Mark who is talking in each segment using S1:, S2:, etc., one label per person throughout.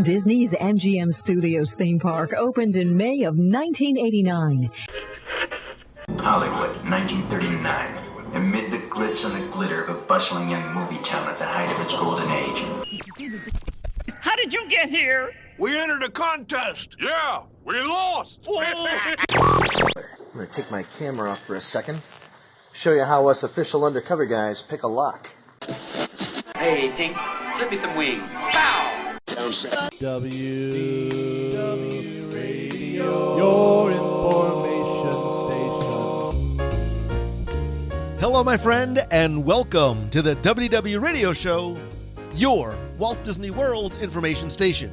S1: Disney's MGM Studios theme park opened in May of 1989.
S2: Hollywood, 1939. Amid the glitz and the glitter of a bustling young movie town at the height of its golden age.
S3: How did you get here?
S4: We entered a contest. Yeah, we lost.
S5: I'm going to take my camera off for a second. Show you how us official undercover guys pick a lock.
S6: Hey, Tink, slip me some wings. Bow!
S7: WDW Radio, your information station.
S8: Hello, my friend, and welcome to the WDW Radio Show, your Walt Disney World information station.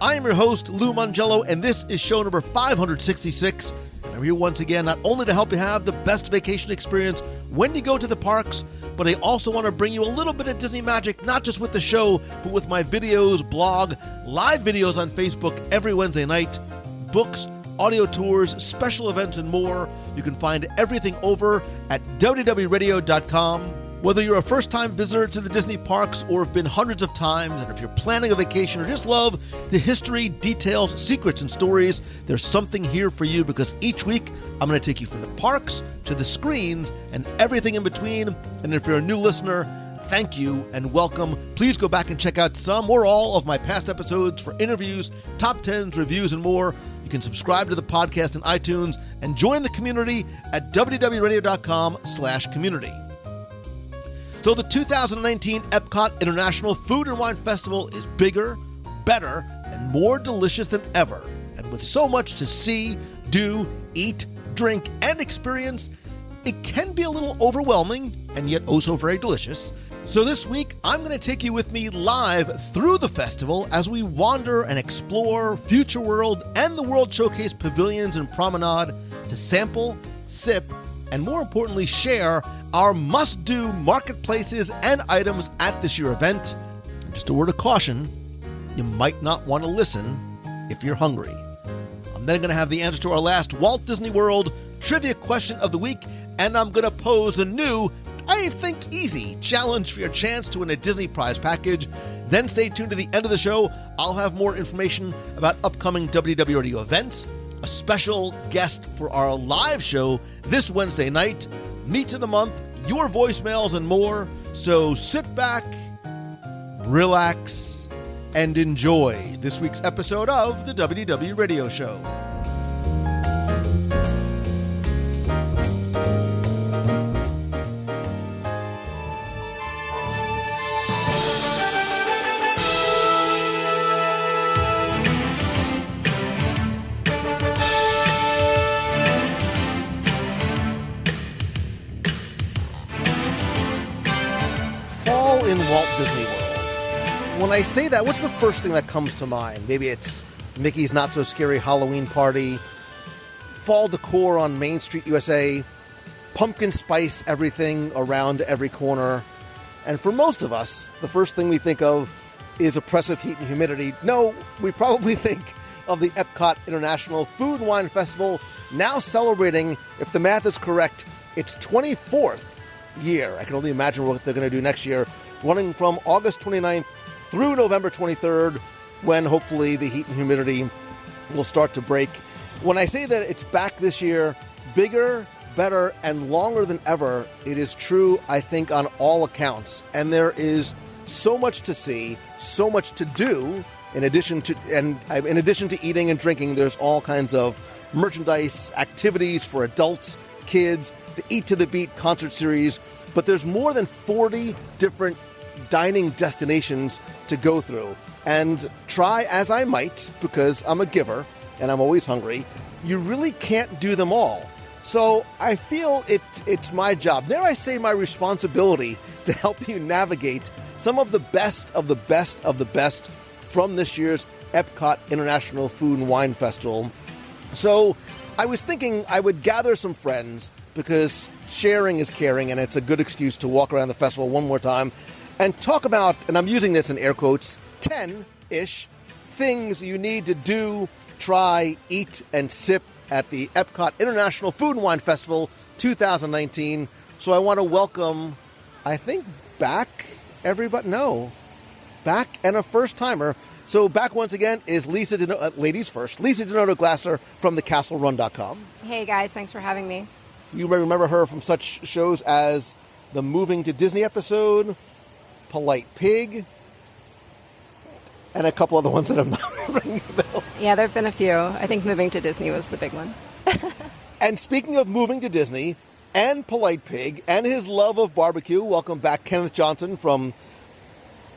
S8: I am your host, Lou Mongello, and this is show number 566. I'm here once again not only to help you have the best vacation experience when you go to the parks, but I also want to bring you a little bit of Disney magic, not just with the show, but with my videos, blog, live videos on Facebook every Wednesday night, books, audio tours, special events, and more. You can find everything over at WDW Radio.com. Whether you're a first-time visitor to the Disney parks or have been hundreds of times, and if you're planning a vacation or just love the history, details, secrets, and stories, there's something here for you, because each week I'm going to take you from the parks to the screens and everything in between. And if you're a new listener, thank you and welcome. Please go back and check out some or all of my past episodes for interviews, top 10s, reviews, and more. You can subscribe to the podcast in iTunes and join the community at www.radio.com/community. So the 2019 Epcot International Food and Wine Festival is bigger, better, and more delicious than ever. And with so much to see, do, eat, drink, and experience, it can be a little overwhelming and yet oh so very delicious. So this week, I'm going to take you with me live through the festival as we wander and explore Future World and the World Showcase pavilions and promenade to sample, sip, and more importantly, share our must-do marketplaces and items at this year's event. Just a word of caution, you might not want to listen if you're hungry. I'm then going to have the answer to our last Walt Disney World trivia question of the week, and I'm going to pose a new, I think easy, challenge for your chance to win a Disney prize package. Then stay tuned to the end of the show. I'll have more information about upcoming WDW Radio events, a special guest for our live show this Wednesday night, meets of the month, your voicemails, and more. So sit back, relax, and enjoy this week's episode of the WDW Radio Show. In Walt Disney World. When I say that, what's the first thing that comes to mind? Maybe it's Mickey's Not So Scary Halloween Party, fall decor on Main Street, USA, pumpkin spice everything around every corner. And for most of us, the first thing we think of is oppressive heat and humidity. No, we probably think of the Epcot International Food and Wine Festival, now celebrating, if the math is correct, its 24th year. I can only imagine what they're going to do next year, running from August 29th through November 23rd, when hopefully the heat and humidity will start to break. When I say that it's back this year, bigger, better, and longer than ever, it is true, I think, on all accounts. And there is so much to see, so much to do. In addition to eating and drinking, there's all kinds of merchandise, activities for adults, kids, the Eat to the Beat concert series, but there's more than 40 different dining destinations to go through. And try as I might, because I'm a giver and I'm always hungry, you really can't do them all. So I feel it's my job, dare I say my responsibility, to help you navigate some of the best of the best of the best from this year's Epcot International Food and Wine Festival. So I was thinking I would gather some friends, because sharing is caring, and it's a good excuse to walk around the festival one more time and talk about, and I'm using this in air quotes, 10-ish things you need to do, try, eat, and sip at the Epcot International Food and Wine Festival 2019. So I want to welcome, I think, back everybody. No. back and a first-timer. So back once again is Lisa Denoto, ladies first, Lisa Denoto-Glasser from thecastlerun.com.
S9: Hey guys, thanks for having me.
S8: You may remember her from such shows as the Moving to Disney episode, Polite Pig, and a couple other ones that I'm not ringing a bell.
S9: Yeah, there have been a few. I think Moving to Disney was the big one.
S8: And speaking of moving to Disney and Polite Pig and his love of barbecue, welcome back Kenneth Johnson from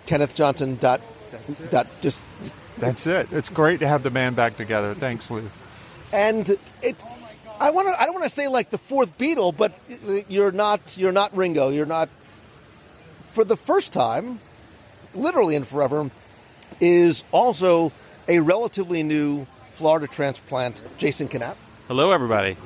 S8: KennethJohnson.
S10: That's it. It's great to have the band back together. Thanks, Lou.
S8: And I don't want to say like the fourth Beatle, but you're not Ringo. You're not. For the first time, literally and forever, is also a relatively new Florida transplant, Jason Knapp.
S11: Hello, everybody.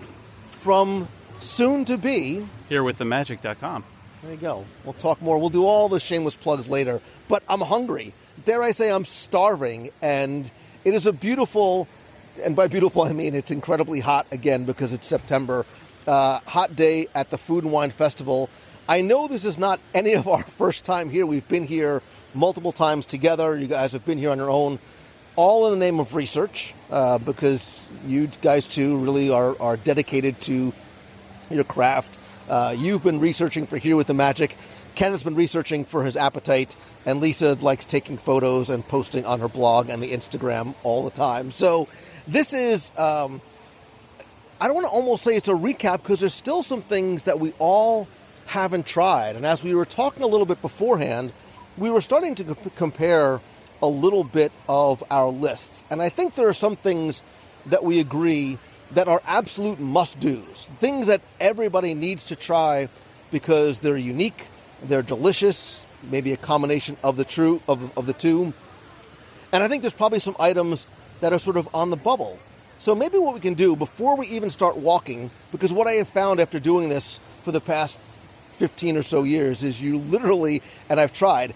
S8: From soon to be
S11: here with themagic.com.
S8: There you go. We'll talk more. We'll do all the shameless plugs later. But I'm hungry. Dare I say I'm starving. And it is a beautiful, and by beautiful I mean it's incredibly hot again because it's September, hot day at the Food and Wine Festival. I know this is not any of our first time here. We've been here multiple times together. You guys have been here on your own, all in the name of research, because you guys too really are dedicated to your craft. You've been researching for Here with the Magic. Ken has been researching for his Appetite, and Lisa likes taking photos and posting on her blog and the Instagram all the time. So this is, I don't want to almost say it's a recap because there's still some things that we all haven't tried. And as we were talking a little bit beforehand, we were starting to compare a little bit of our lists. And I think there are some things that we agree that are absolute must-dos, things that everybody needs to try because they're unique, they're delicious, maybe a combination of the two. And I think there's probably some items that are sort of on the bubble. So maybe what we can do before we even start walking, because what I have found after doing this for the past 15 or so years is you literally, and I've tried,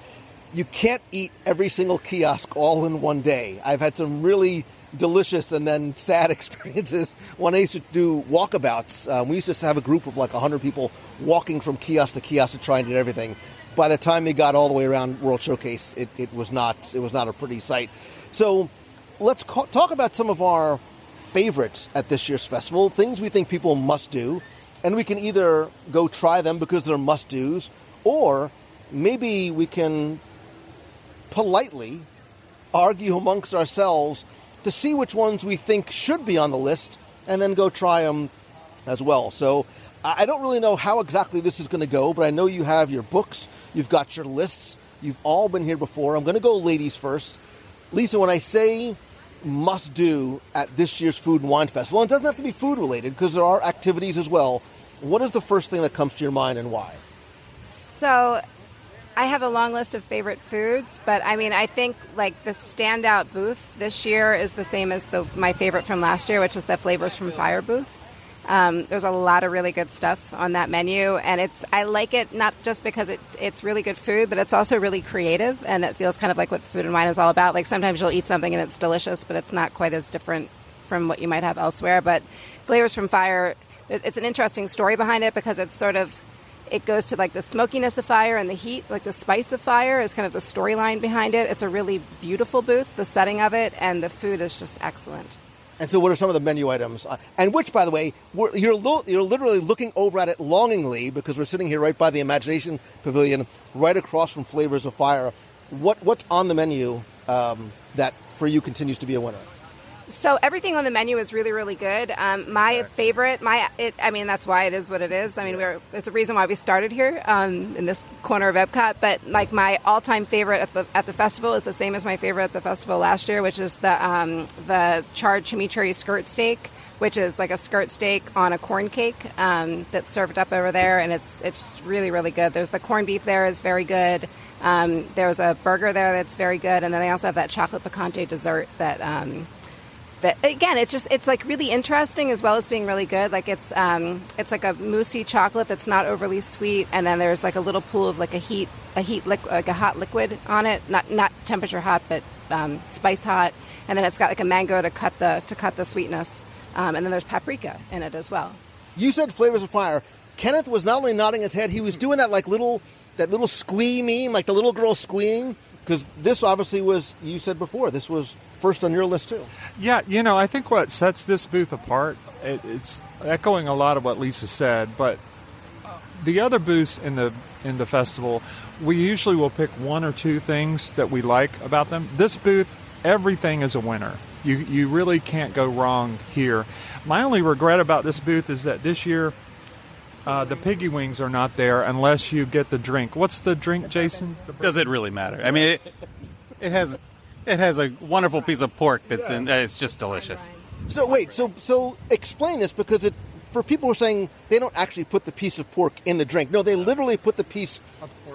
S8: you can't eat every single kiosk all in one day. I've had some really delicious and then sad experiences when I used to do walkabouts. We used to have a group of like 100 people walking from kiosk to kiosk to try and do everything. By the time we got all the way around World Showcase, it was not a pretty sight. So let's talk about some of our favorites at this year's festival, things we think people must do, and we can either go try them because they're must-dos, or maybe we can politely argue amongst ourselves to see which ones we think should be on the list and then go try them as well. So I don't really know how exactly this is going to go, but I know you have your books, you've got your lists, you've all been here before. I'm going to go ladies first. Lisa, when I say must do at this year's Food and Wine Festival, and it doesn't have to be food related because there are activities as well, what is the first thing that comes to your mind and why?
S9: So I have a long list of favorite foods, but I mean, I think like the standout booth this year is the same as my favorite from last year, which is the Flavors from Fire booth. There's a lot of really good stuff on that menu, and I like it not just because it's really good food, but it's also really creative, and it feels kind of like what Food and Wine is all about. Like sometimes you'll eat something and it's delicious, but it's not quite as different from what you might have elsewhere. But Flavors from Fire, it's an interesting story behind it because it's sort of, it goes to like the smokiness of fire and the heat, like the spice of fire is kind of the storyline behind it. It's a really beautiful booth, the setting of it, and the food is just excellent.
S8: And so what are some of the menu items? And which, by the way, you're literally looking over at it longingly because we're sitting here right by the Imagination Pavilion, right across from Flavors of Fire. What's on the menu that for you continues to be a winner?
S9: So everything on the menu is really, really good. My favorite, that's why it is what it is. I mean, it's a reason why we started here in this corner of Epcot. But like my all-time favorite at the festival is the same as my favorite at the festival last year, which is the charred chimichurri skirt steak, which is like a skirt steak on a corn cake that's served up over there, and it's really, really good. There's the corned beef there is very good. There's a burger there that's very good, and then they also have that chocolate picante dessert that again, it's like really interesting as well as being really good. Like it's like a moussey chocolate that's not overly sweet, and then there's like a little pool of like a hot liquid on it, not temperature hot, but spice hot, and then it's got like a mango to cut the sweetness, and then there's paprika in it as well.
S8: You said Flavors of Fire. Kenneth was not only nodding his head, he was doing that little squee meme, like the little girl squeeing. Because this obviously was, you said before, this was first on your list too.
S10: Yeah, I think what sets this booth apart, it's echoing a lot of what Lisa said, but the other booths in the festival, we usually will pick one or two things that we like about them. This booth, everything is a winner. You really can't go wrong here. My only regret about this booth is that this year the piggy wings are not there unless you get the drink. What's the drink, Jason?
S11: Does it really matter? I mean, it has a wonderful piece of pork that's in. It's just delicious.
S8: So wait, so explain this, because for people who are saying they don't actually put the piece of pork in the drink. No, they literally put the piece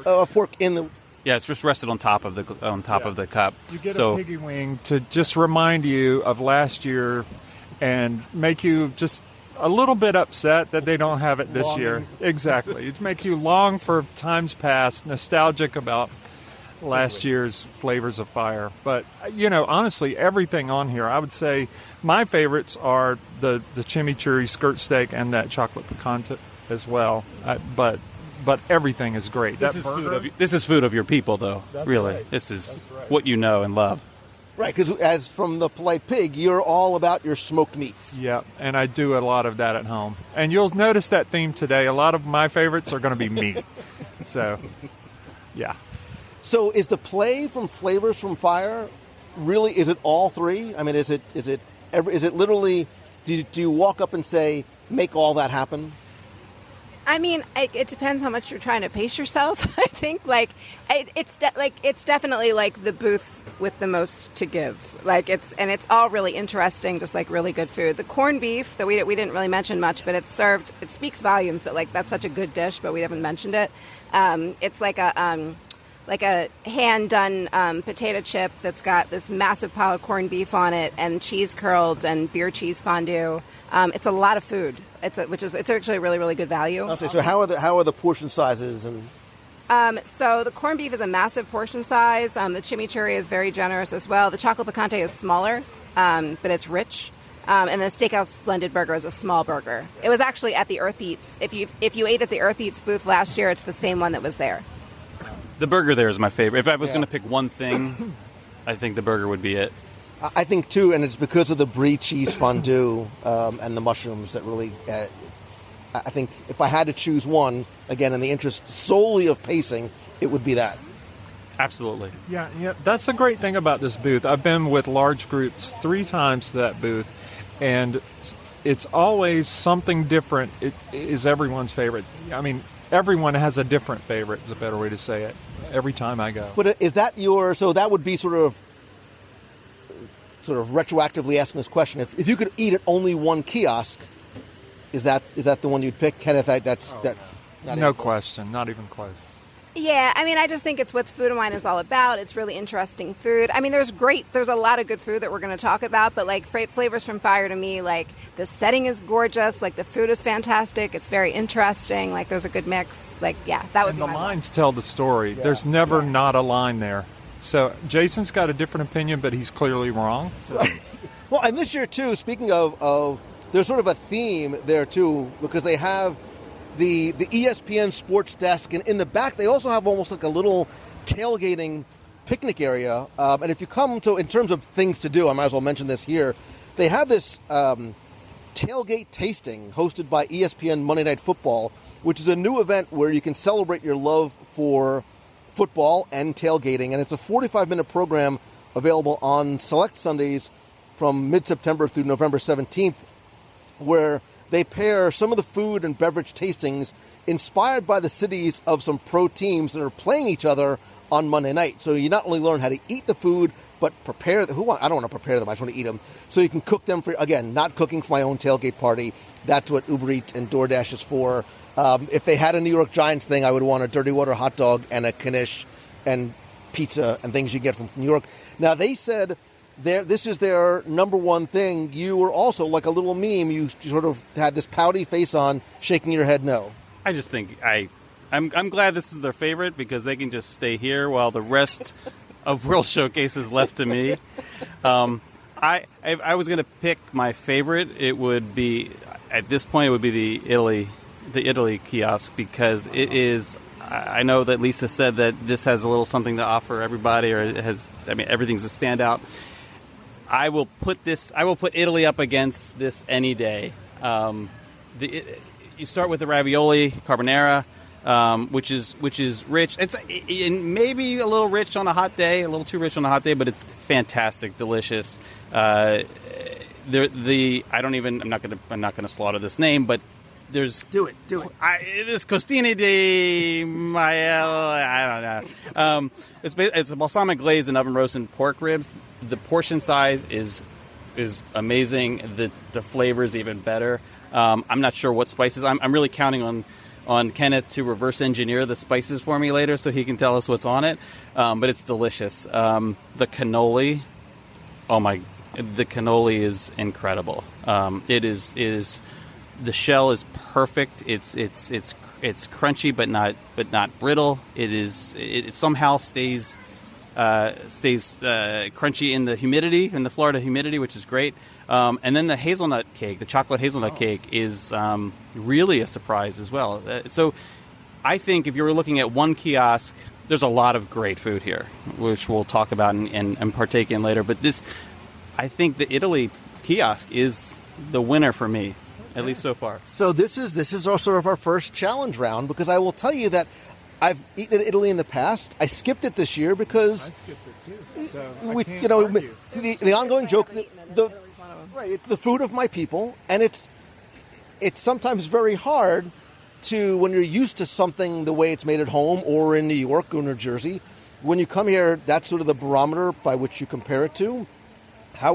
S8: of pork in the.
S11: Yeah, it's just rested on top of the cup.
S10: You get a piggy wing to just remind you of last year and make you just a little bit upset that they don't have it this year. Exactly. It's make you long for times past, nostalgic about last year's Flavors of Fire. But, honestly, everything on here, I would say my favorites are the chimichurri skirt steak and that chocolate picante as well. But everything is great.
S11: This is food of your people, though. That's really. Right. This is what you know and love.
S8: Right, because as from the Polite Pig, you're all about your smoked meats.
S10: Yeah, and I do a lot of that at home. And you'll notice that theme today. A lot of my favorites are going to be meat. So, yeah.
S8: So is the play from Flavors from Fire really, is it all three? I mean, is it literally, do you walk up and say, make all that happen?
S9: I mean, it depends how much you're trying to pace yourself. I think, it's definitely like the booth with the most to give. It's all really interesting, just like really good food. The corned beef that we didn't really mention much, but it's served. It speaks volumes that that's such a good dish, but we haven't mentioned it. It's like a hand-done potato chip that's got this massive pile of corned beef on it, and cheese curls and beer cheese fondue. It's a lot of food. It's actually really, really good value.
S8: Okay, so how are the portion sizes and?
S9: So the corned beef is a massive portion size. The chimichurri is very generous as well. The chocolate picante is smaller, but it's rich. And the Steakhouse Blended Burger is a small burger. It was actually at the Earth Eats. If you ate at the Earth Eats booth last year, it's the same one that was there.
S11: The burger there is my favorite. If I was going to pick one thing, I think the burger would be it.
S8: I think, too, and it's because of the brie cheese fondue and the mushrooms that really... I think if I had to choose one, again, in the interest solely of pacing, it would be that.
S11: Absolutely.
S10: Yeah, that's the great thing about this booth. I've been with large groups 3 times to that booth, and it's always something different. It is everyone's favorite. I mean, everyone has a different favorite, is a better way to say it, every time I go.
S8: But is that so that would be sort of retroactively asking this question. If you could eat at only one kiosk, is that the one you'd pick, Kenneth?
S10: No question, not even close.
S9: Yeah, I mean, I just think it's what Food and Wine is all about. It's really interesting food. I mean, there's a lot of good food that we're going to talk about, but Flavors from Fire to me, the setting is gorgeous, the food is fantastic, it's very interesting, there's a good mix. That would be
S10: the lines tell the story. Yeah. There's never not a line there. So Jason's got a different opinion, but he's clearly wrong. So.
S8: Well, and this year, too, speaking of there's sort of a theme there, too, because they have the ESPN sports desk, and in the back they also have almost like a little tailgating picnic area. And if you come to, in terms of things to do, I might as well mention this here, they have this tailgate tasting hosted by ESPN Monday Night Football, which is a new event where you can celebrate your love for football and tailgating. And it's a 45-minute program available on select Sundays from mid-September through November 17th, where they pair some of the food and beverage tastings inspired by the cities of some pro teams that are playing each other on Monday night. So you not only learn how to eat the food, but prepare them. I don't want to prepare them, I just want to eat them. So you can cook them for, again, not cooking for my own tailgate party. That's what Uber Eats and DoorDash is for. If they had a New York Giants thing, I would want a dirty water hot dog and a knish and pizza and things you get from New York. Now, they said this is their number one thing. You were also, like a little meme, you sort of had this pouty face on, shaking your head no.
S11: I just think I'm glad this is their favorite because they can just stay here while the rest of World Showcase is left to me. I was going to pick my favorite. It would be, at this point, it would be the Italy kiosk because it is I know that Lisa said that this has a little something to offer everybody, or it has. I mean, everything's a standout. I will put Italy up against this any day. You start with the ravioli carbonara, which is rich. It's maybe a little rich on a hot day, a little too rich on a hot day, but it's fantastic, delicious. I'm not gonna slaughter this name, but there's
S8: Do it.
S11: this costine di maiello. I don't know. It's a balsamic glazed and oven roasted pork ribs. The portion size is amazing. The flavor is even better. I'm not sure what spices. I'm really counting on Kenneth to reverse engineer the spices for me later, so he can tell us what's on it. But it's delicious. The cannoli. The cannoli is incredible. It is. The shell is perfect. It's crunchy but not brittle. It somehow stays crunchy in the Florida humidity, which is great. And then the hazelnut cake, the chocolate hazelnut cake, is really a surprise as well. So I think if you were looking at one kiosk, there's a lot of great food here, which we'll talk about and partake in later. But I think the Italy kiosk is the winner for me, at least so far.
S8: So this is also sort of our first challenge round, because I will tell you that I've eaten in Italy in the past. I skipped it this year because
S7: I skipped it too. So
S8: the ongoing joke, it's the food of my people, and it's sometimes very hard to, when you're used to something the way it's made at home or in New York or New Jersey, when you come here, that's sort of the barometer by which you compare it to.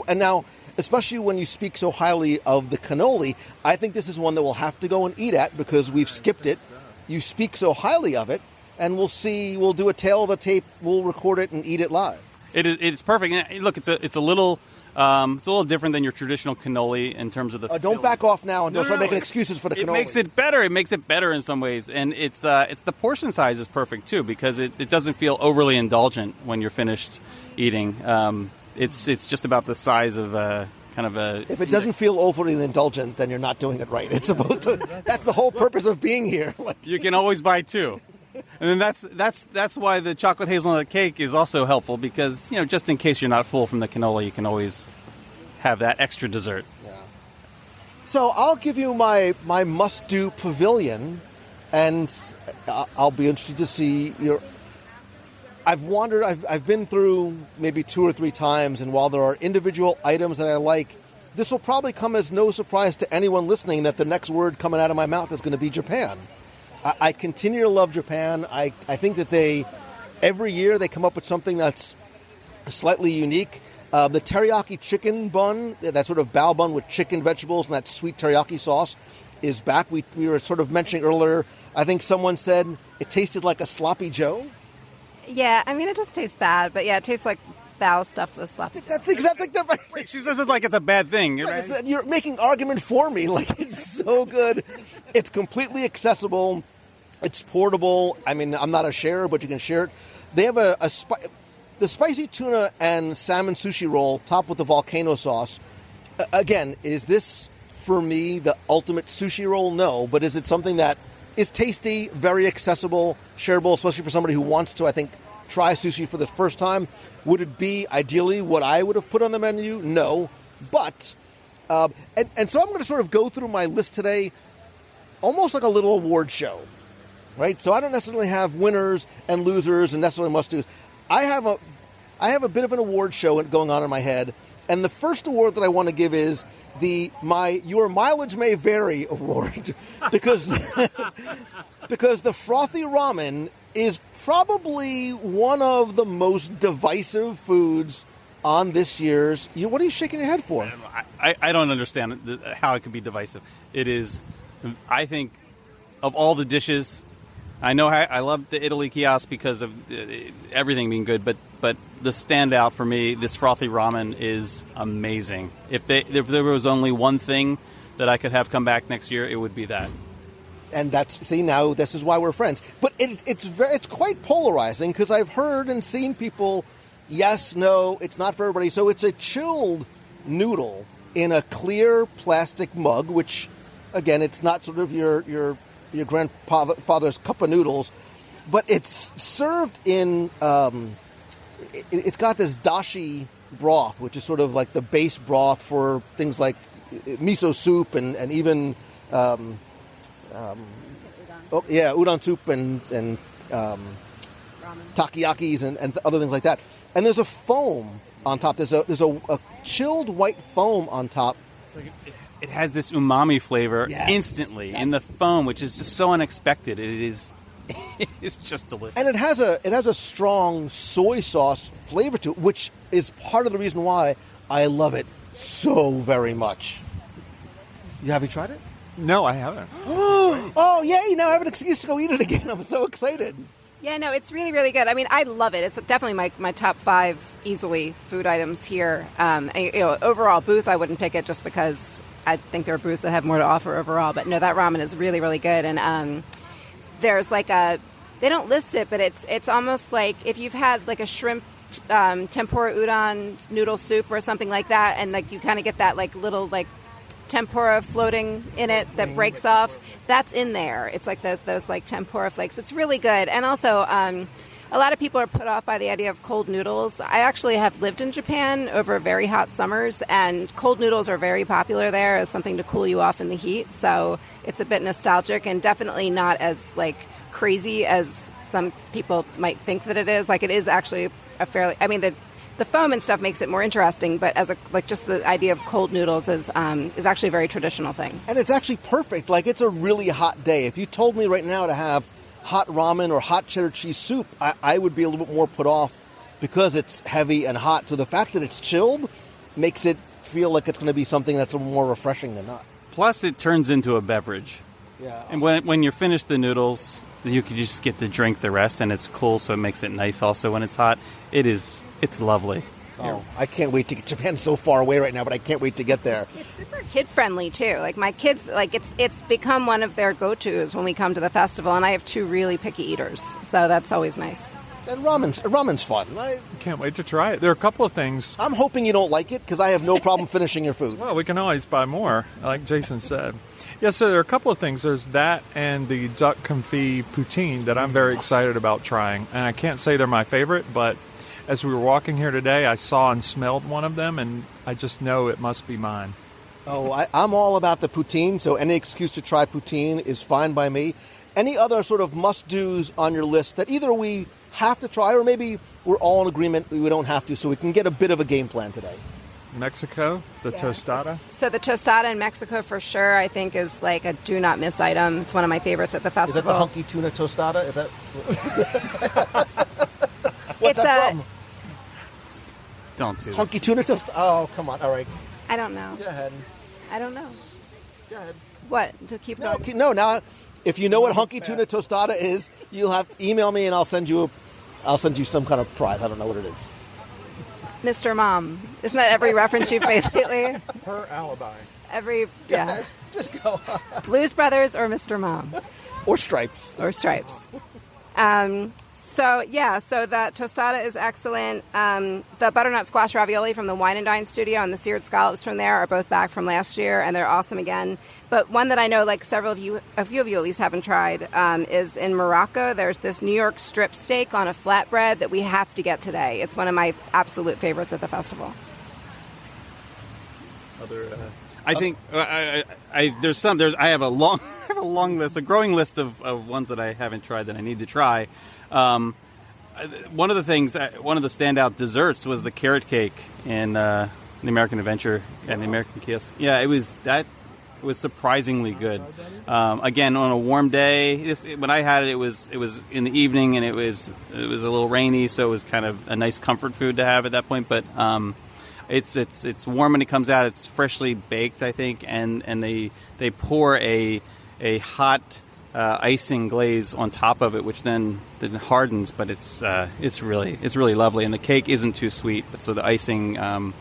S8: And now, especially when you speak so highly of the cannoli, I think this is one that we'll have to go and eat at because we've skipped it. You speak so highly of it, and we'll see. We'll do a tail of the tape. We'll record it and eat it live.
S11: It's perfect. And look, it's a little different than your traditional cannoli in terms of the.
S8: Don't back off now and don't start making excuses for the cannoli.
S11: It makes it better. It makes it better in some ways, and it's the portion size is perfect too, because it doesn't feel overly indulgent when you're finished eating. It's just about the size of kind of a. If
S8: it doesn't feel overly indulgent, then you're not doing it right. It's about that's the whole purpose of being here.
S11: You can always buy two, and then that's why the chocolate hazelnut cake is also helpful, because just in case you're not full from the cannoli, you can always have that extra dessert.
S8: Yeah. So I'll give you my must-do pavilion, and I'll be interested to see your. I've wandered, I've been through maybe 2 or 3 times, and while there are individual items that I like, this will probably come as no surprise to anyone listening that the next word coming out of my mouth is going to be Japan. I continue to love Japan. I think that every year they come up with something that's slightly unique. The teriyaki chicken bun, that sort of bao bun with chicken, vegetables, and that sweet teriyaki sauce is back. We were sort of mentioning earlier, I think someone said it tasted like a sloppy Joe.
S9: Yeah, I mean, it doesn't taste bad, but yeah, it tastes like bao stuffed with sloppy.
S8: That's exactly the
S11: right. She says it like it's a bad thing. Right?
S8: You're making argument for me. Like, it's so good. It's completely accessible. It's portable. I mean, I'm not a sharer, but you can share it. They have the spicy tuna and salmon sushi roll topped with the volcano sauce. Again, is this, for me, the ultimate sushi roll? No, but is it something that is tasty, very accessible, shareable, especially for somebody who wants to, I think, try sushi for the first time? Would it be ideally what I would have put on the menu? No. But, and so I'm going to sort of go through my list today almost like a little award show, right? So I don't necessarily have winners and losers and necessarily must-dos. I have a bit of an award show going on in my head, and the first award that I want to give is Your Mileage May Vary award, because the frothy ramen is probably one of the most divisive foods on this year's. What are you shaking your head for?
S11: I don't understand how it could be divisive. It is, I think, of all the dishes. I know I love the Italy kiosk because of everything being good, but the standout for me, this frothy ramen, is amazing. If there was only one thing that I could have come back next year, it would be that.
S8: And now this is why we're friends. But it's quite polarizing, because I've heard and seen people, yes, no, it's not for everybody. So it's a chilled noodle in a clear plastic mug, which, again, it's not sort of your grandfather's cup of noodles. but it's served in. It's got this dashi broth, which is sort of like the base broth for things like miso soup and even udon soup and takoyakis and other things like that. And there's a foam on top. There's a chilled white foam on top.
S11: It has this umami flavor instantly in the foam, which is just so unexpected. It's just delicious.
S8: And it has a strong soy sauce flavor to it, which is part of the reason why I love it so very much. Have you tried it?
S10: No, I haven't.
S8: Oh, yay! Now I have an excuse to go eat it again. I'm so excited.
S9: Yeah, no, it's really, really good. I mean, I love it. It's definitely my top 5 easily food items here. Overall booth, I wouldn't pick it just because I think there are booths that have more to offer overall. But no, that ramen is really, really good. And there's like they don't list it, but it's almost like if you've had like a shrimp tempura udon noodle soup or something like that, and like you kind of get that like little like tempura floating in it that breaks off. That's in there. It's like those like tempura flakes. It's really good. And also, a lot of people are put off by the idea of cold noodles. I actually have lived in Japan over very hot summers, and cold noodles are very popular there as something to cool you off in the heat. So it's a bit nostalgic and definitely not as like crazy as some people might think that it is. Like it is actually a fairly. I mean the foam and stuff makes it more interesting, but as just the idea of cold noodles is actually a very traditional thing.
S8: And it's actually perfect. Like it's a really hot day. If you told me right now to have hot ramen or hot cheddar cheese soup, I would be a little bit more put off because it's heavy and hot. So the fact that it's chilled makes it feel like it's going to be something that's a little more refreshing than not.
S11: Plus, it turns into a beverage.
S8: Yeah.
S11: And when you're finished the noodles, you can just get to drink the rest, and it's cool, so it makes it nice also when it's hot. It's lovely.
S8: Oh, I can't wait to get. Japan's so far away right now, but I can't wait to get there.
S9: It's super kid friendly too. Like my kids, like it's become one of their go-tos when we come to the festival, and I have 2 really picky eaters, so that's always nice.
S8: And ramen's fun. I
S10: can't wait to try it. There are a couple of things.
S8: I'm hoping you don't like it because I have no problem finishing your food.
S10: Well, we can always buy more, like Jason said. Yeah, so there are a couple of things. There's that and the duck confit poutine that I'm very excited about trying. And I can't say they're my favorite, but as we were walking here today, I saw and smelled one of them, and I just know it must be mine.
S8: Oh, I'm all about the poutine, so any excuse to try poutine is fine by me. Any other sort of must-dos on your list that either we have to try or maybe we're all in agreement we don't have to, so we can get a bit of a game plan today?
S10: Mexico, the tostada.
S9: So the tostada in Mexico for sure, I think, is like a do not miss item. It's one of my favorites at the festival.
S8: Is that the hunky tuna tostada? Is that? What's that from?
S11: Don't do
S8: hunky tuna tostada. Oh, come on! All right.
S9: I don't know.
S8: Go ahead.
S9: I don't know.
S8: Go ahead.
S9: What? To keep going?
S8: No. Now, if you know what hunky tuna tostada is, you'll have email me and I'll send you some kind of prize. I don't know what it is.
S9: Mr. Mom. Isn't that every reference you've made lately?
S10: Her alibi.
S9: Yeah.
S8: Just go.
S9: Blues Brothers or Mr. Mom.
S8: Or Stripes.
S9: So the tostada is excellent. The butternut squash ravioli from the Wine and Dine studio and the seared scallops from there are both back from last year, and they're awesome again. But one that I know, like a few of you at least haven't tried, is in Morocco. There's this New York strip steak on a flatbread that we have to get today. It's one of my absolute favorites at the festival.
S11: I think I have a long list, a growing list of ones that I haven't tried that I need to try. One of the standout desserts was the carrot cake in the American Adventure and the American Kiosk. Yeah, it was surprisingly good. Again, on a warm day, when I had it, it was in the evening and it was a little rainy, so it was kind of a nice comfort food to have at that point. But it's warm when it comes out. It's freshly baked, I think, and they pour a hot icing glaze on top of it, which then hardens. But it's really lovely, and the cake isn't too sweet, so the icing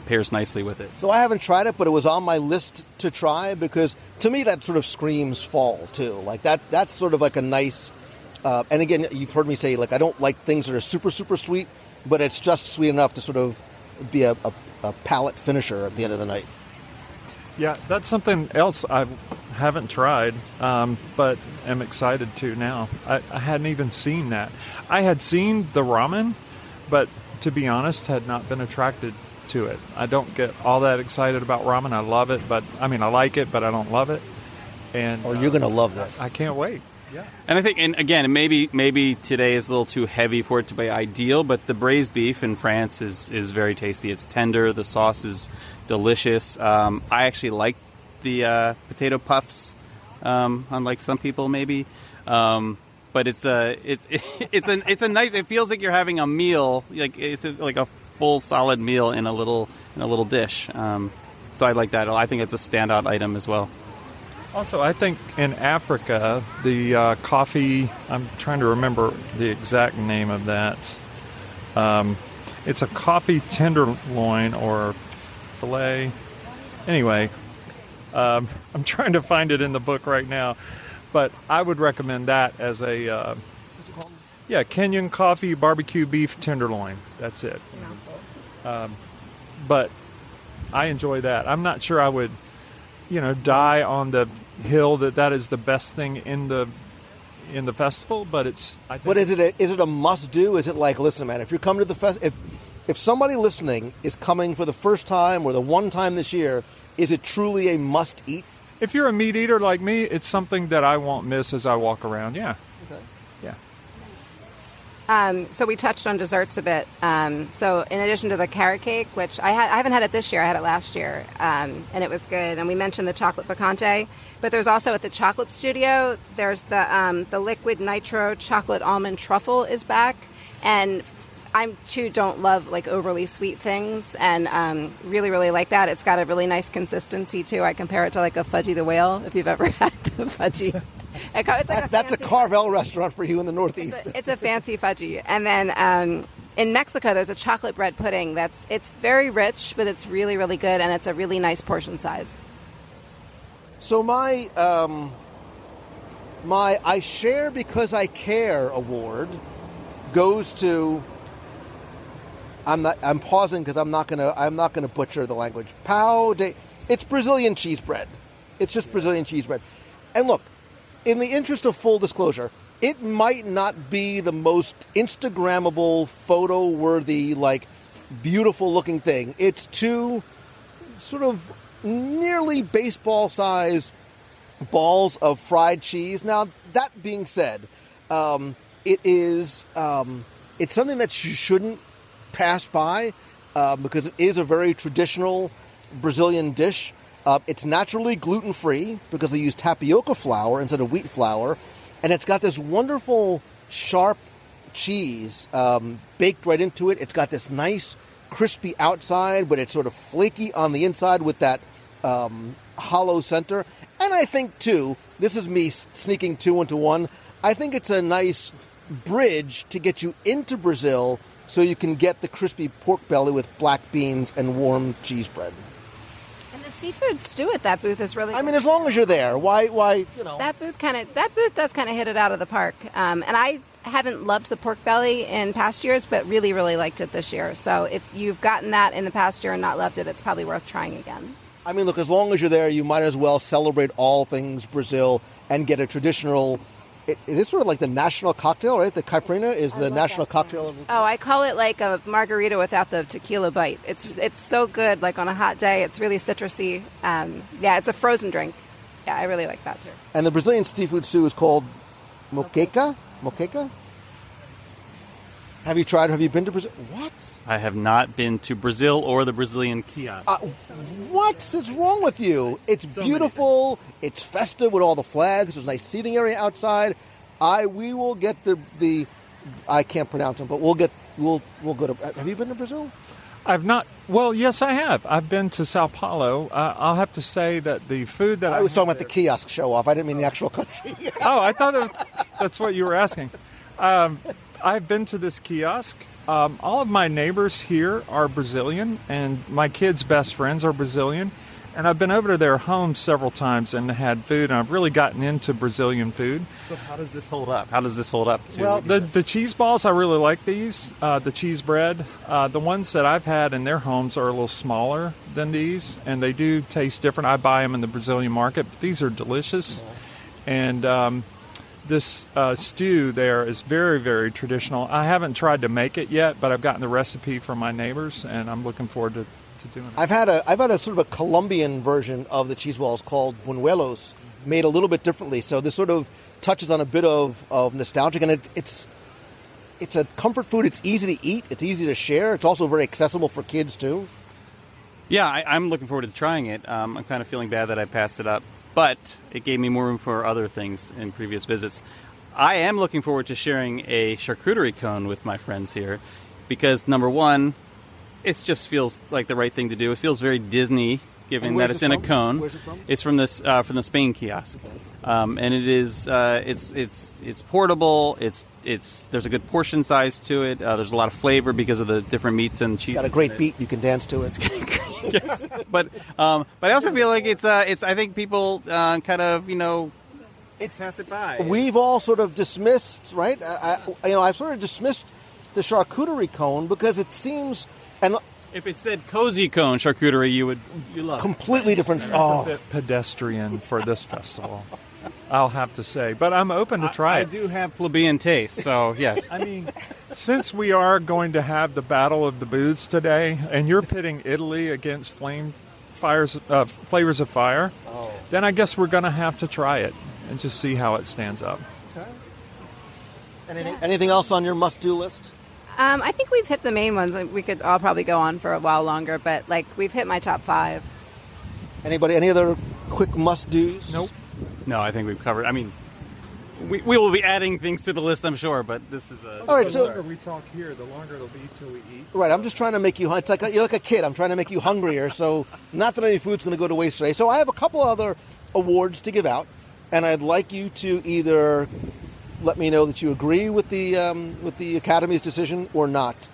S11: pairs nicely with it.
S8: So I haven't tried it, but it was on my list to try because to me that sort of screams fall too. Like that's sort of like a nice. And again, you've heard me say like I don't like things that are super super sweet, but it's just sweet enough to sort of be a palate finisher at the end of the night.
S10: Yeah, that's something else I Haven't tried, but am excited to now. I hadn't even seen that. I had seen the ramen, but to be honest, had not been attracted to it. I don't get all that excited about ramen. I love it, I like it, but I don't love it. And
S8: you're going to love this.
S10: I can't wait. Yeah.
S11: And I think, and again, maybe today is a little too heavy for it to be ideal, but the braised beef in France is very tasty. It's tender. The sauce is delicious. I actually like the potato puffs, unlike some people maybe. But it's a nice. It feels like you're having a meal, like it's like a full solid meal in a little dish. So I like that. I think it's a standout item as well.
S10: Also, I think in Africa, the coffee, I'm trying to remember the exact name of that. It's a coffee tenderloin or filet. Anyway, I'm trying to find it in the book right now. But I would recommend that as a, what's it called? Yeah, Kenyan coffee barbecue beef tenderloin. That's it. But I enjoy that. I'm not sure I would, die on the hill that is the best thing in the festival. But it's. I think
S8: but is it a must do? Is it like, listen, man, if you're coming to the if somebody listening is coming for the first time or the one time this year, is it truly a must eat?
S10: If you're a meat eater like me, it's something that I won't miss as I walk around. Yeah.
S8: Okay.
S10: Yeah.
S9: So we touched on desserts a bit. So in addition to the carrot cake, which I haven't had it this year, I had it last year, and it was good. And we mentioned the chocolate picante, but there's also at the Chocolate Studio, there's the liquid nitro chocolate almond truffle is back, and I too don't love like overly sweet things, and really, really like that. It's got a really nice consistency too. I compare it to like a Fudgy the Whale, if you've ever had the Fudgy. It's like
S8: that's a Carvel restaurant for you in the Northeast.
S9: It's a fancy Fudgy. And then in Mexico, there's a chocolate bread pudding it's very rich, but it's really, really good, and it's a really nice portion size.
S8: So my I Share Because I Care award goes to. I'm pausing because I'm not gonna butcher the language. It's Brazilian cheese bread. It's just Brazilian cheese bread. And look, in the interest of full disclosure, it might not be the most Instagrammable, photo-worthy, like beautiful-looking thing. It's two sort of nearly baseball-sized balls of fried cheese. Now, that being said, it is it's something that you shouldn't pass by because it is a very traditional Brazilian dish. It's naturally gluten-free because they use tapioca flour instead of wheat flour, and it's got this wonderful sharp cheese baked right into it. It's got this nice crispy outside, but it's sort of flaky on the inside with that hollow center. And I think too, this is me sneaking two into one, I think it's a nice bridge to get you into Brazil so you can get the crispy pork belly with black beans and warm cheese bread.
S9: And the seafood stew at that booth is really good.
S8: I mean, as long as you're there, why,
S9: That booth does kind of hit it out of the park. And I haven't loved the pork belly in past years, but really, really liked it this year. So if you've gotten that in the past year and not loved it, it's probably worth trying again.
S8: I mean, look, as long as you're there, you might as well celebrate all things Brazil and get a traditional. It is sort of like the national cocktail, right? The caipirinha is the national cocktail.
S9: Oh, I call it like a margarita without the tequila bite. It's so good, like on a hot day. It's really citrusy. It's a frozen drink. Yeah, I really like that too.
S8: And the Brazilian seafood stew is called moqueca? Moqueca? Have you been to Brazil? What?
S11: I have not been to Brazil or the Brazilian kiosk.
S8: What's wrong with you? It's so beautiful. It's festive with all the flags. There's a nice seating area outside. We will get the I can't pronounce them, but we'll go to. Have you been to Brazil?
S10: I've not. Well, yes, I have. I've been to Sao Paulo. I'll have to say that the food that
S8: I was talking about the kiosk show off. I didn't mean the actual country.
S10: Oh, I thought that's what you were asking. I've been to this kiosk. All of my neighbors here are Brazilian, and my kids' best friends are Brazilian. And I've been over to their homes several times and had food, and I've really gotten into Brazilian food.
S11: So how does this hold up?
S10: Well, the cheese balls, I really like these. The cheese bread. The ones that I've had in their homes are a little smaller than these, and they do taste different. I buy them in the Brazilian market, but these are delicious. And this stew there is very, very traditional. I haven't tried to make it yet, but I've gotten the recipe from my neighbors, and I'm looking forward to doing it.
S8: I've had a sort of a Colombian version of the cheese balls called buñuelos, made a little bit differently. So this sort of touches on a bit of nostalgic, and it's a comfort food. It's easy to eat. It's easy to share. It's also very accessible for kids too.
S11: Yeah, I'm looking forward to trying it. I'm kind of feeling bad that I passed it up, but it gave me more room for other things in previous visits. I am looking forward to sharing a charcuterie cone with my friends here because, number one, it just feels like the right thing to do. It feels very Disney, given that it's in a cone.
S8: Where's it from?
S11: It's from the Spain kiosk, and it is it's portable. There's a good portion size to it. There's a lot of flavor because of the different meats and cheese.
S8: Got a great beat. You can dance to it.
S11: Yes, but I also feel like it's I think people kind of pass it by.
S8: We've all sort of dismissed, right? I've sort of dismissed the charcuterie cone because it seems. And
S11: if it said cozy cone charcuterie, you love
S8: completely
S11: it.
S8: different.
S10: It's a bit pedestrian for this festival, I'll have to say. But I'm open to try it.
S11: I do have plebeian taste, so yes.
S10: I mean, since we are going to have the Battle of the Booths today, and you're pitting Italy against Flavors of Fire, then I guess we're going to have to try it and just see how it stands up.
S8: Okay. Anything else on your must-do list?
S9: I think we've hit the main ones. We could all probably go on for a while longer, but we've hit my top 5.
S8: Anybody? Any other quick must-dos?
S10: Nope.
S11: No, I think we've covered. I mean, we will be adding things to the list, I'm sure, but this is a...
S8: All right,
S10: the longer we talk here, the longer it'll be till we eat.
S8: Right, I'm just trying to make you... It's like you're like a kid. I'm trying to make you hungrier, so not that any food's going to go to waste today. So I have a couple other awards to give out, and I'd like you to either... let me know that you agree with the Academy's decision or not.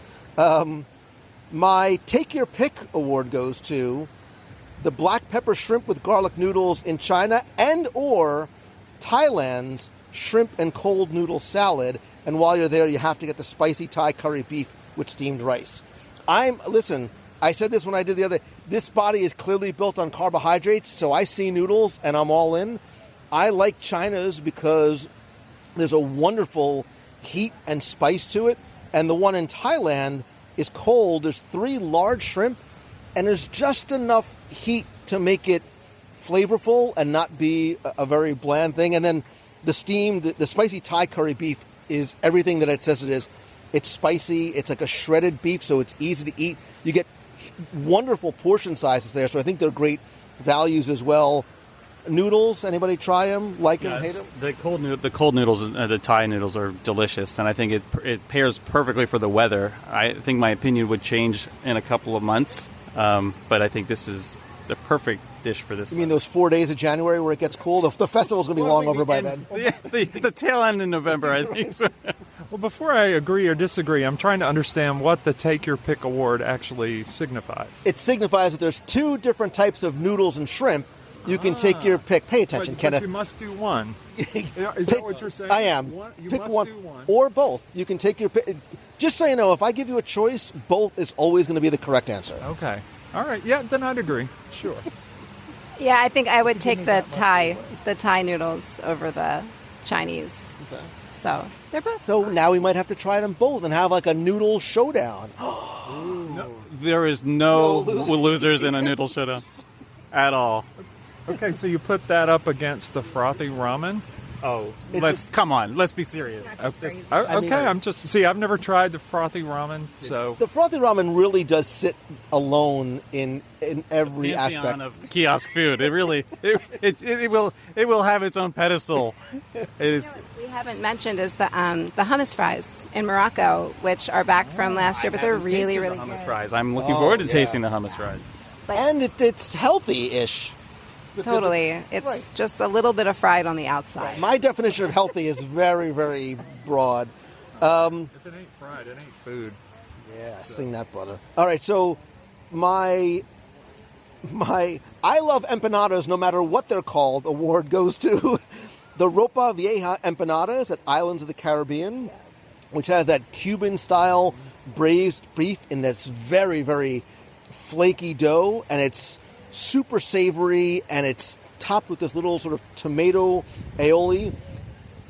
S8: My Take Your Pick award goes to the black pepper shrimp with garlic noodles in China and or Thailand's shrimp and cold noodle salad. And while you're there, you have to get the spicy Thai curry beef with steamed rice. Listen, I said this when I did the other. This body is clearly built on carbohydrates, so I see noodles and I'm all in. I like China's because there's a wonderful heat and spice to it. And the one in Thailand is cold. There's 3 large shrimp, and there's just enough heat to make it flavorful and not be a very bland thing. And then the spicy Thai curry beef is everything that it says it is. It's spicy. It's like a shredded beef, so it's easy to eat. You get wonderful portion sizes there, so I think they're great values as well. Noodles, anybody try them? Like them, hate them?
S11: The cold noodles, the Thai noodles are delicious, and I think it pairs perfectly for the weather. I think my opinion would change in a couple of months, but I think this is the perfect dish for this.
S8: You mean those 4 days of January where it gets cool? The festival's going to be long over by then.
S11: The tail end in November, I think. So.
S10: Well, before I agree or disagree, I'm trying to understand what the Take Your Pick award actually signifies.
S8: It signifies that there's 2 different types of noodles and shrimp. You can take your pick. Pay attention, Kenneth.
S10: But you must do one. Is that what you're saying?
S8: I am.
S10: You
S8: pick
S10: must
S8: one,
S10: do one.
S8: or both. You can take your pick. Just so you know, if I give you a choice, both is always going to be the correct answer.
S10: Okay. All right. Yeah, then I'd agree. Sure.
S9: Yeah, I think I would take the Thai noodles over the Chinese.
S8: Okay.
S9: So they're both.
S8: So now we might have to try them both and have like a noodle showdown.
S11: No, there is no losers in a noodle showdown at all.
S10: Okay, so you put that up against the frothy ramen?
S11: Oh, come on, let's be serious.
S10: Okay, I've never tried the frothy ramen, so
S8: the frothy ramen really does sit alone in every aspect
S11: of kiosk food. It really it will have its own pedestal. It is.
S9: We haven't mentioned is the hummus fries in Morocco, which are back from last year, but they're really good.
S11: Hummus fries. I'm looking forward to tasting the hummus fries.
S8: And it's healthy-ish.
S9: Totally. It's just a little bit of fried on the outside.
S8: My definition of healthy is very, very broad.
S10: If it ain't fried, it ain't food.
S8: Yeah, sing that, brother. All right, so my my I love empanadas no matter what they're called award goes to the Ropa Vieja empanadas at Islands of the Caribbean, which has that Cuban-style braised beef in this very, very flaky dough, and it's super savory, and it's topped with this little sort of tomato aioli.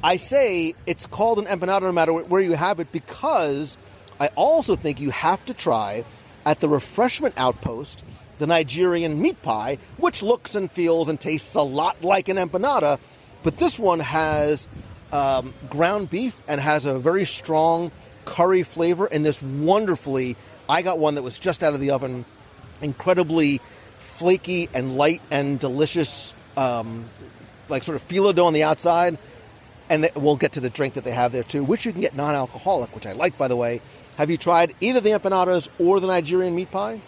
S8: I say it's called an empanada no matter where you have it because I also think you have to try at the refreshment outpost the Nigerian meat pie, which looks and feels and tastes a lot like an empanada, but this one has ground beef and has a very strong curry flavor and this wonderfully, I got one that was just out of the oven, incredibly flaky and light and delicious, like sort of phyllo dough on the outside. And we'll get to the drink that they have there too, which you can get non-alcoholic, which I like, by the way. Have you tried either the empanadas or the Nigerian meat pie?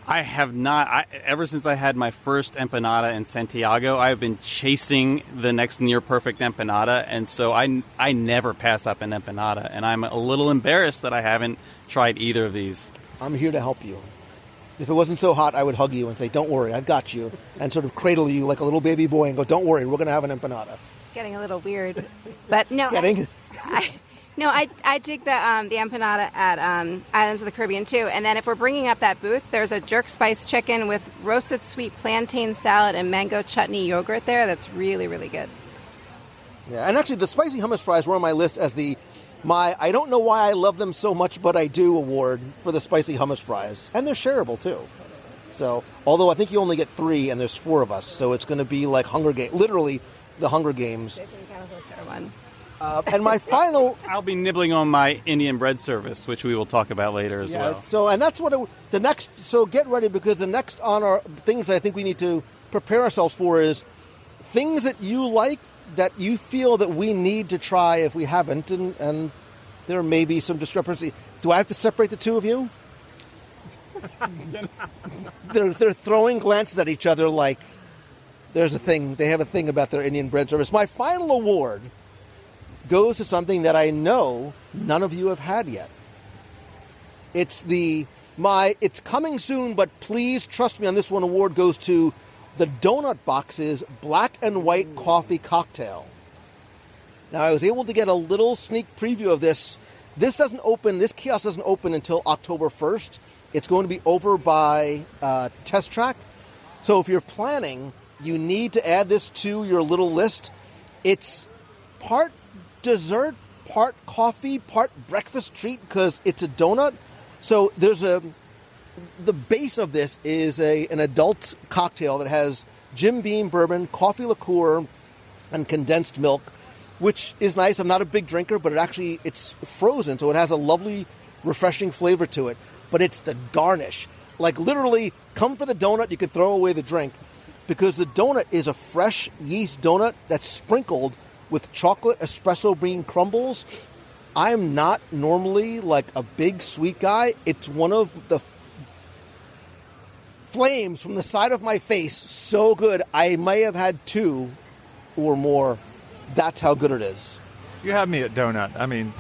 S11: I have not. Ever since I had my first empanada in Santiago, I've been chasing the next near-perfect empanada, and so I never pass up an empanada, and I'm a little embarrassed that I haven't tried either of these.
S8: I'm here to help you. If it wasn't so hot, I would hug you and say, don't worry, I've got you, and sort of cradle you like a little baby boy and go, don't worry, we're going to have an empanada.
S9: It's getting a little weird, but no. I dig the empanada at Islands of the Caribbean, too. And then if we're bringing up that booth, there's a jerk spice chicken with roasted sweet plantain salad and mango chutney yogurt there that's really, really good.
S8: Yeah, and actually the spicy hummus fries were on my list as I don't know why I love them so much, but I do award for the spicy hummus fries. And they're shareable, too. So, although I think you only get 3 and there's 4 of us, so it's going to be like Hunger Games, literally the Hunger Games.
S9: One.
S8: And my final...
S11: I'll be nibbling on my Indian bread service, which we will talk about later as well.
S8: So, and that's what the next... So get ready, because the next on our things I think we need to prepare ourselves for is things that you like, that you feel that we need to try if we haven't, and there may be some discrepancy. Do I have to separate the two of you? They're throwing glances at each other like there's a thing. They have a thing about their Indian bread service. My final award goes to something that I know none of you have had yet. It's coming soon, but please trust me on this one. Award goes to the Donut Box's Black and White Coffee Cocktail. Now, I was able to get a little sneak preview of this. This kiosk doesn't open until October 1st. It's going to be over by Test Track. So if you're planning, you need to add this to your little list. It's part dessert, part coffee, part breakfast treat because it's a donut. So the base of this is an adult cocktail that has Jim Beam bourbon, coffee liqueur, and condensed milk, which is nice. I'm not a big drinker, but it's frozen, so it has a lovely, refreshing flavor to it. But it's the garnish. Like literally, come for the donut, you could throw away the drink, because the donut is a fresh yeast donut that's sprinkled with chocolate espresso bean crumbles. I'm not normally like a big sweet guy. It's one of the flames from the side of my face. So good. I may have had 2 or more. That's how good it is.
S10: You have me at donut. I mean,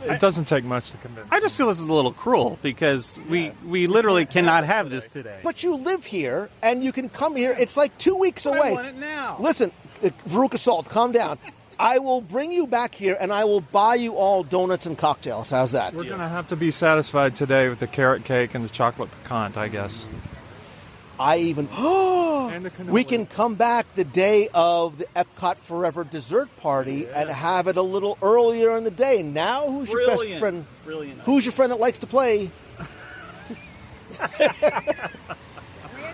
S10: it doesn't take much to convince me.
S11: I just feel this is a little cruel because we literally cannot have this today.
S8: But you live here and you can come here. It's like 2 weeks away.
S11: I want it now.
S8: Listen, Veruca Salt, calm down. I will bring you back here and I will buy you all donuts and cocktails. How's that?
S10: We're going to have to be satisfied today with the carrot cake and the chocolate pecan, I guess. We can come back the day of the Epcot Forever dessert party and have it a little earlier in the day. Now, who's your best friend?
S11: Brilliant.
S8: Who's your friend that likes to play?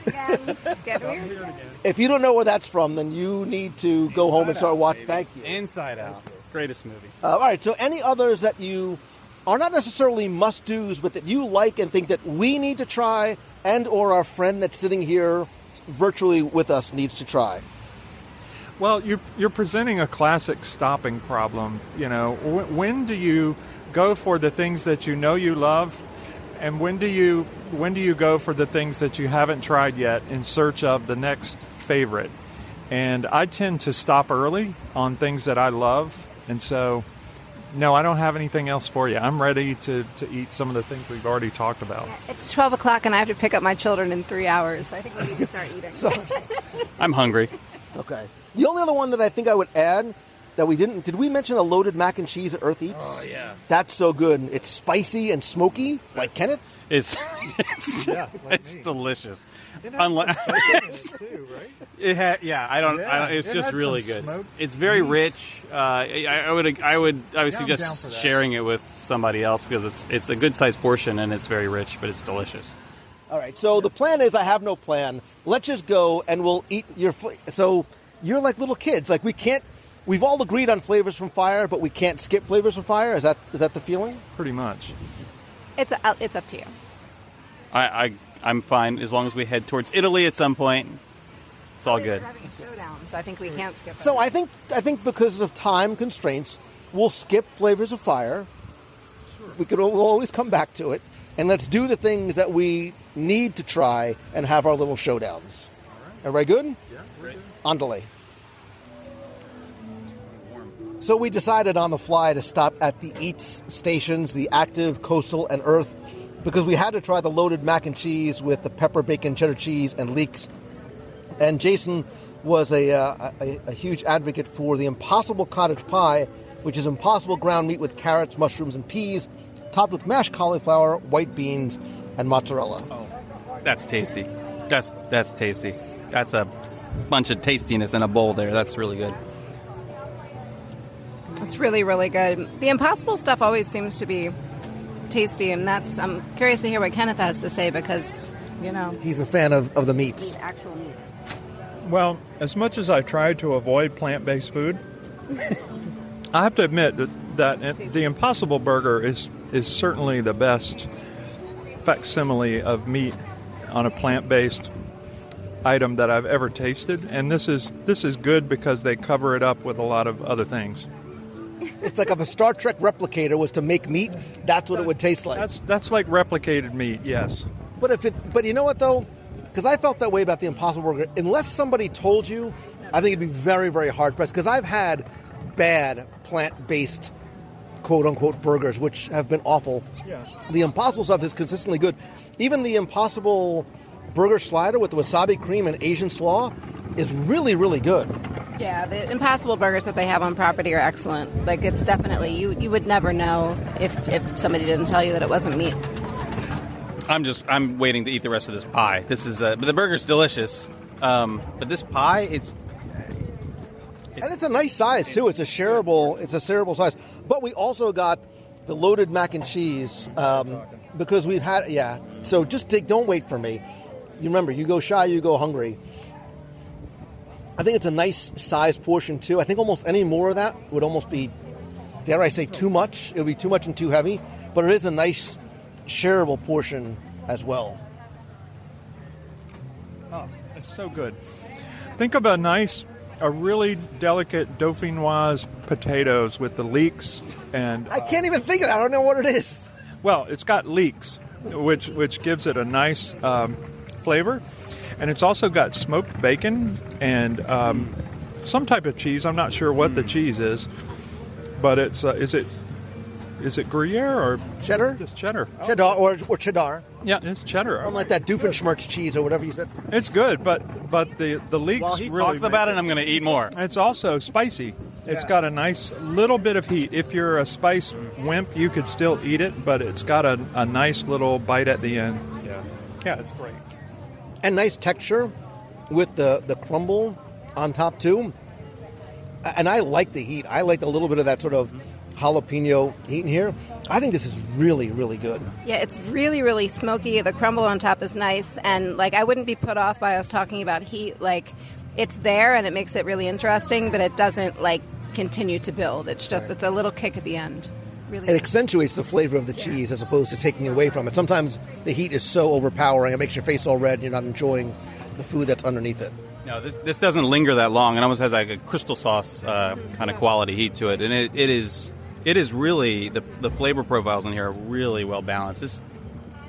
S9: It's getting weird.
S8: If you don't know where that's from, then you need to go home and start watching. Thank you.
S11: Inside Out. Greatest movie.
S8: All right, so any others that you are not necessarily must-dos, but that you like and think that we need to try and or our friend that's sitting here virtually with us needs to try?
S10: Well, you're presenting a classic stopping problem. You know, when do you go for the things that you know you love, and when do you go for the things that you haven't tried yet in search of the next favorite? And I tend to stop early on things that I love, and so No, I don't have anything else for you. I'm ready to eat some of the things we've already talked about.
S9: It's 12 o'clock and I have to pick up my children in 3 hours. I think we need to start eating.
S11: I'm hungry.
S8: Okay. The only other one that I think I would add that we didn't... Did we mention the loaded mac and cheese at Earth Eats?
S11: Oh, yeah.
S8: That's so good. It's spicy and smoky, like Kenneth.
S11: It's delicious.
S10: It has some too, right?
S11: It's just really good. It's very rich. I would suggest sharing it with somebody else because it's a good sized portion and it's very rich, but it's delicious.
S8: All right. So the plan is I have no plan. Let's just go and we'll eat your. So you're like little kids. Like we can't. We've all agreed on Flavors from Fire, but we can't skip Flavors from Fire. Is that the feeling?
S10: Pretty much.
S9: It's up to you.
S11: I'm fine as long as we head towards Italy at some point. It's all good.
S9: We're having a showdown, so I think we can't skip it.
S8: So I think because of time constraints, we'll skip Flavors of Fire. Sure. We'll always come back to it, and let's do the things that we need to try and have our little showdowns. All right. Everybody good?
S10: Yeah. Great.
S8: On delay. So we decided on the fly to stop at the Eats stations, the Active, Coastal, and Earth, because we had to try the loaded mac and cheese with the pepper, bacon, cheddar cheese, and leeks. And Jason was a huge advocate for the Impossible Cottage Pie, which is impossible ground meat with carrots, mushrooms, and peas, topped with mashed cauliflower, white beans, and mozzarella.
S11: Oh, that's tasty. That's tasty. That's a bunch of tastiness in a bowl there. That's really good.
S9: It's really, really good. The Impossible stuff always seems to be tasty, and I'm curious to hear what Kenneth has to say because,
S8: he's a fan of the meat.
S9: Actual meat.
S10: Well, as much as I try to avoid plant-based food, I have to admit that the Impossible Burger is certainly the best facsimile of meat on a plant-based item that I've ever tasted, and this is good because they cover it up with a lot of other things.
S8: It's like if a Star Trek replicator was to make meat, that's what it would taste like.
S10: That's like replicated meat, yes.
S8: But you know what though? Because I felt that way about the Impossible Burger. Unless somebody told you, I think it'd be very, very hard pressed. Because I've had bad plant-based, quote-unquote, burgers, which have been awful.
S10: Yeah.
S8: The Impossible stuff is consistently good. Even the Impossible Burger Slider with the wasabi cream and Asian slaw is really, really good.
S9: Yeah, the Impossible Burgers that they have on property are excellent. Like, it's definitely, you would never know if somebody didn't tell you that it wasn't meat.
S11: I'm waiting to eat the rest of this pie. This is, but the burger's delicious. But this pie, and
S8: it's a nice size too. It's a shareable size. But we also got the loaded mac and cheese because we've had So don't wait for me. You remember, you go shy, you go hungry. I think it's a nice size portion too. I think almost any more of that would almost be, dare I say, too much. It would be too much and too heavy. But it is a nice shareable portion as well.
S10: Oh, it's so good. Think of a really delicate Dauphinoise potatoes with the leeks and...
S8: I can't even think of it. I don't know what it is.
S10: Well, it's got leeks, which gives it a nice flavor. And it's also got smoked bacon and some type of cheese. I'm not sure what the cheese is, but it's is it Gruyere or
S8: cheddar?
S10: Just cheddar.
S8: Cheddar or cheddar.
S10: Yeah, it's cheddar.
S8: Unlike that Doofenshmirtz cheese or whatever you said.
S10: It's good, but the leeks.
S11: While he
S10: really
S11: talks about it, I'm going to eat more.
S10: It's also spicy. It's got a nice little bit of heat. If you're a spice wimp, you could still eat it, but it's got a nice little bite at the end. Yeah, it's great.
S8: And nice texture with the crumble on top too. And I like the heat. I like a little bit of that sort of jalapeno heat in here. I think this is really, really good.
S9: Yeah, it's really, really smoky. The crumble on top is nice. And, I wouldn't be put off by us talking about heat. It's there and it makes it really interesting, but it doesn't, continue to build. It's just, it's a little kick at the end. Really
S8: it accentuates the flavor of the cheese as opposed to taking away from it. Sometimes the heat is so overpowering, it makes your face all red and you're not enjoying the food that's underneath it.
S11: No, this doesn't linger that long. It almost has a crystal sauce kind of quality heat to it. And it is really, the flavor profiles in here are really well balanced.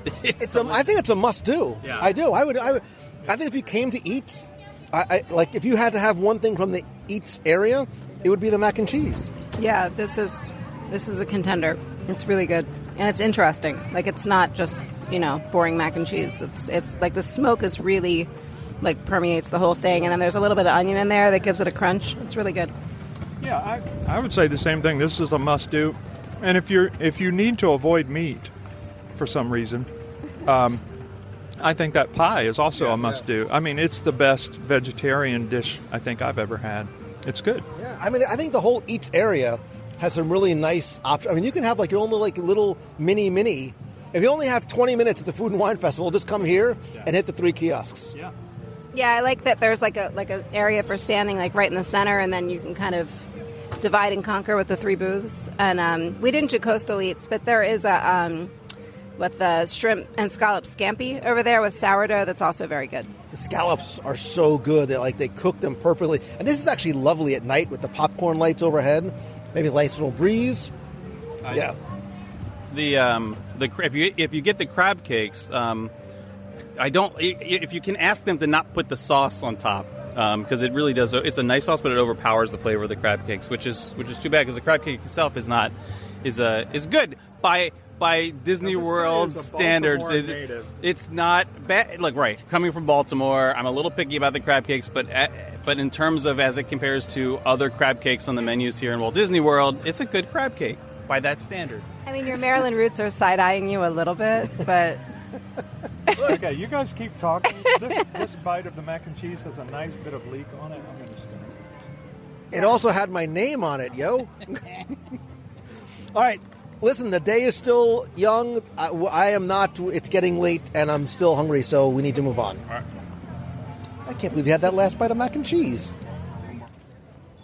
S8: I think it's a must-do.
S11: Yeah.
S8: I do. I think if you came to eat, if you had to have one thing from the Eats area, it would be the mac and cheese.
S9: Yeah, this is This is a contender. It's really good. And it's interesting. Like, it's not just, boring mac and cheese. It's like the smoke is really, like, permeates the whole thing. And then there's a little bit of onion in there that gives it a crunch. It's really good.
S10: Yeah, I would say the same thing. This is a must-do. And if you need to avoid meat for some reason, I think that pie is also a must-do. I mean, it's the best vegetarian dish I think I've ever had. It's good.
S8: Yeah, I mean, I think the whole eats area has some really nice options. I mean, you can have like your own little mini. If you only have 20 minutes at the Food and Wine Festival, just come here and hit the 3 kiosks.
S10: Yeah.
S9: Yeah, I like that there's like a area for standing like right in the center, and then you can kind of divide and conquer with the 3 booths. And we didn't do coastal eats, but there is a with the shrimp and scallop scampi over there with sourdough that's also very good.
S8: The scallops are so good. They cook them perfectly. And this is actually lovely at night with the popcorn lights overhead. Maybe a nice little breeze. Yeah.
S11: If you get the crab cakes, if you can ask them to not put the sauce on top, because it really does. It's a nice sauce, but it overpowers the flavor of the crab cakes, which is too bad because the crab cake itself is good by Disney World standards. It's not bad. Look, right, coming from Baltimore, I'm a little picky about the crab cakes, but in terms of as it compares to other crab cakes on the menus here in Walt Disney World, it's a good crab cake by that standard.
S9: I mean, your Maryland roots are side-eyeing you a little bit, but...
S10: Okay, you guys keep talking. This bite of the mac and cheese has a nice bit of leek on it. I'm going to stir it.
S8: It also had my name on it, yo. All right. Listen, the day is still young. I am not. It's getting late, and I'm still hungry, so we need to move on.
S10: All right.
S8: I can't believe you had that last bite of mac and cheese.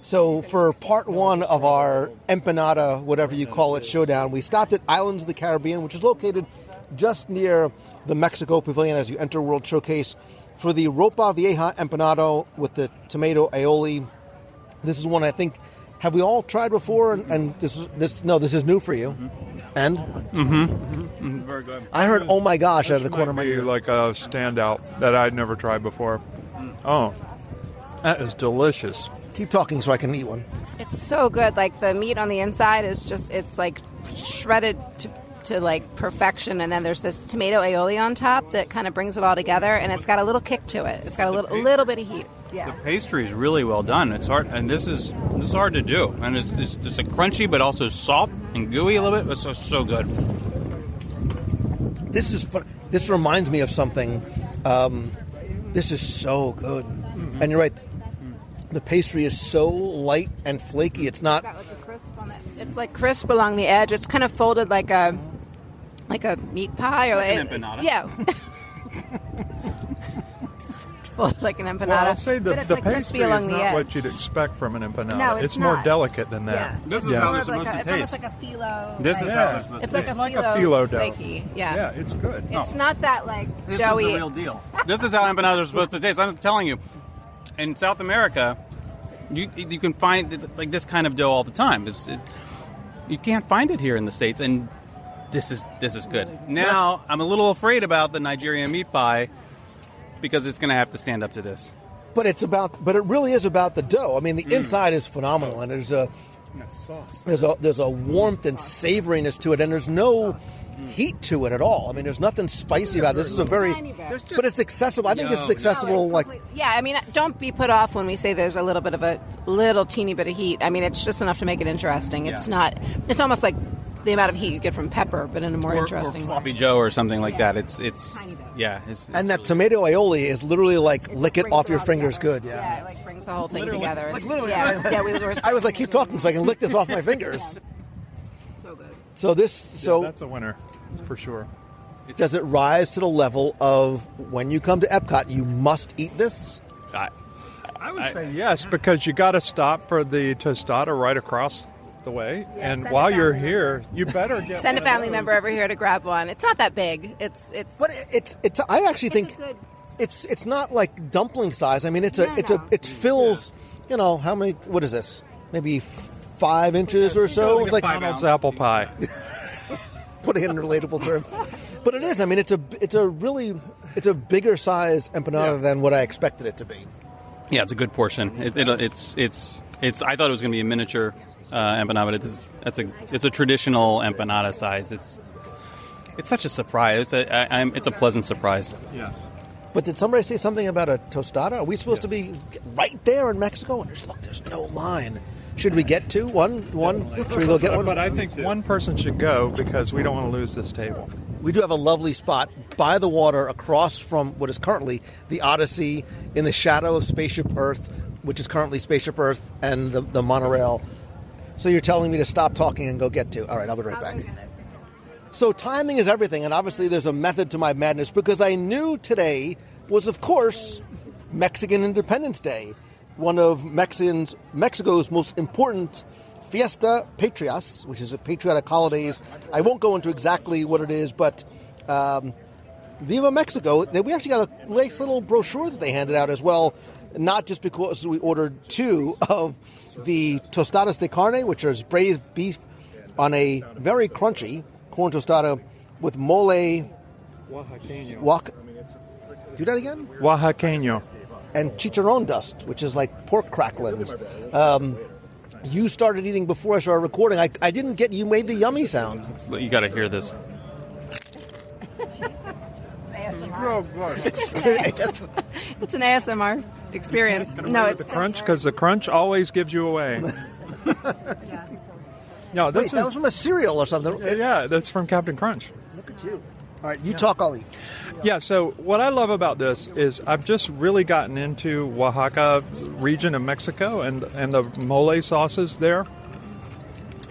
S8: So for part 1 of our empanada, whatever you call it, showdown, we stopped at Islands of the Caribbean, which is located just near the Mexico Pavilion as you enter World Showcase, for the Ropa Vieja empanado with the tomato aioli. This is one I think... Have we all tried before? And this is new for you. And?
S11: Very good.
S8: I heard, oh my gosh, out of the corner of my ear.
S10: Like a standout that I'd never tried before. Oh, that is delicious.
S8: Keep talking so I can eat one.
S9: It's so good. Like, the meat on the inside is just, it's like shredded to like perfection, and then there's this tomato aioli on top that kind of brings it all together, and it's got a little kick to it. It's got a little bit of heat. Yeah.
S11: The pastry is really well done. It's hard, and this is hard to do. And it's a crunchy, but also soft and gooey a little bit. It's so good.
S8: This is fun. This reminds me of something. This is so good, and you're right. The pastry is so light and flaky. It's not.
S9: It's got like a crisp on it. It's like crisp along the edge. It's kind of folded like a meat pie or
S11: like an empanada.
S9: Yeah. Folded like an empanada.
S10: Well, I'll say the
S9: like
S10: pastry is
S9: along the
S10: not
S9: edge.
S10: what you'd expect from an empanada.
S9: No,
S10: it's
S9: not.
S10: more delicate than that.
S9: Yeah.
S11: This is how they're supposed to taste.
S9: It's almost like a phyllo.
S11: This is how they're supposed to
S9: It's
S11: taste.
S9: like a
S10: phyllo dough.
S9: flaky. Yeah.
S10: Yeah, it's good.
S9: It's not that like
S11: This
S9: doughy.
S11: is the real deal. This is how empanadas are supposed to taste. I'm telling you, in South America, you can find like this kind of dough all the time. You can't find it here in the States, and this is good. Now I'm a little afraid about the Nigerian meat pie because it's going to have to stand up to this.
S8: But it really is about the dough. I mean, the inside is phenomenal, and there's a warmth and savoriness to it, and there's no heat to it at all. I mean, there's nothing spicy about it. This is but it's accessible. I think this is accessible.
S9: Yeah, I mean, don't be put off when we say there's a little bit of a little teeny bit of heat. I mean, it's just enough to make it interesting. It's not. It's almost like the amount of heat you get from pepper, but in a more interesting
S11: or sloppy Joe or something like that. It's yeah.
S8: And that tomato aioli is literally like lick it off your fingers good.
S9: Yeah, it like brings the whole thing together.
S8: Like literally.
S9: Yeah.
S8: I was like, keep talking so I can lick this off my fingers.
S9: So good.
S8: So
S10: that's a winner for sure.
S8: Does it rise to the level of when you come to Epcot, you must eat this?
S10: I would say yes, because you got to stop for the tostada right across the way, and while you're here, you better
S9: send a family member over here to grab one. It's not that big.
S8: But I actually think it's not like dumpling size. I mean, it fills. You know how many? What is this? Maybe 5 inches or so. It's like
S10: McDonald's apple pie.
S8: Putting it in a relatable term, but it is. I mean, it's a bigger size empanada than what I expected it to be.
S11: Yeah, it's a good portion. It's I thought it was going to be a miniature empanada, but it's a traditional empanada size. It's such a surprise. It's a pleasant surprise.
S10: Yes.
S8: But did somebody say something about a tostada? Are we supposed to be right there in Mexico? And there's no line. Should we get two? One? Should we go get one?
S10: But I think one person should go because we don't want to lose this table.
S8: We do have a lovely spot by the water across from what is currently the Odyssey in the shadow of Spaceship Earth, which is currently Spaceship Earth and the monorail. So you're telling me to stop talking and go get two. All right, I'll be right back. So timing is everything, and obviously there's a method to my madness because I knew today was, of course, Mexican Independence Day, one of Mexico's most important Fiesta Patrias, which is a patriotic holidays. I won't go into exactly what it is, but Viva Mexico. We actually got a nice little brochure that they handed out as well, not just because we ordered two of the tostadas de carne, which is braised beef on a very crunchy corn tostada with mole.
S10: Oaxaqueño.
S8: Do that again?
S10: Oaxaqueño.
S8: And chicharron dust, which is like pork cracklings. You started eating before I started recording. I didn't get you made the yummy sound.
S11: You got to hear this.
S9: It's an ASMR experience. No, it's
S10: the crunch because the crunch always gives you away.
S9: Yeah.
S10: No,
S8: that was from a cereal or something.
S10: Yeah, that's from Captain Crunch.
S8: Look at you. All right, you talk, I'll eat.
S10: Yeah, so what I love about this is I've just really gotten into Oaxaca region of Mexico and the mole sauces there.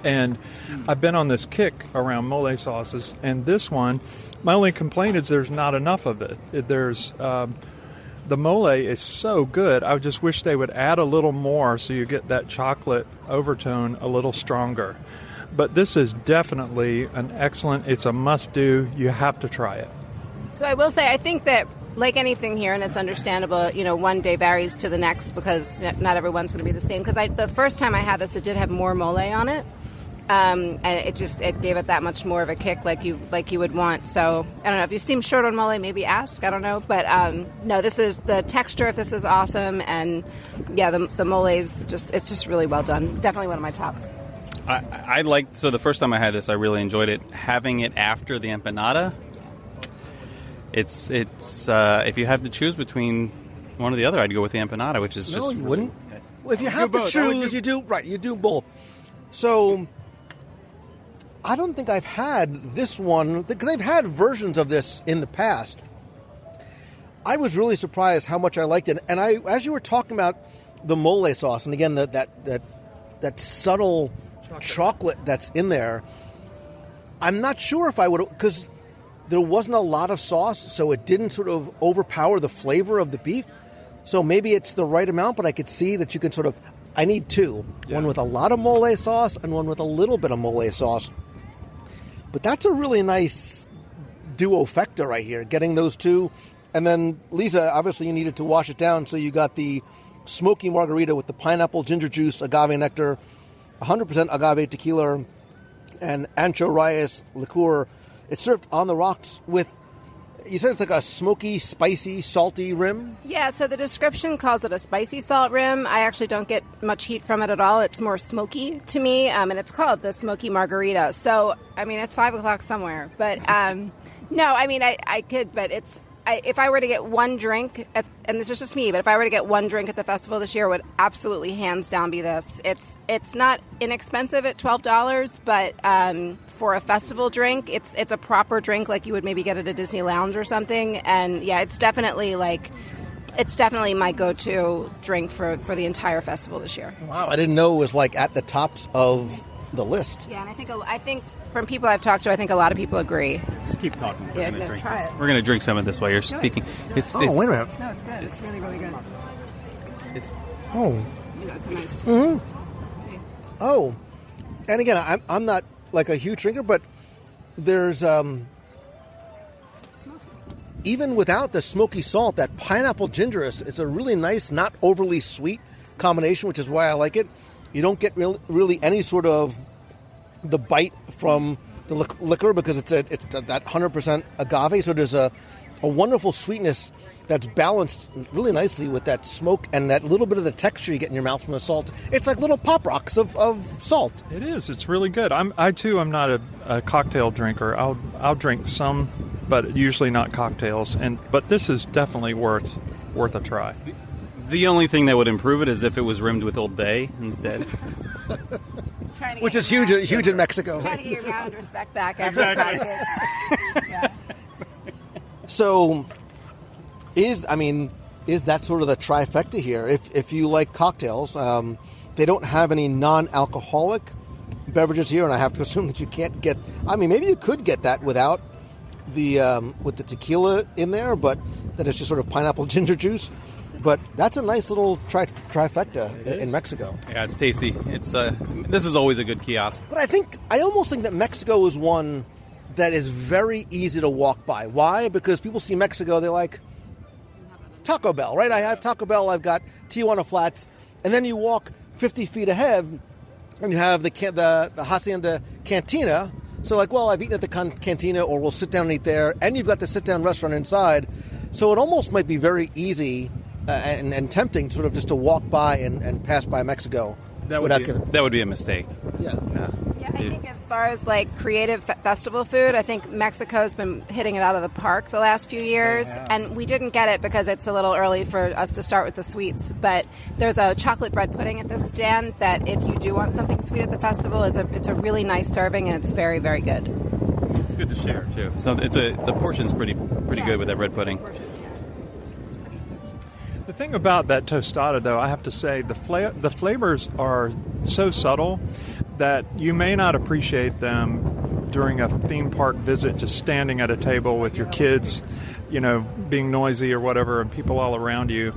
S10: And I've been on this kick around mole sauces. And this one, my only complaint is there's not enough of it. The mole is so good. I just wish they would add a little more so you get that chocolate overtone a little stronger. But this is definitely it's a must-do. You have to try it.
S9: So I will say, I think that, like anything here, and it's understandable, one day varies to the next because not everyone's going to be the same. Because the first time I had this, it did have more mole on it. And it gave it that much more of a kick like you would want. So I don't know if you seem short on mole, maybe ask. I don't know, but no, this is the texture of this is awesome, and yeah, the mole is it's just really well done. Definitely one of my tops.
S11: I liked the first time I had this, I really enjoyed it. Having it after the empanada, it's if you have to choose between one or the other, I'd go with the empanada, which is
S8: you wouldn't. Well, if you have to choose, you do both. So I don't think I've had this one, because I've had versions of this in the past. I was really surprised how much I liked it. And as you were talking about the mole sauce, and again, that subtle chocolate that's in there, I'm not sure if I would, because there wasn't a lot of sauce, so it didn't sort of overpower the flavor of the beef. So maybe it's the right amount, but I could see that you could sort of, I need two. Yeah. One with a lot of mole sauce and one with a little bit of mole sauce. But that's a really nice duo-fecta right here, getting those two. And then, Lisa, obviously you needed to wash it down, so you got the smoky margarita with the pineapple, ginger juice, agave nectar, 100% agave tequila, and ancho reyes liqueur. It's served on the rocks with, you said it's like a smoky, spicy, salty rim?
S9: Yeah, so the description calls it a spicy salt rim. I actually don't get much heat from it at all. It's more smoky to me, and it's called the smoky margarita. So, I mean, it's 5 o'clock somewhere. But, no, I mean, I could, but if I were to get one drink, and this is just me, but if I were to get one drink at the festival this year, it would absolutely hands down be this. It's not inexpensive at $12, but for a festival drink, it's a proper drink like you would maybe get at a Disney lounge or something. And yeah, it's definitely my go-to drink for the entire festival this year.
S8: Wow, I didn't know it was like at the tops of the list.
S9: Yeah, and I think from people I've talked to, I think a lot of people agree.
S11: Just keep talking.
S9: Yeah, try it.
S11: We're going to drink some of this while you're speaking.
S8: Wait a minute.
S9: No, it's good. It's really, really good.
S8: It's
S9: a nice.
S8: Mm-hmm. Oh, and again, I'm not like a huge drinker, but there's even without the smoky salt, that pineapple ginger is a really nice, not overly sweet combination, which is why I like it. You don't get really any sort of the bite from the liquor because it's that 100% agave, so there's a a wonderful sweetness that's balanced really nicely with that smoke and that little bit of the texture you get in your mouth from the salt. It's like little pop rocks of salt.
S10: It is. It's really good. I too am not a cocktail drinker. I'll drink some, but usually not cocktails. But this is definitely worth a try.
S11: The only thing that would improve it is if it was rimmed with Old Bay instead.
S8: Which is huge in Mexico.
S9: Trying to get your ground respect back after the cocktail. Yeah.
S8: So, is that sort of the trifecta here? If you like cocktails, they don't have any non-alcoholic beverages here, and I have to assume that you can't get. I mean, maybe you could get that without with the tequila in there, but that it's just sort of pineapple ginger juice. But that's a nice little trifecta in Mexico.
S11: Yeah, it's tasty. This is always a good kiosk.
S8: But I almost think that Mexico is one that is very easy to walk by. Why? Because people see Mexico, they're like, Taco Bell, right? I have Taco Bell, I've got Tijuana Flats, and then you walk 50 feet ahead, and you have the Hacienda Cantina. So like, well, I've eaten at the Cantina, or we'll sit down and eat there, and you've got the sit-down restaurant inside. So it almost might be very easy and tempting sort of just to walk by and pass by Mexico.
S11: That would be a mistake.
S8: Yeah.
S9: I think as far as like creative festival food, I think Mexico's been hitting it out of the park the last few years, and we didn't get it because it's a little early for us to start with the sweets. But there's a chocolate bread pudding at this stand that, if you do want something sweet at the festival, it's a really nice serving, and it's very, very good.
S11: It's good to share too. So the portion's pretty good with that bread pudding.
S10: The thing about that tostada, though, I have to say, the flavors are so subtle that you may not appreciate them during a theme park visit, just standing at a table with your kids, being noisy or whatever, and people all around you.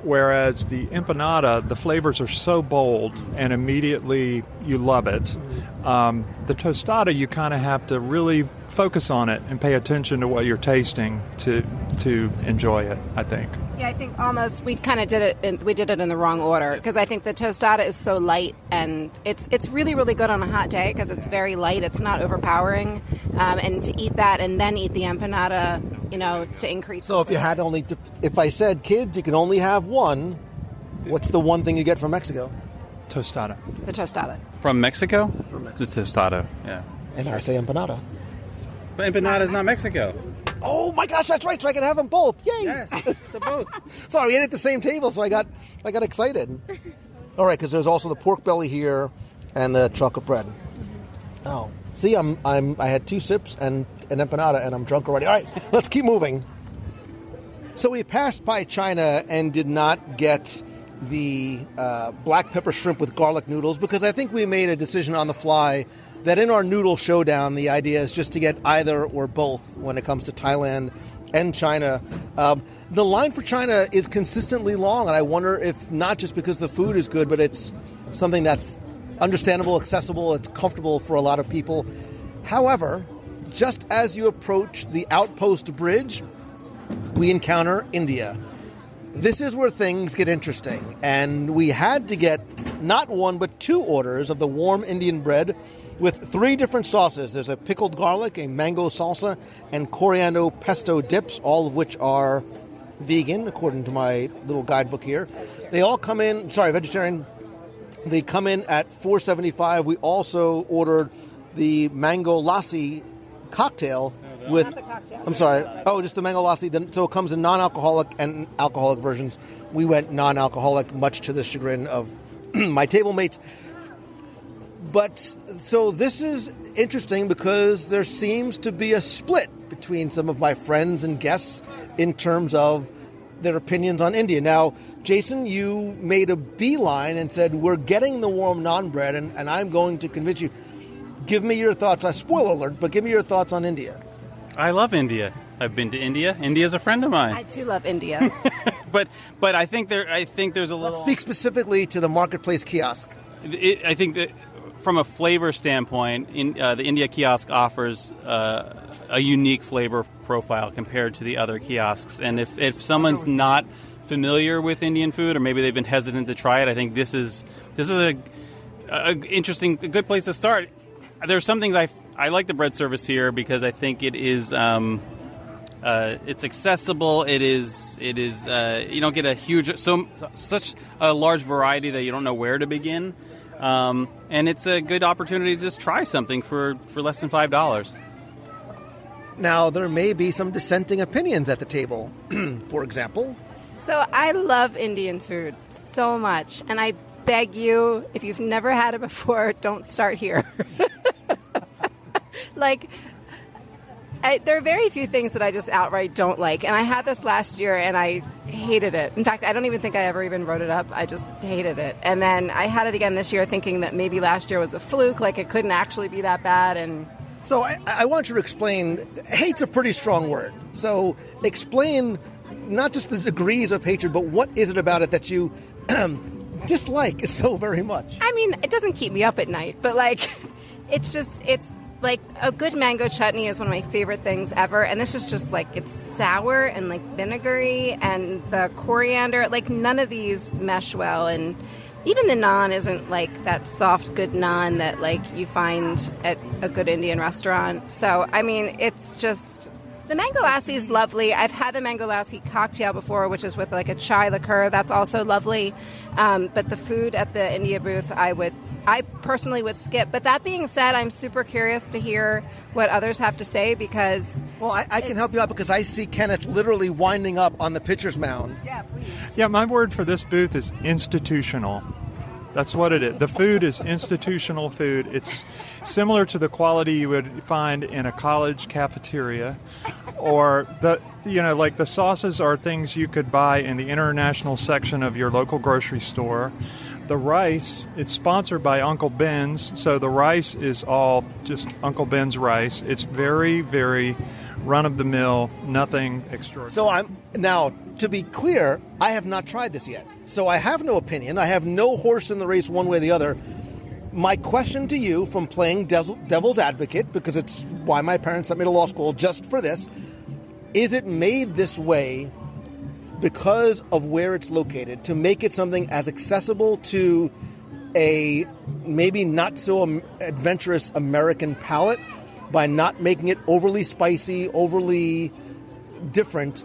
S10: Whereas the empanada, the flavors are so bold, and immediately you love it. The tostada, you kind of have to really focus on it and pay attention to what you're tasting to enjoy it, I think.
S9: Yeah, I think almost we kind of did it. We did it in the wrong order, because I think the tostada is so light, and it's really, really good on a hot day because it's very light. It's not overpowering, and to eat that and then eat the empanada, to increase.
S8: So if I said, kids, you can only have one, what's the one thing you get from Mexico?
S10: Tostada.
S9: The tostada.
S11: From Mexico? The tostada, yeah.
S8: And I say empanada.
S11: But empanada is not Mexico.
S8: Oh my gosh, that's right. So I can have them both. Yay!
S11: Yes, to both.
S8: Sorry, we ate at the same table, so I got excited. All right, because there's also the pork belly here and the chocolate bread. Oh, see, I had 2 sips and an empanada, and I'm drunk already. All right, let's keep moving. So we passed by China and did not get the black pepper shrimp with garlic noodles, because I think we made a decision on the fly that in our noodle showdown, the idea is just to get either or both when it comes to Thailand and China. The line for China is consistently long, and I wonder if not just because the food is good, but it's something that's understandable, accessible, it's comfortable for a lot of people. However, just as you approach the Outpost Bridge, we encounter India. This is where things get interesting, and we had to get not one but 2 orders of the warm Indian bread with 3 different sauces. There's a pickled garlic, a mango salsa, and coriander pesto dips, all of which are vegan, according to my little guidebook here. They all come in, vegetarian. They come in at $4.75. We also ordered the mango lassi cocktail with...
S9: Not the cocktail.
S8: I'm sorry. Oh, just the mango lassi. So it comes in non-alcoholic and alcoholic versions. We went non-alcoholic, much to the chagrin of my table mates. But so this is interesting because there seems to be a split between some of my friends and guests in terms of their opinions on India. Now, Jason, you made a beeline and said, we're getting the warm naan bread, and I'm going to convince you. Give me your thoughts. Spoiler alert, but give me your thoughts on India.
S11: I love India. I've been to India. India's a friend of mine.
S9: I too love India.
S11: but I think there's a little...
S8: Let's speak specifically to the marketplace kiosk.
S11: I think that from a flavor standpoint, the India kiosk offers a unique flavor profile compared to the other kiosks. And if someone's not familiar with Indian food, or maybe they've been hesitant to try it, I think this is a good place to start. There's some things I like the bread service here because I think it is It's accessible. It is. You don't get such a large variety that you don't know where to begin. And it's a good opportunity to just try something for less than $5.
S8: Now, there may be some dissenting opinions at the table. For example,
S9: So I love Indian food so much, and I beg you, if you've never had it before, don't start here. There are very few things that I just outright don't like, and I had this last year, and I hated it. In fact, I don't even think I ever even wrote it up. I just hated it. And then I had it again this year, thinking that maybe last year was a fluke, like it couldn't actually be that bad. And
S8: so I want you to explain. Hate's a pretty strong word. So explain not just the degrees of hatred, but what is it about it that you dislike so very much?
S9: I mean, it doesn't keep me up at night, but it's like a good mango chutney is one of my favorite things ever, and this is just it's sour and vinegary, and the coriander, none of these mesh well, and even the naan isn't that soft good naan that you find at a good Indian restaurant. So I mean, it's just, the mango lassi is lovely. I've had the mango lassi cocktail before, which is with a chai liqueur. That's also lovely. But the food at the India booth, I personally would skip. But that being said, I'm super curious to hear what others have to say, because...
S8: Well, I can help you out, because I see Kenneth literally winding up on the pitcher's mound.
S9: Yeah, please.
S10: Yeah, my word for this booth is institutional. That's what it is. The food is institutional food. It's similar to the quality you would find in a college cafeteria, or the sauces are things you could buy in the international section of your local grocery store. The rice, it's sponsored by Uncle Ben's, so the rice is all just Uncle Ben's rice. It's very, very run-of-the-mill, nothing extraordinary.
S8: So now, to be clear, I have not tried this yet. So I have no opinion. I have no horse in the race one way or the other. My question to you, from playing devil's advocate, because it's why my parents sent me to law school, just for this, is it made this way because of where it's located, to make it something as accessible to a maybe not so adventurous American palate, by not making it overly spicy, overly different?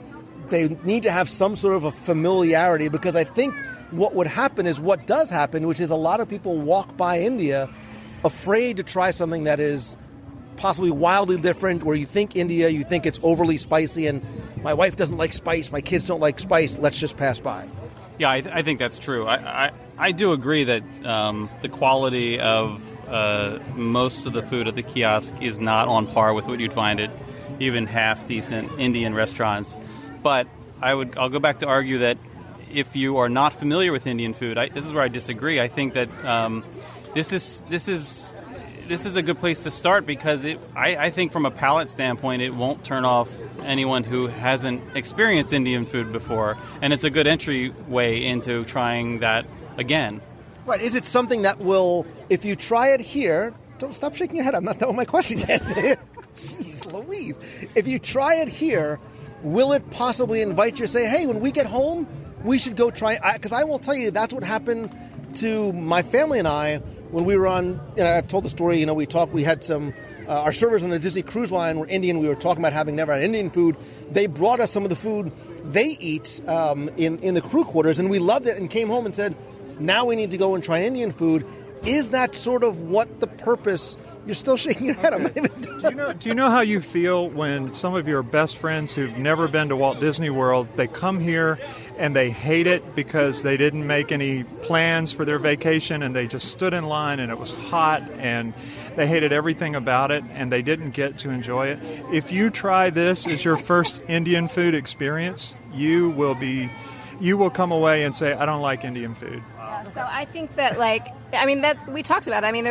S8: They need to have some sort of a familiarity, because I think what would happen is what does happen, which is a lot of people walk by India afraid to try something that is possibly wildly different, where you think India, you think it's overly spicy, and my wife doesn't like spice, my kids don't like spice, let's just pass by.
S11: Yeah, I think that's true. I do agree that the quality of most of the food at the kiosk is not on par with what you'd find at even half-decent Indian restaurants. But I'll go back to argue that if you are not familiar with Indian food, this is where I disagree. I think that this is a good place to start, because I think from a palate standpoint, it won't turn off anyone who hasn't experienced Indian food before, and it's a good entryway into trying that again.
S8: Right. Is it something that will, if you try it here, don't stop shaking your head, I'm not done with my question yet. Jeez Louise. If you try it here, will it possibly invite you to say, hey, when we get home, we should go try it? Because I will tell you, that's what happened to my family and I when we were on, I've told the story, we had some, our servers on the Disney Cruise Line were Indian. We were talking about having never had Indian food. They brought us some of the food they eat in the crew quarters, and we loved it and came home and said, now we need to go and try Indian food. Is that sort of what the purpose? You're still shaking your head. I'm not even done.
S10: Do you know how you feel when some of your best friends who've never been to Walt Disney World, they come here and they hate it because they didn't make any plans for their vacation, and they just stood in line and it was hot and they hated everything about it and they didn't get to enjoy it? If you try this as your first Indian food experience, you will come away and say, I don't like Indian food.
S9: So I think that, that we talked about it.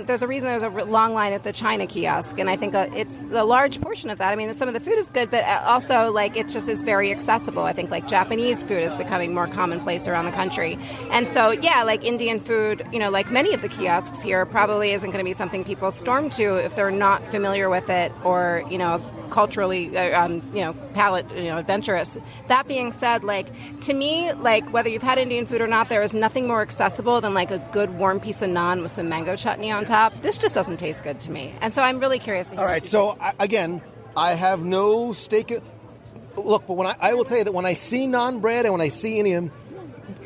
S9: There's a reason there's a long line at the China kiosk, and I think it's a large portion of that. Some of the food is good, but also, it just is very accessible. I think, Japanese food is becoming more commonplace around the country. And so, yeah, Indian food, like many of the kiosks here, probably isn't going to be something people storm to if they're not familiar with it, or, culturally, palate, adventurous. That being said, to me, whether you've had Indian food or not, there is nothing more accessible than a good warm piece of naan with some mango chutney on top. This just doesn't taste good to me, and so I'm really curious.
S8: All right, so again, I have no stake. look, but when I will tell you that when I see naan bread and when I see Indian,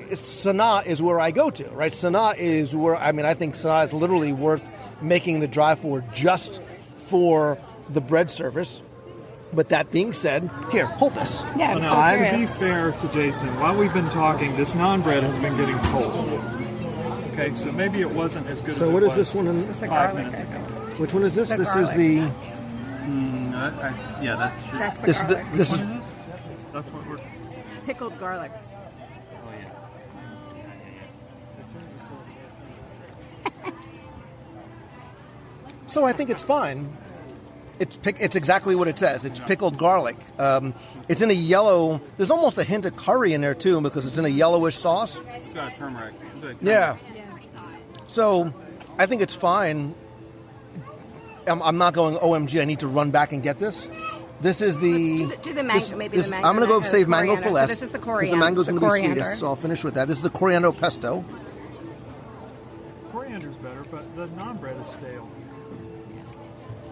S8: Sanaa is where I go to, right? Sanaa is where, I think Sanaa is literally worth making the drive for just for the bread service. But that being said, here, hold this.
S9: Yeah,
S10: well, now, to be fair to Jason, while we've been talking, this naan bread has been getting cold. Okay, so maybe it wasn't as good as it was.
S8: So what is this one?
S9: This is the
S10: 5
S9: garlic.
S10: minutes ago.
S8: Which one is this?
S9: The
S8: This
S9: garlic.
S8: is the...
S11: Yeah,
S9: That's the
S8: This is the...
S9: garlic.
S8: This is...
S10: That's what we're...
S9: Pickled garlic.
S8: So I think it's fine. It's exactly what it says. It's pickled garlic. It's in a yellow... There's almost a hint of curry in there, too, because it's in a yellowish sauce.
S11: It's got turmeric.
S8: Yeah. So I think it's fine. I'm not going, OMG, I need to run back and get this. This is the...
S9: Do the mango, maybe the mango.
S8: I'm going to go save mango for less.
S9: So this is the
S8: because
S9: coriander.
S8: the mango's going to be
S9: coriander.
S8: sweetest, so I'll finish with that. This is the coriander pesto.
S10: Coriander's better, but the naan bread is stale.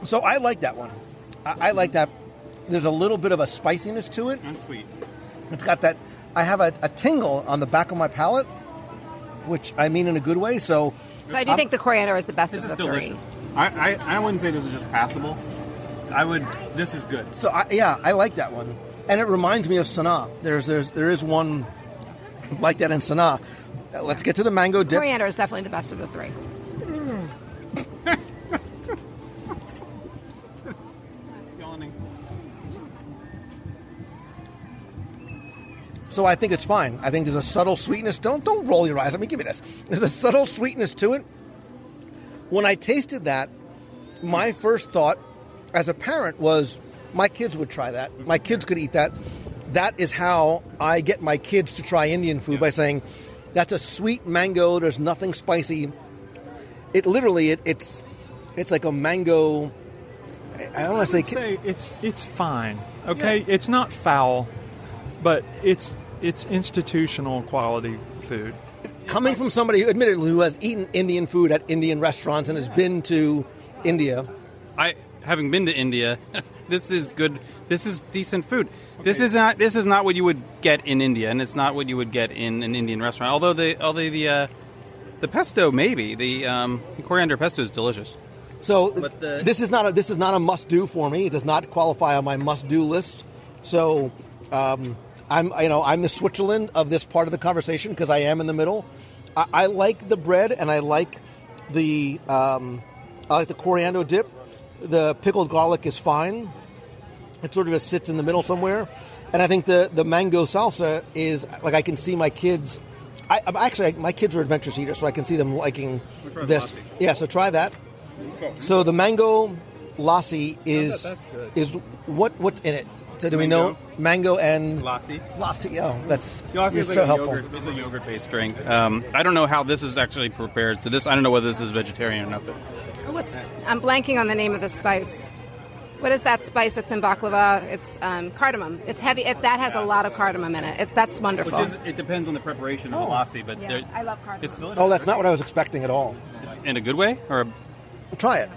S8: So I like that one. I like that. There's a little bit of a spiciness to it.
S11: And sweet.
S8: It's got that... I have a tingle on the back of my palate, which I mean in a good way, so...
S9: So I do think the coriander is the best
S11: This
S9: of
S11: is
S9: the
S11: delicious.
S9: three.
S11: I wouldn't say this is just passable. This is good.
S8: So I like that one, and it reminds me of Sanaa. There is one like that in Sanaa. Let's get to the mango dip.
S9: Coriander is definitely the best of the three.
S8: So I think it's fine. I think there's a subtle sweetness. Don't roll your eyes. Give me this. There's a subtle sweetness to it. When I tasted that, my first thought as a parent was my kids would try that. My kids could eat that. That is how I get my kids to try Indian food, by saying that's a sweet mango. There's nothing spicy. It literally it's like a mango. I don't want to say
S10: it's fine. Okay, yeah. It's not foul, but it's institutional quality food.
S8: Coming from somebody who, admittedly, who has eaten Indian food at Indian restaurants and has been to India.
S11: Having been to India, this is good. This is decent food. Okay. This is not what you would get in India, and it's not what you would get in an Indian restaurant. Although the pesto, maybe the coriander pesto is delicious.
S8: So this is not a must do for me. It does not qualify on my must do list. So I'm the Switzerland of this part of the conversation because I am in the middle. I like the bread and I like the coriander dip. The pickled garlic is fine. It sort of just sits in the middle somewhere. And I think the mango salsa is, like, I can see my kids. My kids are adventurous eaters, so I can see them liking this. Yeah, so try that. So the mango lassi is what's in it? So do we know mango and
S11: lassi?
S8: Lassi, oh, that's
S11: you're
S8: so helpful.
S11: It's a yogurt-based drink. I don't know how this is actually prepared. So I don't know whether this is vegetarian or not. But
S9: I'm blanking on the name of the spice. What is that spice that's in baklava? It's cardamom. It's heavy. That has a lot of cardamom in it. That's wonderful.
S11: It depends on the preparation of the lassi, but
S9: yeah, I love cardamom.
S11: It's delicious.
S8: Oh, that's not what I was expecting at all.
S11: In a good way, or
S8: try it.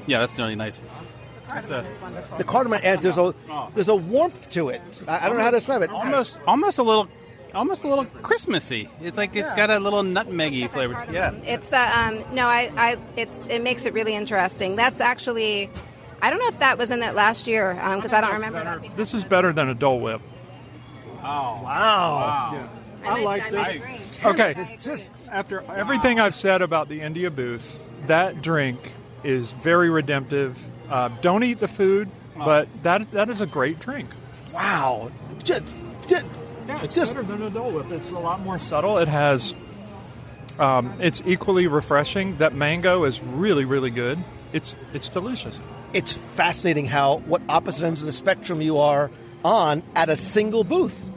S11: Yeah, that's really nice.
S8: The cardamom adds there's a warmth to it. I don't know how to describe it.
S11: Almost a little Christmassy. It's like it's got a little nutmeggy flavor. Yeah,
S9: it's it makes it really interesting. That's actually, I don't know if that was in it last year because I don't remember that.
S10: This is better than a Dole Whip.
S8: Oh wow!
S10: Yeah. I like this. Okay, after everything I've said about the India booth, that drink is very redemptive. Don't eat the food, but that is a great drink.
S8: Wow.
S10: It's better than a Dole Whip. It's a lot more subtle. It has, it's equally refreshing. That mango is really, really good. It's delicious.
S8: It's fascinating what opposite ends of the spectrum you are on at a single booth.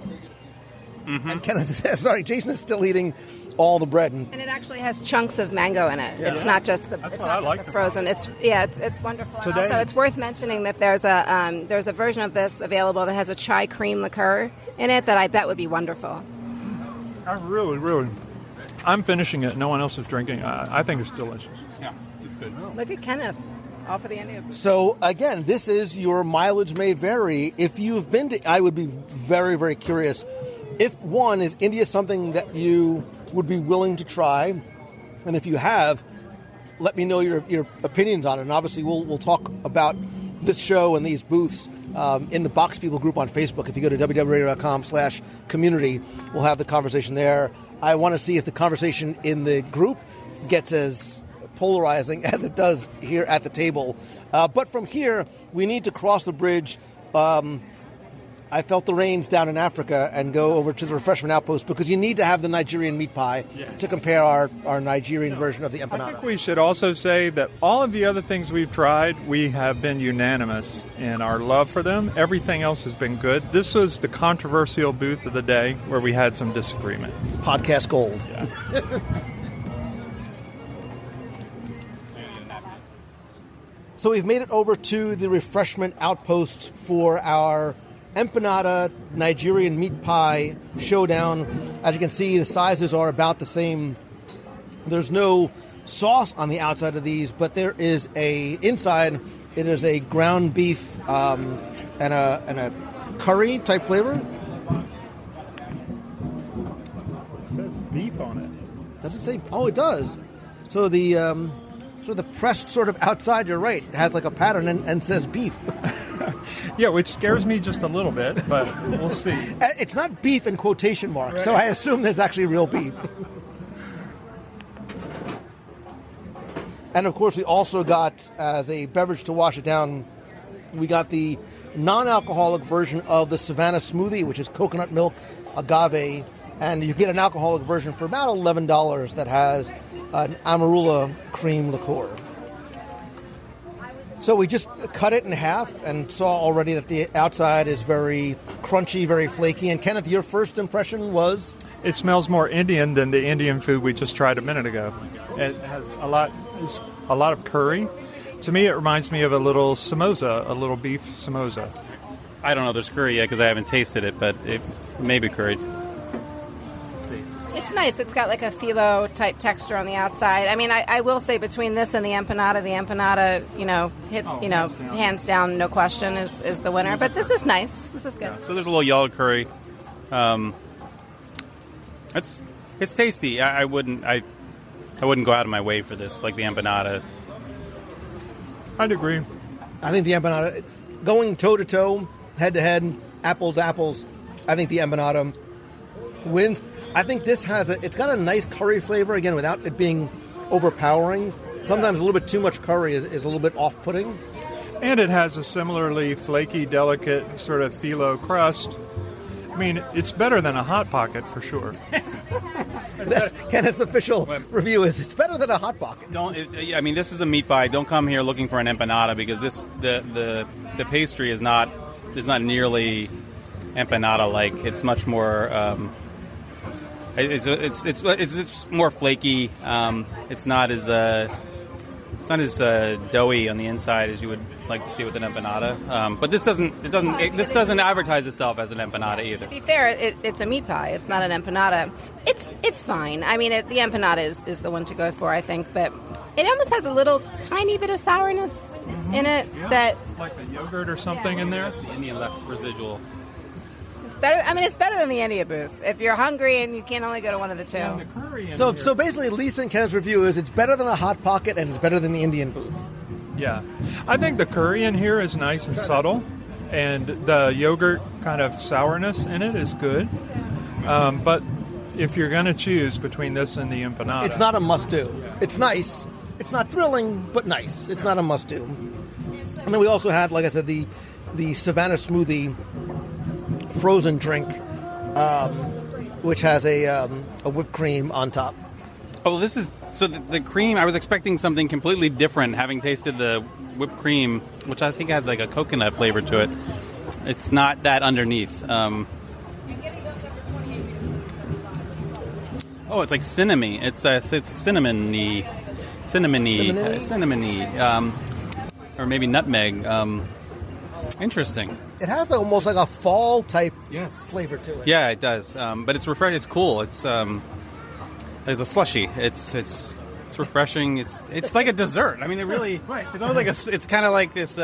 S8: Mm-hmm. And Kenneth, sorry, Jason is still eating all the bread, and
S9: it actually has chunks of mango in it. Yeah. It's not just the frozen. It's wonderful. And also, it's worth mentioning that there's a version of this available that has a chai cream liqueur in it that I bet would be wonderful.
S10: I'm finishing it. No one else is drinking. I think it's delicious.
S11: Yeah, it's good.
S9: Look at Kenneth. All for the India booth.
S8: So, again, this is your mileage may vary. If you've been to, I would be very, very curious. If, one, is India something that you would be willing to try? And if you have, let me know your opinions on it. And obviously, we'll talk about this show and these booths in the Box People group on Facebook. If you go to www.radio.com/community, we'll have the conversation there. I want to see if the conversation in the group gets as polarizing as it does here at the table. But from here, we need to cross the bridge. I felt the rains down in Africa and go over to the refreshment outpost because you need to have the Nigerian meat pie to compare our Nigerian version of the empanada.
S10: I think we should also say that all of the other things we've tried, we have been unanimous in our love for them. Everything else has been good. This was the controversial booth of the day where we had some disagreement.
S8: It's podcast gold.
S10: Yeah.
S8: So we've made it over to the refreshment outpost for our empanada Nigerian meat pie showdown. As you can see, the sizes are about the same. There's no sauce on the outside of these, but there is inside it is a ground beef and a curry type flavor.
S10: It says beef on it.
S8: Does it say? Oh, it does. So the pressed sort of outside, you're right, it has like a pattern and says beef.
S10: Yeah, which scares me just a little bit, but we'll see.
S8: It's not beef in quotation marks, so I assume there's actually real beef. And of course, we also got, as a beverage to wash it down, we got the non-alcoholic version of the Savannah Smoothie, which is coconut milk, agave, and you get an alcoholic version for about $11 that has an amarula cream liqueur. So we just cut it in half and saw already that the outside is very crunchy, very flaky. And Kenneth, your first impression was?
S10: It smells more Indian than the Indian food we just tried a minute ago. It has a lot of curry. To me, it reminds me of a little samosa, a little beef samosa.
S11: I don't know if there's curry yet because I haven't tasted it, but it may be curried.
S9: It's nice. It's got like a phyllo type texture on the outside. I mean, I will say between this and the empanada, hands down, no question, is the winner. But this is nice. This is good.
S11: Yeah, so there's a little yellow curry. It's tasty. I wouldn't go out of my way for this, like the empanada.
S10: I'd agree.
S8: I think the empanada, going toe to toe, head to head, apples to apples, I think the empanada wins. I think this it's got a nice curry flavor, again, without it being overpowering. Sometimes a little bit too much curry is a little bit off-putting.
S10: And it has a similarly flaky, delicate sort of phyllo crust. I mean, it's better than a Hot Pocket for sure.
S8: That's Kenneth's official review is it's better than a Hot Pocket.
S11: This is a meat pie. Don't come here looking for an empanada because the pastry is not nearly empanada-like. It's much more. It's more flaky. It's not as doughy on the inside as you would like to see with an empanada. But this doesn't advertise itself as an empanada either.
S9: To be fair, it's a meat pie. It's not an empanada. It's fine. I mean, the empanada is the one to go for, I think. But it almost has a little tiny bit of sourness in it that
S10: like a yogurt or something in there.
S11: That's the Indian left residual.
S9: better. I mean, it's better than the India booth. If you're hungry and you can only go to one of the two.
S10: Yeah, the curry in
S8: so
S10: here.
S8: so basically, Lisa and Ken's review is it's better than a Hot Pocket and it's better than the Indian booth.
S10: Yeah, I think the curry in here is nice and subtle, and the yogurt kind of sourness in it is good. But if you're going to choose between this and the empanada,
S8: it's not a must-do. It's nice. It's not thrilling, but nice. It's not a must-do. And then we also had, like I said, the Savannah Smoothie frozen drink, which has a whipped cream on top.
S11: Oh, this is... So the cream, I was expecting something completely different, having tasted the whipped cream, which I think has like a coconut flavor to it. It's not that underneath. Oh, it's like cinnamon. It's cinnamony, or maybe nutmeg. Interesting.
S8: It has almost like a fall type flavor to it.
S11: Yeah, it does. But it's refreshing. It's cool. It's a slushy. It's It's refreshing. It's like a dessert. I mean, it really. Right. It's almost like it's kind of like this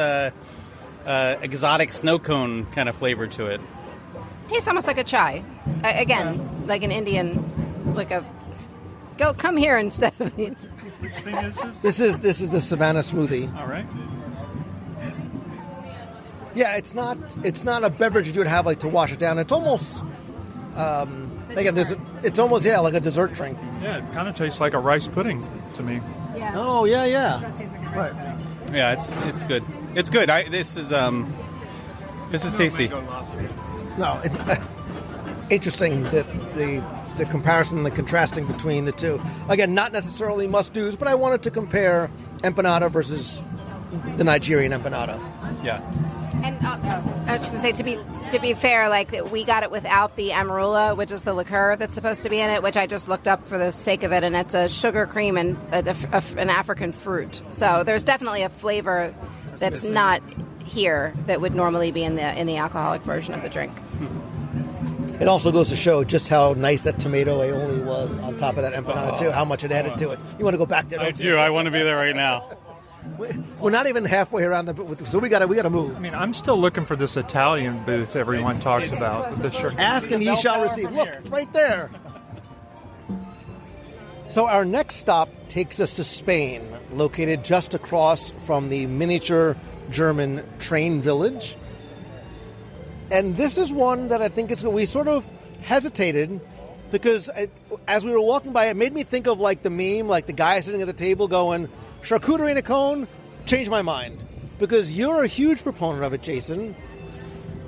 S11: exotic snow cone kind of flavor to it.
S9: Tastes almost like a chai. Again, like an Indian, like a come here instead of.
S10: Which thing is this?
S8: This is the Savannah smoothie.
S10: All right.
S8: Yeah, it's not a beverage you would have like to wash it down. It's almost again, it's almost like a dessert drink.
S10: Yeah, it kind of tastes like a rice pudding to me.
S9: Yeah.
S8: Oh yeah. Right.
S11: Yeah, it's good. It's good. This is tasty.
S8: No, it's interesting that the comparison and the contrasting between the two. Again, not necessarily must-dos, but I wanted to compare empanada versus the Nigerian empanada.
S11: Yeah.
S9: And I was going to say, to be fair, like we got it without the amarula, which is the liqueur that's supposed to be in it, which I just looked up for the sake of it, and it's a sugar cream and an African fruit. So there's definitely a flavor that's not here that would normally be in the alcoholic version of the drink.
S8: It also goes to show just how nice that tomato aioli was on top of that empanada too. How much it added to it. You want to go back there?
S11: I do. I want to be there right now.
S8: We're not even halfway around the booth, so we got to move.
S10: I mean, I'm still looking for this Italian booth everyone talks about. With the shirt.
S8: Ask and ye shall receive. Look, it's right there. So our next stop takes us to Spain, located just across from the miniature German train village. And this is one that I think we sort of hesitated because as we were walking by, it made me think of like the meme, like the guy sitting at the table going, charcuterie in a cone, changed my mind. Because you're a huge proponent of it, Jason.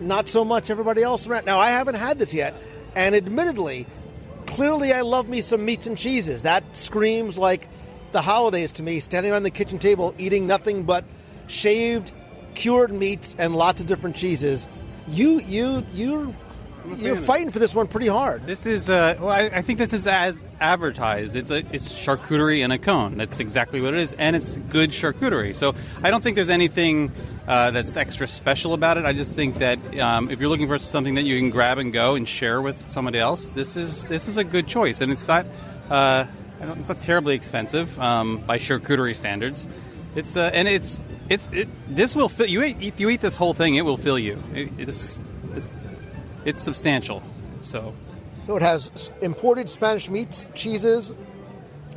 S8: Not so much everybody else around. Now, I haven't had this yet. And admittedly, clearly I love me some meats and cheeses. That screams like the holidays to me, standing around the kitchen table, eating nothing but shaved, cured meats and lots of different cheeses. You're fighting for this one pretty hard.
S11: This is I think this is as advertised. It's charcuterie in a cone. That's exactly what it is, and it's good charcuterie. So I don't think there's anything that's extra special about it. I just think that if you're looking for something that you can grab and go and share with somebody else, this is a good choice, and it's not terribly expensive by charcuterie standards. This will fill you. If you eat this whole thing, it will fill you. It's substantial. So
S8: it has imported Spanish meats, cheeses,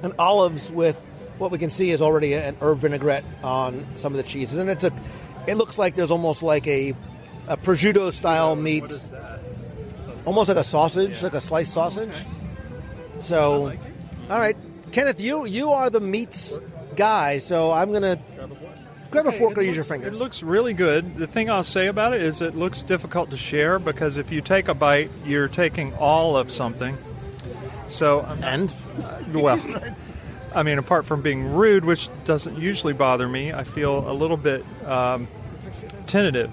S8: and olives with what we can see is already an herb vinaigrette on some of the cheeses, and it looks like there's almost like a prosciutto style meat, almost like a sausage, like a sliced sausage. So, all right, Kenneth, you are the meats guy, so I'm gonna grab a fork or use your fingers.
S10: It looks really good. The thing I'll say about it is it looks difficult to share because if you take a bite, you're taking all of something. So, I mean, apart from being rude, which doesn't usually bother me, I feel a little bit tentative.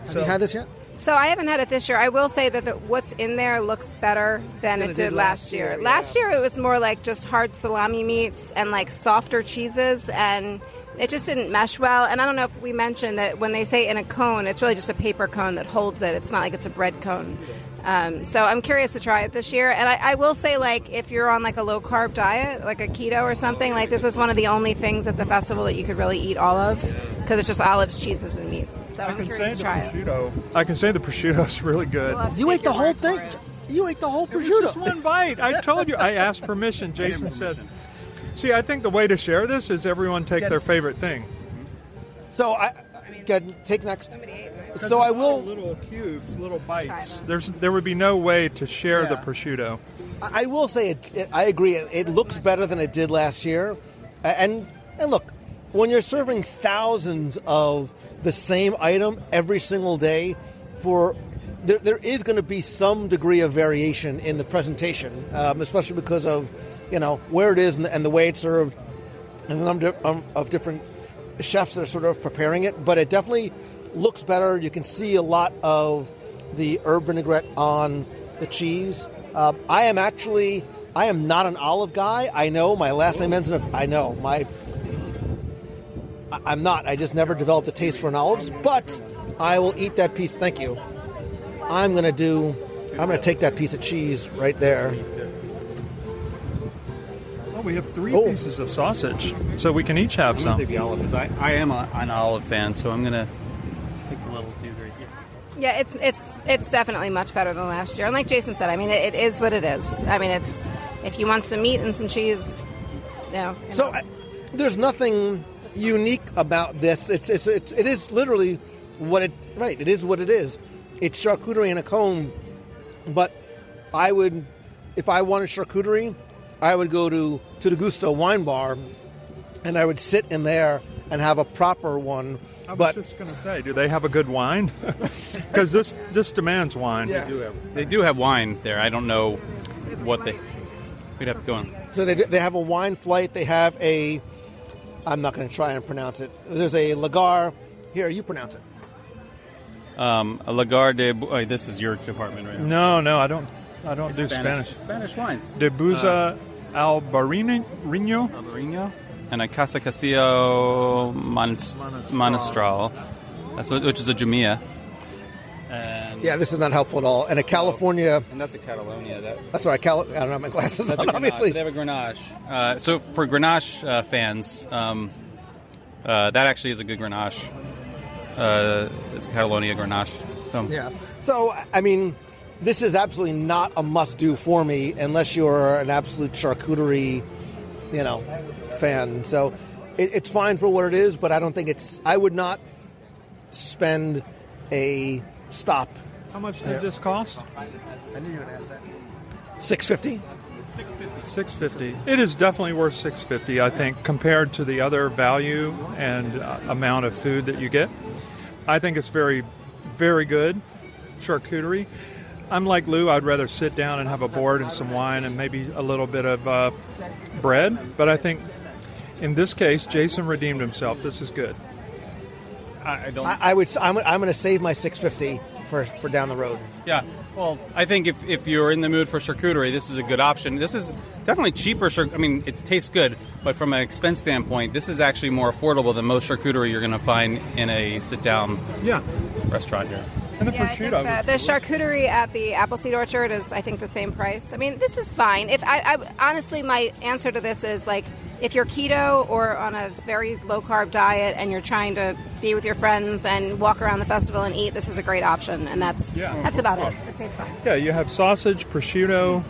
S8: Have you had this yet?
S9: So I haven't had it this year. I will say that what's in there looks better than it did last year. Last year it was more like just hard salami meats and like softer cheeses, and it just didn't mesh well. And I don't know if we mentioned that when they say in a cone, it's really just a paper cone that holds it. It's not like it's a bread cone. So I'm curious to try it this year. And I will say, like, if you're on like a low carb diet, like a keto or something, like this is one of the only things at the festival that you could really eat all of because it's just olives, cheeses, and meats. So I'm curious to try it.
S10: I can say the prosciutto is really good.
S8: You ate the whole thing. You ate the whole prosciutto.
S10: Just one bite. I told you. I asked permission. Jason said. See, I think the way to share this is everyone take their favorite thing.
S8: So take next. So I will
S10: little cubes, little bites. There would be no way to share the prosciutto.
S8: I will say I agree. It looks better than it did last year. And look, when you're serving thousands of the same item every single day, there is going to be some degree of variation in the presentation, especially because of where it is and the way it's served, and the number of different chefs that are sort of preparing it. But it definitely looks better. You can see a lot of the herb vinaigrette on the cheese. I am not an olive guy. I know my last name ends in I'm not. I just never developed a taste for an olives, but I will eat that piece. Thank you. I'm going to take that piece of cheese right there.
S10: we have 3 pieces of sausage, so we can each have some.
S11: Take the olive, because I am an olive fan, so I'm going to take a little too.
S9: Yeah, it's definitely much better than last year. And like Jason said, I mean, it is what it is. I mean, it's if you want some meat and some cheese,
S8: So there's nothing unique about this. It is literally what it is what it is. It's charcuterie in a cone, but I would, if I wanted charcuterie, I would go to the Gusto wine bar, and I would sit in there and have a proper one.
S10: I was just going to say, do they have a good wine? Because this demands wine.
S8: Yeah.
S11: They do have wine there. I don't know what we'd have to go on. So
S8: they have a wine flight. They have I'm not going to try and pronounce it. There's a Lagar. Here, you pronounce it.
S11: A Lagar de... this is your department right
S10: now. No, I don't do Spanish.
S11: Spanish wines.
S10: De Buza Albarino.
S11: Albarino. And a Casa Castillo Monastral, which is a Jumia. And
S8: this is not helpful at all. And a California...
S11: And that's a Catalonia.
S8: That's right. I don't have my glasses on, obviously.
S11: They have a Grenache. So for Grenache fans, that actually is a good Grenache. It's a Catalonia Grenache.
S8: Yeah. So, I mean, this is absolutely not a must-do for me unless you're an absolute charcuterie, fan. So it's fine for what it is, but I don't think I would not spend a stop.
S10: How much did this cost?
S8: I knew you were going to ask that. $6.50?
S10: $6.50. It is definitely worth $6.50, I think, compared to the other value and amount of food that you get. I think it's very, very good charcuterie. I'm like Lou. I'd rather sit down and have a board and some wine and maybe a little bit of bread. But I think in this case, Jason redeemed himself. This is good.
S8: I'm going to save my $6.50 for down the road.
S11: Yeah. Well, I think if you're in the mood for charcuterie, this is a good option. This is definitely cheaper. I mean, it tastes good, but from an expense standpoint, this is actually more affordable than most charcuterie you're going to find in a sit-down restaurant here.
S10: And the prosciutto.
S9: I think the charcuterie at the Appleseed Orchard is, I think, the same price. I mean, this is fine. If I honestly, my answer to this is like, if you're keto or on a very low-carb diet and you're trying to be with your friends and walk around the festival and eat, this is a great option, and that's about it. It tastes fine.
S10: Yeah, you have sausage, prosciutto,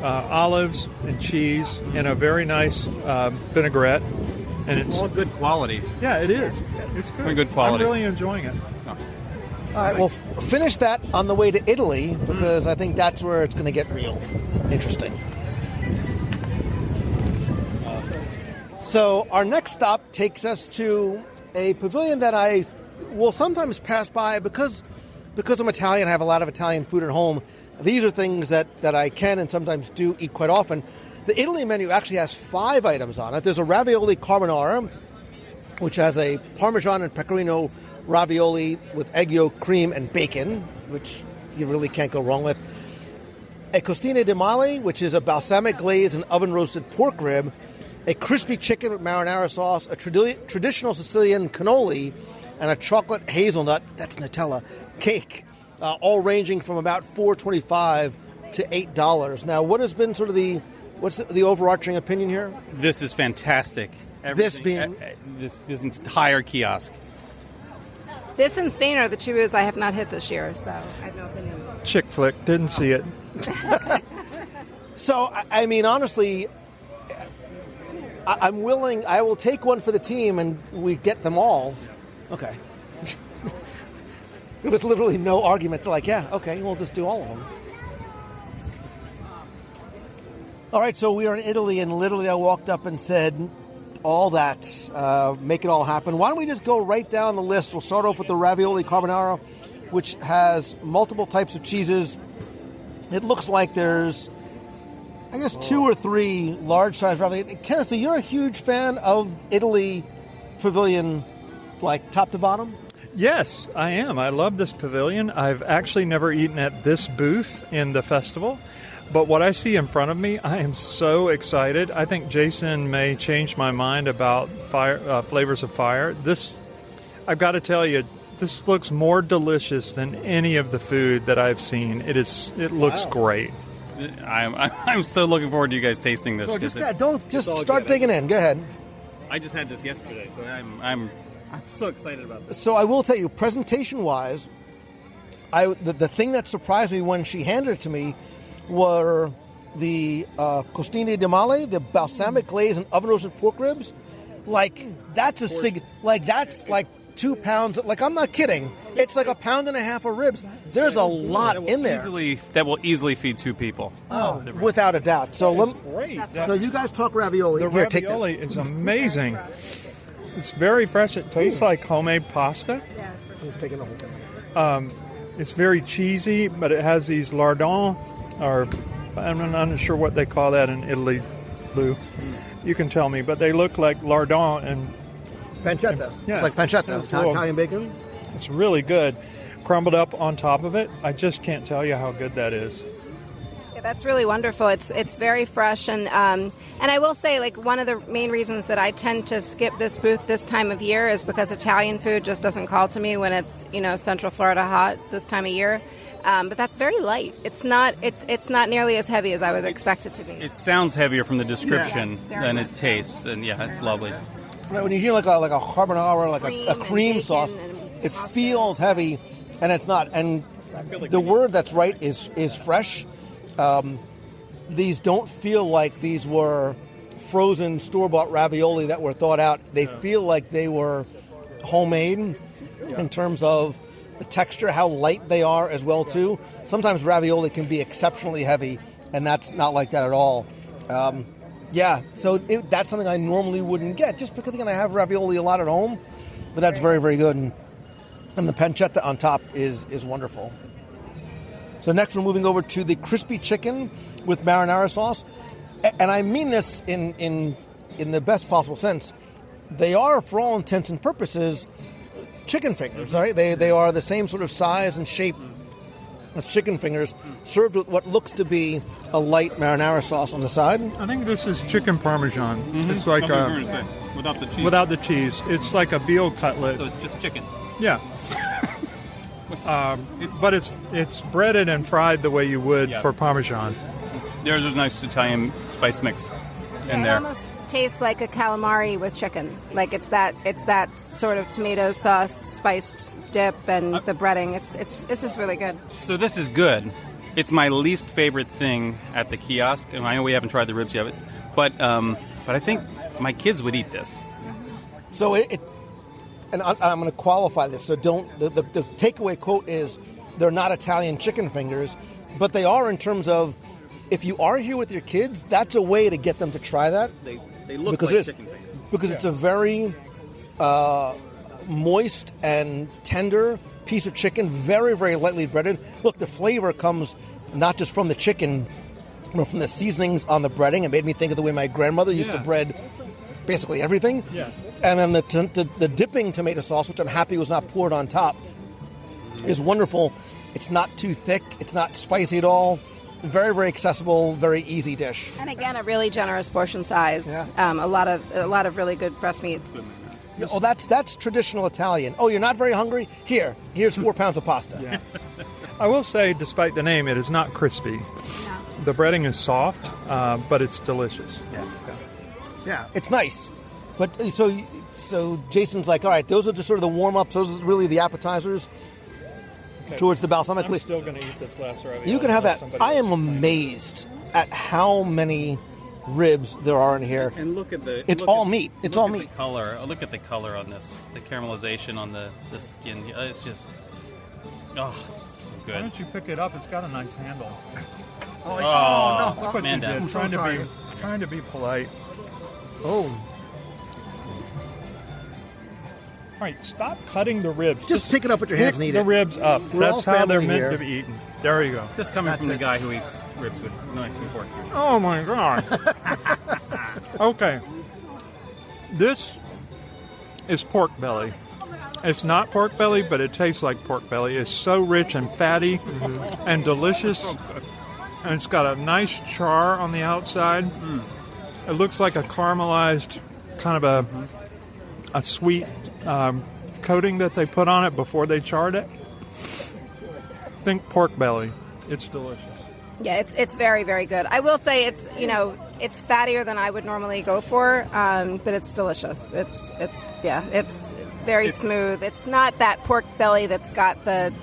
S10: olives, and cheese in a very nice vinaigrette. And it's
S11: all good quality.
S10: Yeah, it is. It's good.
S11: Good quality.
S10: I'm really enjoying it.
S8: All right, well, finish that on the way to Italy, because I think that's where it's going to get real interesting. So our next stop takes us to a pavilion that I will sometimes pass by because I'm Italian. I have a lot of Italian food at home. These are things that I can and sometimes do eat quite often. The Italy menu actually has 5 items on it. There's a ravioli carbonara, which has a Parmesan and pecorino ravioli with egg yolk, cream, and bacon, which you really can't go wrong with. A costine di male, which is a balsamic glaze and oven-roasted pork rib. A crispy chicken with marinara sauce, a traditional Sicilian cannoli, and a chocolate hazelnut, that's Nutella, cake, all ranging from about $4.25 to $8. Now, what has been sort of what's the overarching opinion here?
S11: This is fantastic.
S8: This
S11: entire kiosk.
S9: This and Spain are the 2 booths I have not hit this year, so I have no opinion.
S10: Chick flick, didn't see it.
S8: So, I mean, honestly, I'm willing. I will take one for the team, and we get them all. Okay. There was literally no argument. They're like, yeah, okay, we'll just do all of them. All right, so we are in Italy, and literally I walked up and said, all that, make it all happen. Why don't we just go right down the list? We'll start off with the ravioli carbonara, which has multiple types of cheeses. It looks like there's, I guess, 2 or 3 large-sized ravioli. Kenneth, so you're a huge fan of Italy pavilion, like top to bottom?
S10: Yes, I am. I love this pavilion. I've actually never eaten at this booth in the festival, but what I see in front of me, I am so excited. I think Jason may change my mind about Flavors of Fire. This, I've got to tell you, this looks more delicious than any of the food that I've seen. It looks great.
S11: I'm so looking forward to you guys tasting this.
S8: So just start digging in. Go ahead.
S11: I just had this yesterday, so I'm so excited about this.
S8: So I will tell you, presentation-wise, the thing that surprised me when she handed it to me were the costine di male, the balsamic glaze and oven roasted pork ribs. Like that's like 2 pounds. Like I'm not kidding. It's like 1.5 pounds of ribs. There's a lot in there.
S11: That will easily feed 2 people.
S8: Oh, without a doubt. So
S10: Great.
S8: So you guys talk ravioli.
S10: The
S8: Here,
S10: ravioli
S8: take this.
S10: is amazing. It's very fresh. It tastes like homemade pasta.
S8: I'm taking the whole thing.
S10: It's very cheesy, but it has these lardons, or I'm not sure what they call that in Italy, Lou. You can tell me, but they look like lardons and
S8: Pancetta.
S10: Yeah.
S8: It's like pancetta.
S10: It's little-
S8: Italian bacon.
S10: it's really good. Crumbled up on top of it. I just can't tell you how good that is.
S9: Yeah, that's really wonderful. It's very fresh, and I will say, like, one of the main reasons that I tend to skip this booth this time of year is because Italian food just doesn't call to me when it's Central Florida hot this time of year. But that's very light. It's not nearly as heavy as I would expect it to be.
S11: It sounds heavier from the description
S9: Yeah.
S11: than it tastes, and it's lovely.
S8: Right, when you hear like a carbonara, like a cream
S9: and
S8: sauce,
S9: bacon and
S8: it
S9: pasta.
S8: feels heavy, and it's not. And the word that's right is fresh. These don't feel like these were frozen store-bought ravioli that were thought out. They feel like they were homemade in terms of the texture, how light they are as well too. Sometimes ravioli can be exceptionally heavy, and that's not like that at all. So that's something I normally wouldn't get, just because again I have ravioli a lot at home, but that's very, very good, and the pancetta on top is wonderful. So next we're moving over to the crispy chicken with marinara sauce, and I mean this in the best possible sense. They are, for all intents and purposes, chicken fingers, right? They are the same sort of size and shape as chicken fingers, served with what looks to be a light marinara sauce on the side.
S10: I think this is chicken parmesan. It's like
S11: without the cheese.
S10: without the cheese. It's like a veal cutlet.
S11: So it's just chicken.
S10: Yeah. But it's breaded and fried the way you would for parmesan.
S11: There's a nice Italian spice mix in
S9: It
S11: there.
S9: almost tastes like a calamari with chicken. Like it's that sort of tomato sauce spiced dip and the breading. It's just really good.
S11: So this is good. It's my least favorite thing at the kiosk, and I know we haven't tried the ribs yet, but I think my kids would eat this.
S8: So and I'm going to qualify this. So the takeaway quote is they're not Italian chicken fingers, but they are in terms of if you are here with your kids, that's a way to get them to try that.
S11: They look like chicken fingers.
S8: Because it's a very moist and tender piece of chicken, very, very lightly breaded. Look, the flavor comes not just from the chicken, but from the seasonings on the breading. It made me think of the way my grandmother used to bread basically everything.
S10: Yeah.
S8: And then the dipping tomato sauce, which I'm happy was not poured on top, is wonderful. It's not too thick. It's not spicy at all. Very, very accessible, very easy dish.
S9: And again, a really generous portion size.
S8: Yeah.
S9: A lot of really good breast meat.
S8: Oh, that's traditional Italian. Oh, you're not very hungry? Here's 4 pounds of pasta.
S10: Yeah. I will say, despite the name, it is not crispy.
S9: No.
S10: The breading is soft, but it's delicious.
S8: Yeah, it's nice. But so Jason's like, all right, those are just sort of the warm-ups. Those are really the appetizers towards the balsamic.
S10: I'm still going to eat this last ravioli.
S8: You can have that. I am amazed at how many ribs there are in here.
S11: And look at the...
S8: It's all meat. It's all meat.
S11: The color. Look at the color on this. The caramelization on the skin. It's just... Oh, it's so good.
S10: Why don't you pick it up? It's got a nice handle.
S8: Oh, no.
S10: Look what
S11: Man
S10: you did.
S11: down.
S10: Trying to be polite.
S8: Oh.
S10: All right, stop cutting the ribs.
S8: Just pick it up with your hands and eat
S10: the
S8: it.
S10: ribs up.
S8: We're all
S10: That's how they're
S8: family
S10: meant
S8: here.
S10: to be eaten. There you go.
S11: Just coming from the guy who eats ribs with knife and fork.
S10: Oh my God. Okay. This is pork belly. It's not pork belly, but it tastes like pork belly. It's so rich and fatty and delicious. And it's got a nice char on the outside. It looks like a caramelized kind of a sweet coating that they put on it before they charred it. Think pork belly. It's delicious.
S9: Yeah, it's very, very good. I will say it's fattier than I would normally go for, but it's delicious. It's very smooth. It's not that pork belly that's got the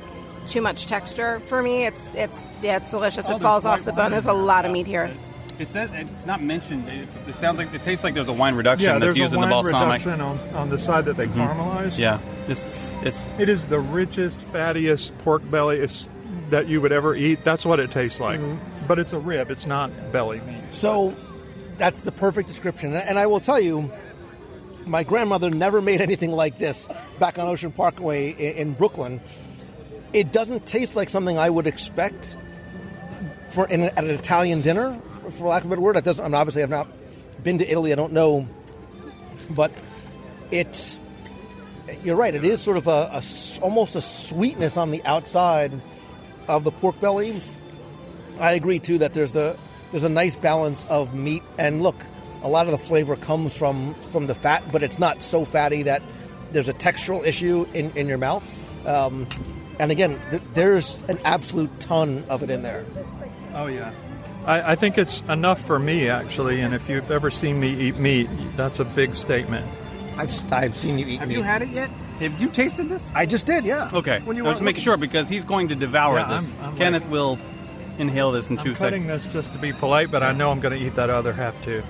S9: too much texture for me. It's delicious. It falls off the bone. There's a lot of meat here.
S11: It's not mentioned. It sounds like it tastes like there's a wine reduction that's used in the balsamic.
S10: There's a wine reduction on the side that they caramelize.
S11: Yeah,
S10: it is the richest, fattiest pork belly that you would ever eat. That's what it tastes like. But it's a rib. It's not belly meat.
S8: So that's the perfect description. And I will tell you, my grandmother never made anything like this back on Ocean Parkway in Brooklyn. It doesn't taste like something I would expect at an Italian dinner, for lack of a better word. Obviously I've not been to Italy. I don't know. But you're right. It is sort of almost a sweetness on the outside of the pork belly. I agree too that there's a nice balance of meat, and look, a lot of the flavor comes from the fat, but it's not so fatty that there's a textural issue in your mouth. And again, there's an absolute ton of it in there.
S10: Oh yeah, I think it's enough for me actually. And if you've ever seen me eat meat, that's a big statement.
S8: I've seen you eat meat.
S11: Have you had it yet? Have you tasted this?
S8: I just did, yeah.
S11: Okay. Just make sure, because he's going to devour this. Kenneth will inhale this in 2 seconds.
S10: I'm cutting this just to be polite, but I know I'm going to eat that other half too.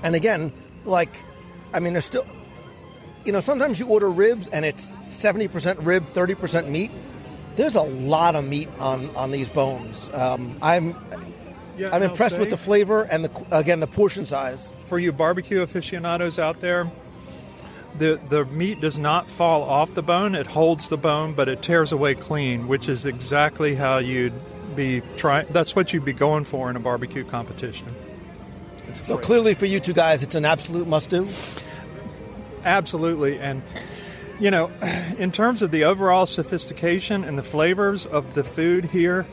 S8: And again, there's still, sometimes you order ribs and it's 70% rib, 30% meat. There's a lot of meat on these bones. I'm impressed with the flavor and the portion size.
S10: For you barbecue aficionados out there, the meat does not fall off the bone. It holds the bone, but it tears away clean, which is exactly how you'd be trying. That's what you'd be going for in a barbecue competition.
S8: So clearly for you two guys, it's an absolute must-do?
S10: Absolutely. And, in terms of the overall sophistication and the flavors of the food here,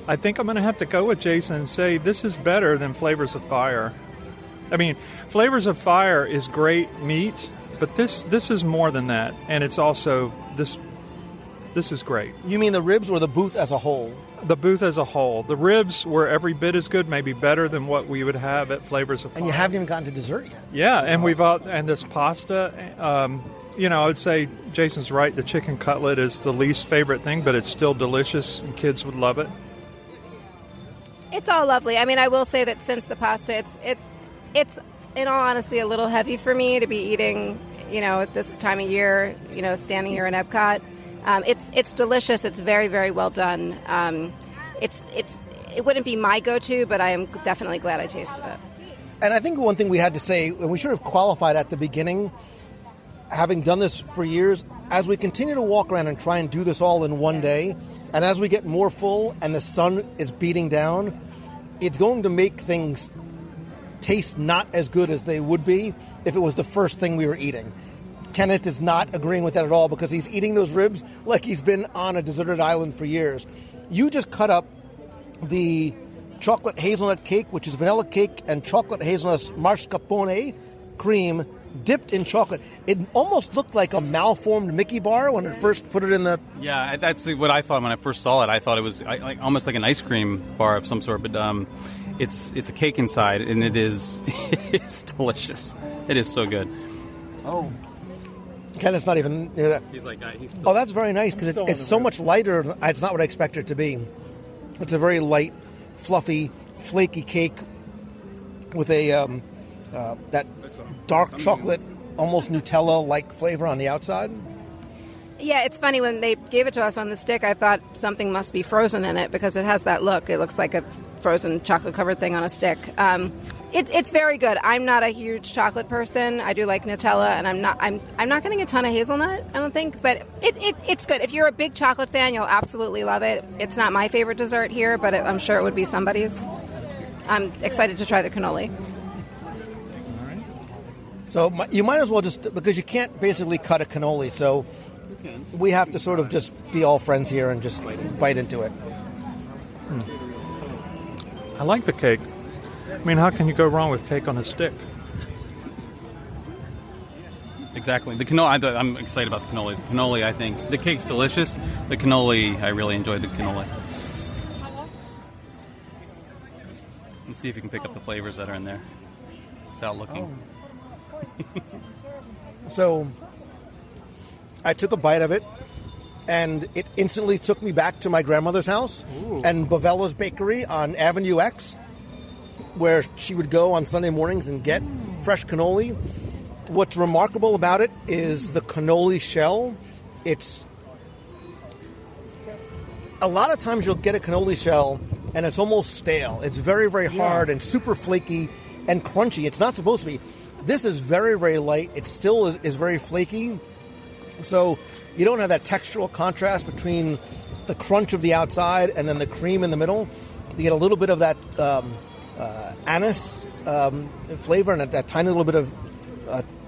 S10: I think I'm going to have to go with Jason and say this is better than Flavors of Fire. I mean, Flavors of Fire is great meat, but this is more than that. And it's also, this is great.
S8: You mean the ribs or the booth as a whole?
S10: The booth as a whole. The ribs were every bit as good, maybe better than what we would have at Flavors of Fire.
S8: And you haven't even gotten to dessert yet.
S10: Yeah, and this pasta, I would say Jason's right. The chicken cutlet is the least favorite thing, but it's still delicious, and kids would love it.
S9: It's all lovely. I mean, I will say that since the pasta, it's in all honesty a little heavy for me to be eating, at this time of year, standing here in Epcot. It's delicious. It's very, very well done. It wouldn't be my go-to, but I am definitely glad I tasted it.
S8: And I think one thing we had to say, and we should have qualified at the beginning, having done this for years, as we continue to walk around and try and do this all in one day, and as we get more full and the sun is beating down, it's going to make things taste not as good as they would be if it was the first thing we were eating. Kenneth is not agreeing with that at all because he's eating those ribs like he's been on a deserted island for years. You just cut up the chocolate hazelnut cake, which is vanilla cake and chocolate hazelnut mascarpone cream dipped in chocolate. It almost looked like a malformed Mickey bar when it first put it in the...
S11: Yeah, that's what I thought when I first saw it. I thought it was almost like an ice cream bar of some sort, but it's a cake inside, and it's delicious. It is so good.
S8: Oh. Kenneth's not even near that.
S11: He's like, he's still...
S8: Oh, that's very nice because it's so much lighter. It's not what I expected it to be. It's a very light, fluffy, flaky cake with a that dark chocolate, almost Nutella-like flavor on the outside.
S9: Yeah, it's funny. When they gave it to us on the stick, I thought something must be frozen in it because it has that look. It looks like a frozen chocolate-covered thing on a stick. It's very good. I'm not a huge chocolate person. I do like Nutella, and I'm not getting a ton of hazelnut, I don't think, but it's good. If you're a big chocolate fan, you'll absolutely love it. It's not my favorite dessert here, but I'm sure it would be somebody's. I'm excited to try the cannoli.
S8: So you might as well just, because you can't basically cut a cannoli, so we have to sort of just be all friends here and just bite into it.
S10: I like the cake. I mean, how can you go wrong with cake on a stick?
S11: Exactly. The cannoli, I'm excited about the cannoli. The cannoli, I think. The cake's delicious. The cannoli, I really enjoyed the cannoli. and see if you can pick up the flavors that are in there without looking.
S8: So I took a bite of it, and it instantly took me back to my grandmother's house and Bovella's Bakery on Avenue X, where she would go on Sunday mornings and get fresh cannoli. What's remarkable about it is the cannoli shell. It's a lot of times you'll get a cannoli shell and it's almost stale. It's very, very hard and super flaky and crunchy. It's not supposed to be. This is very, very light. It still is very flaky. So you don't have that textural contrast between the crunch of the outside and then the cream in the middle. You get a little bit of that anise flavor and that tiny little bit of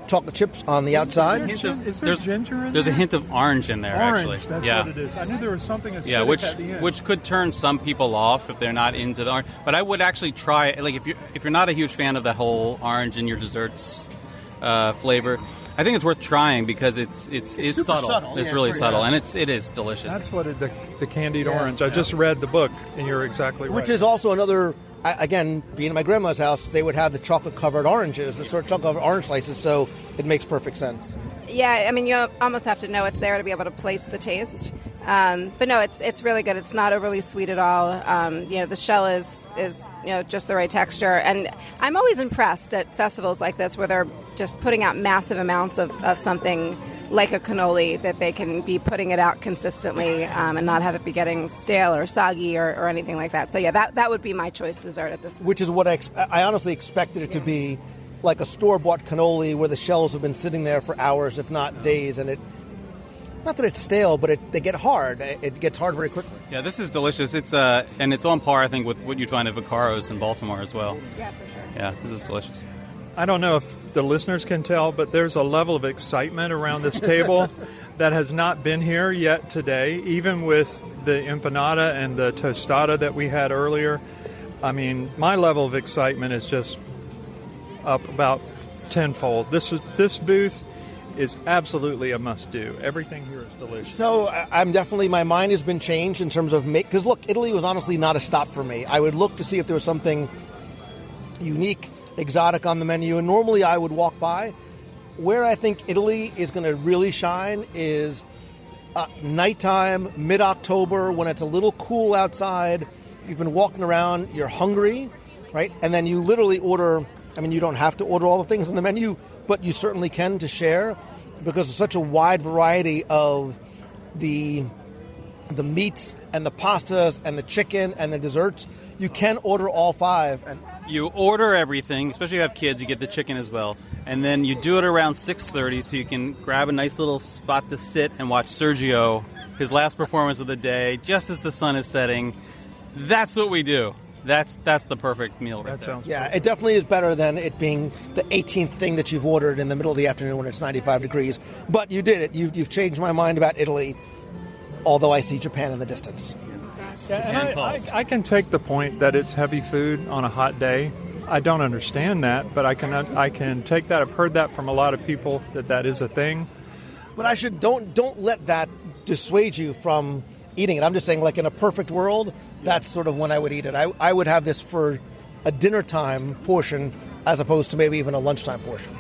S8: chocolate chips on the outside.
S10: Is there ginger in there?
S11: There's a hint of orange in there,
S10: Orange,
S11: actually.
S10: that's what it is. I knew there was something acidic at the end.
S11: which could turn some people off if they're not into the orange. But I would actually try, like, if you're not a huge fan of the whole orange in your desserts flavor, I think it's worth trying because it's subtle. It's really subtle, and it is delicious.
S10: That's what the candied orange. I just read the book, and you're exactly right.
S8: Which is also another. Again, being in my grandma's house, they would have the chocolate-covered oranges, the sort of chocolate-covered orange slices, so it makes perfect sense.
S9: Yeah, I mean, you almost have to know it's there to be able to place the taste. But no, it's really good. It's not overly sweet at all. The shell is just the right texture. And I'm always impressed at festivals like this where they're just putting out massive amounts of something like a cannoli, that they can be putting it out consistently and not have it be getting stale or soggy or anything like that. So yeah, that would be my choice dessert at this point.
S8: Which is what I honestly expected it to be, like a store-bought cannoli where the shells have been sitting there for hours, if not days, and not that it's stale, but they get hard. It gets hard very quickly.
S11: Yeah, this is delicious. It's and it's on par, I think, with what you'd find at Vacaro's in Baltimore as well.
S9: Yeah, for sure.
S11: Yeah, this is delicious.
S10: I don't know if the listeners can tell, but there's a level of excitement around this table that has not been here yet today, even with the empanada and the tostada that we had earlier. I mean, my level of excitement is just up about tenfold. This booth is absolutely a must-do. Everything here is delicious.
S8: So my mind has been changed in terms of because look, Italy was honestly not a stop for me. I would look to see if there was something unique, exotic on the menu, and normally I would walk by. Where I think Italy is going to really shine is nighttime, mid-October, when it's a little cool outside. You've been walking around, you're hungry, right? And then you literally order. I mean, you don't have to order all the things on the menu, but you certainly can to share, because there's such a wide variety of the meats and the pastas and the chicken and the desserts. You can order all five. And
S11: you order everything, especially if you have kids, you get the chicken as well. And then you do it around 6:30 so you can grab a nice little spot to sit and watch Sergio, his last performance of the day, just as the sun is setting. That's what we do. That's the perfect meal right there.
S8: Yeah, it definitely is better than it being the 18th thing that you've ordered in the middle of the afternoon when it's 95 degrees. But you did it. You've changed my mind about Italy, although I see Japan in the distance.
S10: Yeah, and I can take the point that it's heavy food on a hot day. I don't understand that, but I can take that. I've heard that from a lot of people that is a thing.
S8: But don't let that dissuade you from eating it. I'm just saying, like, in a perfect world, that's sort of when I would eat it. I would have this for a dinner time portion as opposed to maybe even a lunchtime portion.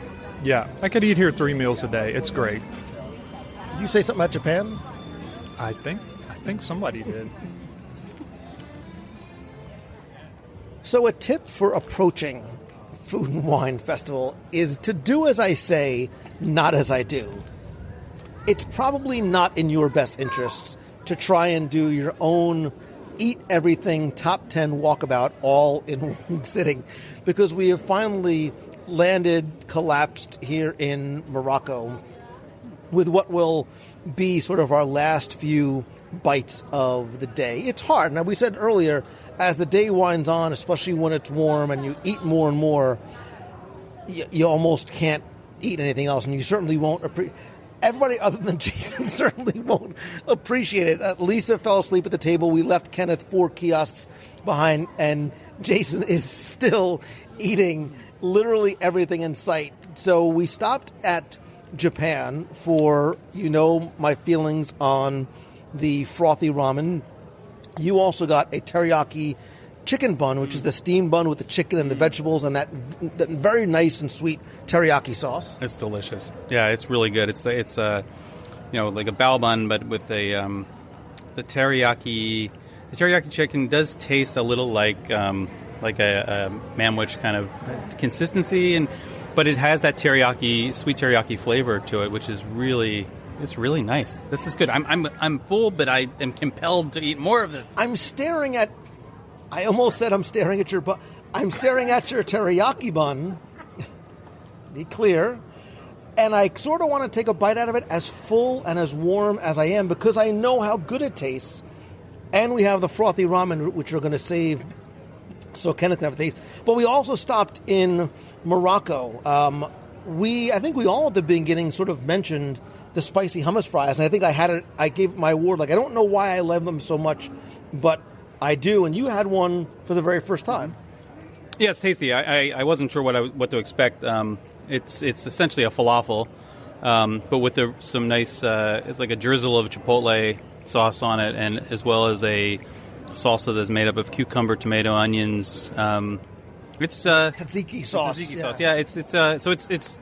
S10: Yeah, I could eat here 3 meals a day. It's great.
S8: Did you say something about Japan?
S10: I think somebody did.
S8: So a tip for approaching Food and Wine Festival is to do as I say, not as I do. It's probably not in your best interests to try and do your own eat everything top 10 walkabout all in one sitting, because we have finally collapsed here in Morocco with what will be sort of our last few bites of the day. It's hard. Now, we said earlier, as the day winds on, especially when it's warm and you eat more and more, you almost can't eat anything else, and you certainly won't appreciate. Everybody other than Jason certainly won't appreciate it. Lisa fell asleep at the table. We left Kenneth 4 kiosks behind, and Jason is still eating literally everything in sight. So we stopped at Japan for, my feelings on the frothy ramen. You also got a teriyaki chicken bun, which is the steamed bun with the chicken and the vegetables and that very nice and sweet teriyaki sauce.
S11: It's delicious. Yeah, it's really good. It's like a bao bun, but with the teriyaki. The teriyaki chicken does taste a little like a manwich kind of consistency, but it has that sweet teriyaki flavor to it, which is really nice. This is good. I'm full, but I am compelled to eat more of this.
S8: I almost said I'm staring at your bun. I'm staring at your teriyaki bun. Be clear. And I sort of want to take a bite out of it as full and as warm as I am because I know how good it tastes. And we have the frothy ramen, which we're going to save so Kenneth can have a taste. But we also stopped in Morocco. I think we all at the beginning sort of mentioned the spicy hummus fries. And I think I gave my award. Like, I don't know why I love them so much, but I do. And you had one for the very first time.
S11: Yeah, it's tasty. I wasn't sure what to expect. It's essentially a falafel, but with some nice. It's like a drizzle of chipotle sauce on it, and as well as a salsa that's made up of cucumber, tomato, onions. It's
S8: tzatziki sauce.
S11: Tzatziki sauce. Yeah,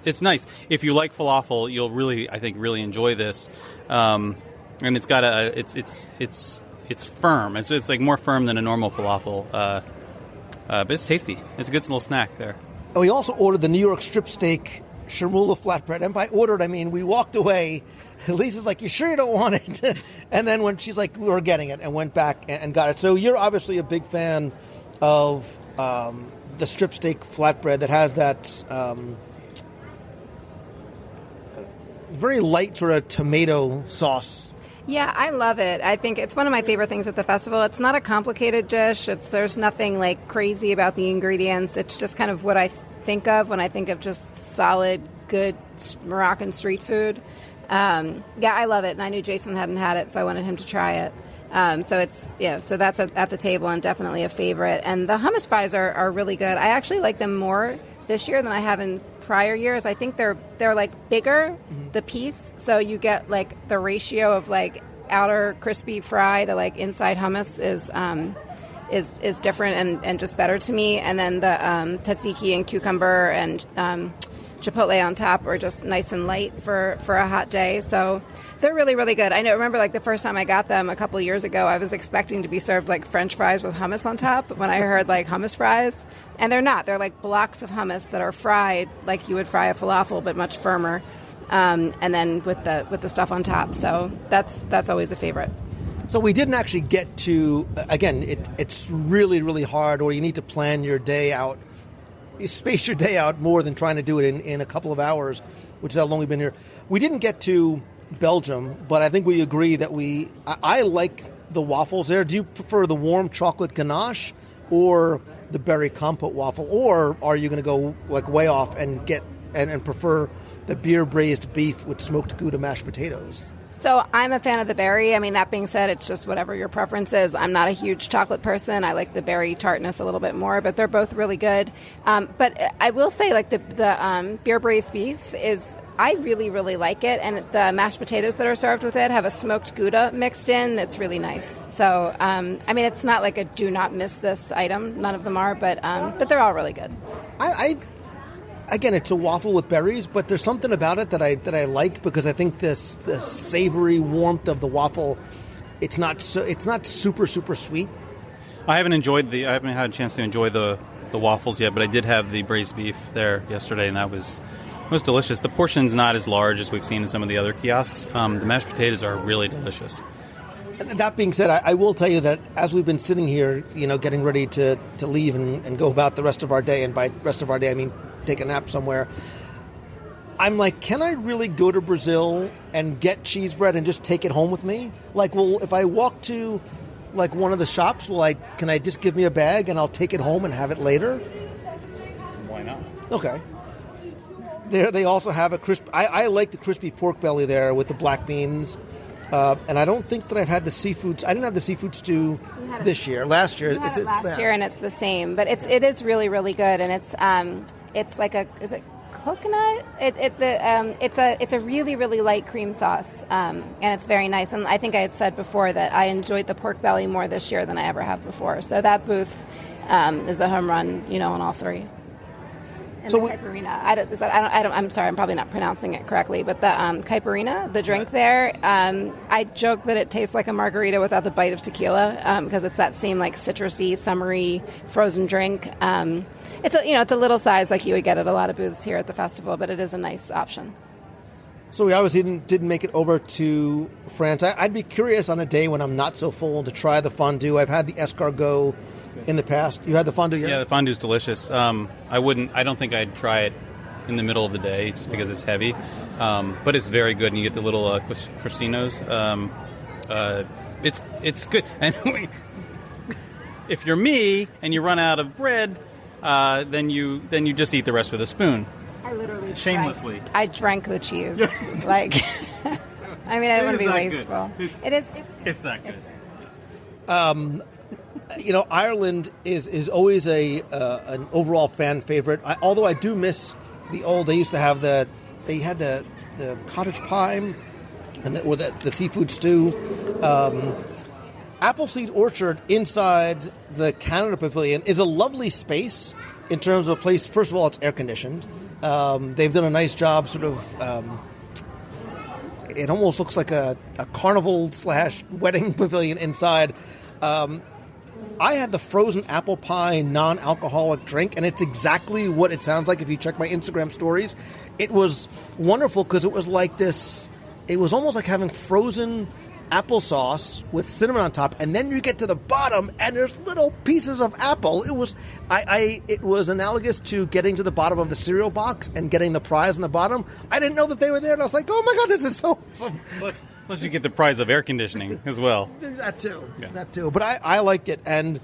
S11: it's nice. If you like falafel, you'll really enjoy this. And it's got it's firm. It's like more firm than a normal falafel. But it's tasty. It's a good little snack there.
S8: And we also ordered the New York strip steak chermoula flatbread. And by ordered, I mean we walked away. Lisa's like, "You sure you don't want it?" And then when she's like, "We're getting it," and went back and got it. So you're obviously a big fan of the strip steak flatbread that has that very light sort of tomato sauce.
S9: Yeah, I love it. I think it's one of my favorite things at the festival. It's not a complicated dish. There's nothing like crazy about the ingredients. It's just kind of what I think of when I think of just solid, good Moroccan street food. Yeah, I love it. And I knew Jason hadn't had it, so I wanted him to try it. So that's at the table and definitely a favorite. And the hummus fries are really good. I actually like them more this year than I have in prior years. I think they're like bigger, the piece, so you get like the ratio of like outer crispy fry to like inside hummus is different and just better to me. And then the tzatziki and cucumber and chipotle on top are just nice and light for a hot day. So they're really, really good. I remember like the first time I got them a couple of years ago, I was expecting to be served like French fries with hummus on top when I heard like hummus fries. And they're not. They're like blocks of hummus that are fried like you would fry a falafel, but much firmer. And then with the stuff on top. So that's always a favorite.
S8: So we didn't actually get to, again, it's really, really hard, or you need to plan your day out. You space your day out more than trying to do it in a couple of hours, which is how long we've been here. We didn't get to Belgium, but I think we agree that I like the waffles there. Do you prefer the warm chocolate ganache or the berry compote waffle, or are you going to go like way off and get and prefer the beer braised beef with smoked Gouda mashed potatoes?
S9: So I'm a fan of the berry. I mean, that being said, it's just whatever your preference is. I'm not a huge chocolate person. I like the berry tartness a little bit more, but they're both really good. But I will say, like the beer braised beef I really, really like it. And the mashed potatoes that are served with it have a smoked Gouda mixed in that's really nice. So, I mean, it's not like a do not miss this item. None of them are, but they're all really good.
S8: Again, it's a waffle with berries, but there's something about it that I like because I think the savory warmth of the waffle, it's not super super sweet.
S11: I haven't had a chance to enjoy the waffles yet, but I did have the braised beef there yesterday, and that was delicious. The portion's not as large as we've seen in some of the other kiosks. The mashed potatoes are really delicious.
S8: That being said, I will tell you that as we've been sitting here, getting ready to leave and go about the rest of our day, and by rest of our day I mean take a nap somewhere, I'm like, can I really go to Brazil and get cheese bread and just take it home with me? Like, well, if I walk to like one of the shops, can I just give me a bag and I'll take it home and have it later?
S11: Why not?
S8: Okay. There, they also have a crisp. I like the crispy pork belly there with the black beans, and I don't think that I've had the seafood. I didn't have the seafood stew this year. Last year,
S9: it's last year, and it's the same. But it is really, really good, and it's like is it coconut? It's a really, really light cream sauce, and it's very nice. And I think I had said before that I enjoyed the pork belly more this year than I ever have before. So that booth is a home run, on all three. And
S8: So
S9: the caipirinha, I'm sorry, I'm probably not pronouncing it correctly, but the caipirinha, the drink there, I joke that it tastes like a margarita without the bite of tequila, because it's that same like citrusy, summery frozen drink. It's a little size like you would get at a lot of booths here at the festival, but it is a nice option.
S8: So we obviously didn't make it over to France. I'd be curious on a day when I'm not so full to try the fondue. I've had the escargot in the past. You had the fondue yet?
S11: Yeah, the fondue's delicious. I don't think I'd try it in the middle of the day just because it's heavy. But it's very good, and you get the little crostinos. It's good. And if you're me and you run out of bread, then you just eat the rest with a spoon.
S9: I literally
S11: shamelessly.
S9: I drank the cheese. Like, I mean, I don't want to be wasteful.
S11: It's that good.
S8: Ireland is always an overall fan favorite. Although I do miss the old. They used to have the cottage pie and the seafood stew. Appleseed Orchard inside the Canada Pavilion is a lovely space in terms of a place. First of all, it's air conditioned. They've done a nice job. Sort of. It almost looks like a carnival / wedding pavilion inside. I had the frozen apple pie non-alcoholic drink, and it's exactly what it sounds like if you check my Instagram stories. It was wonderful because it was like this. It was almost like having frozen applesauce with cinnamon on top, and then you get to the bottom, and there's little pieces of apple. It was it was analogous to getting to the bottom of the cereal box and getting the prize on the bottom. I didn't know that they were there, and I was like, oh my God, this is so awesome.
S11: Plus you get the prize of air conditioning as well.
S8: That too. But I liked it, and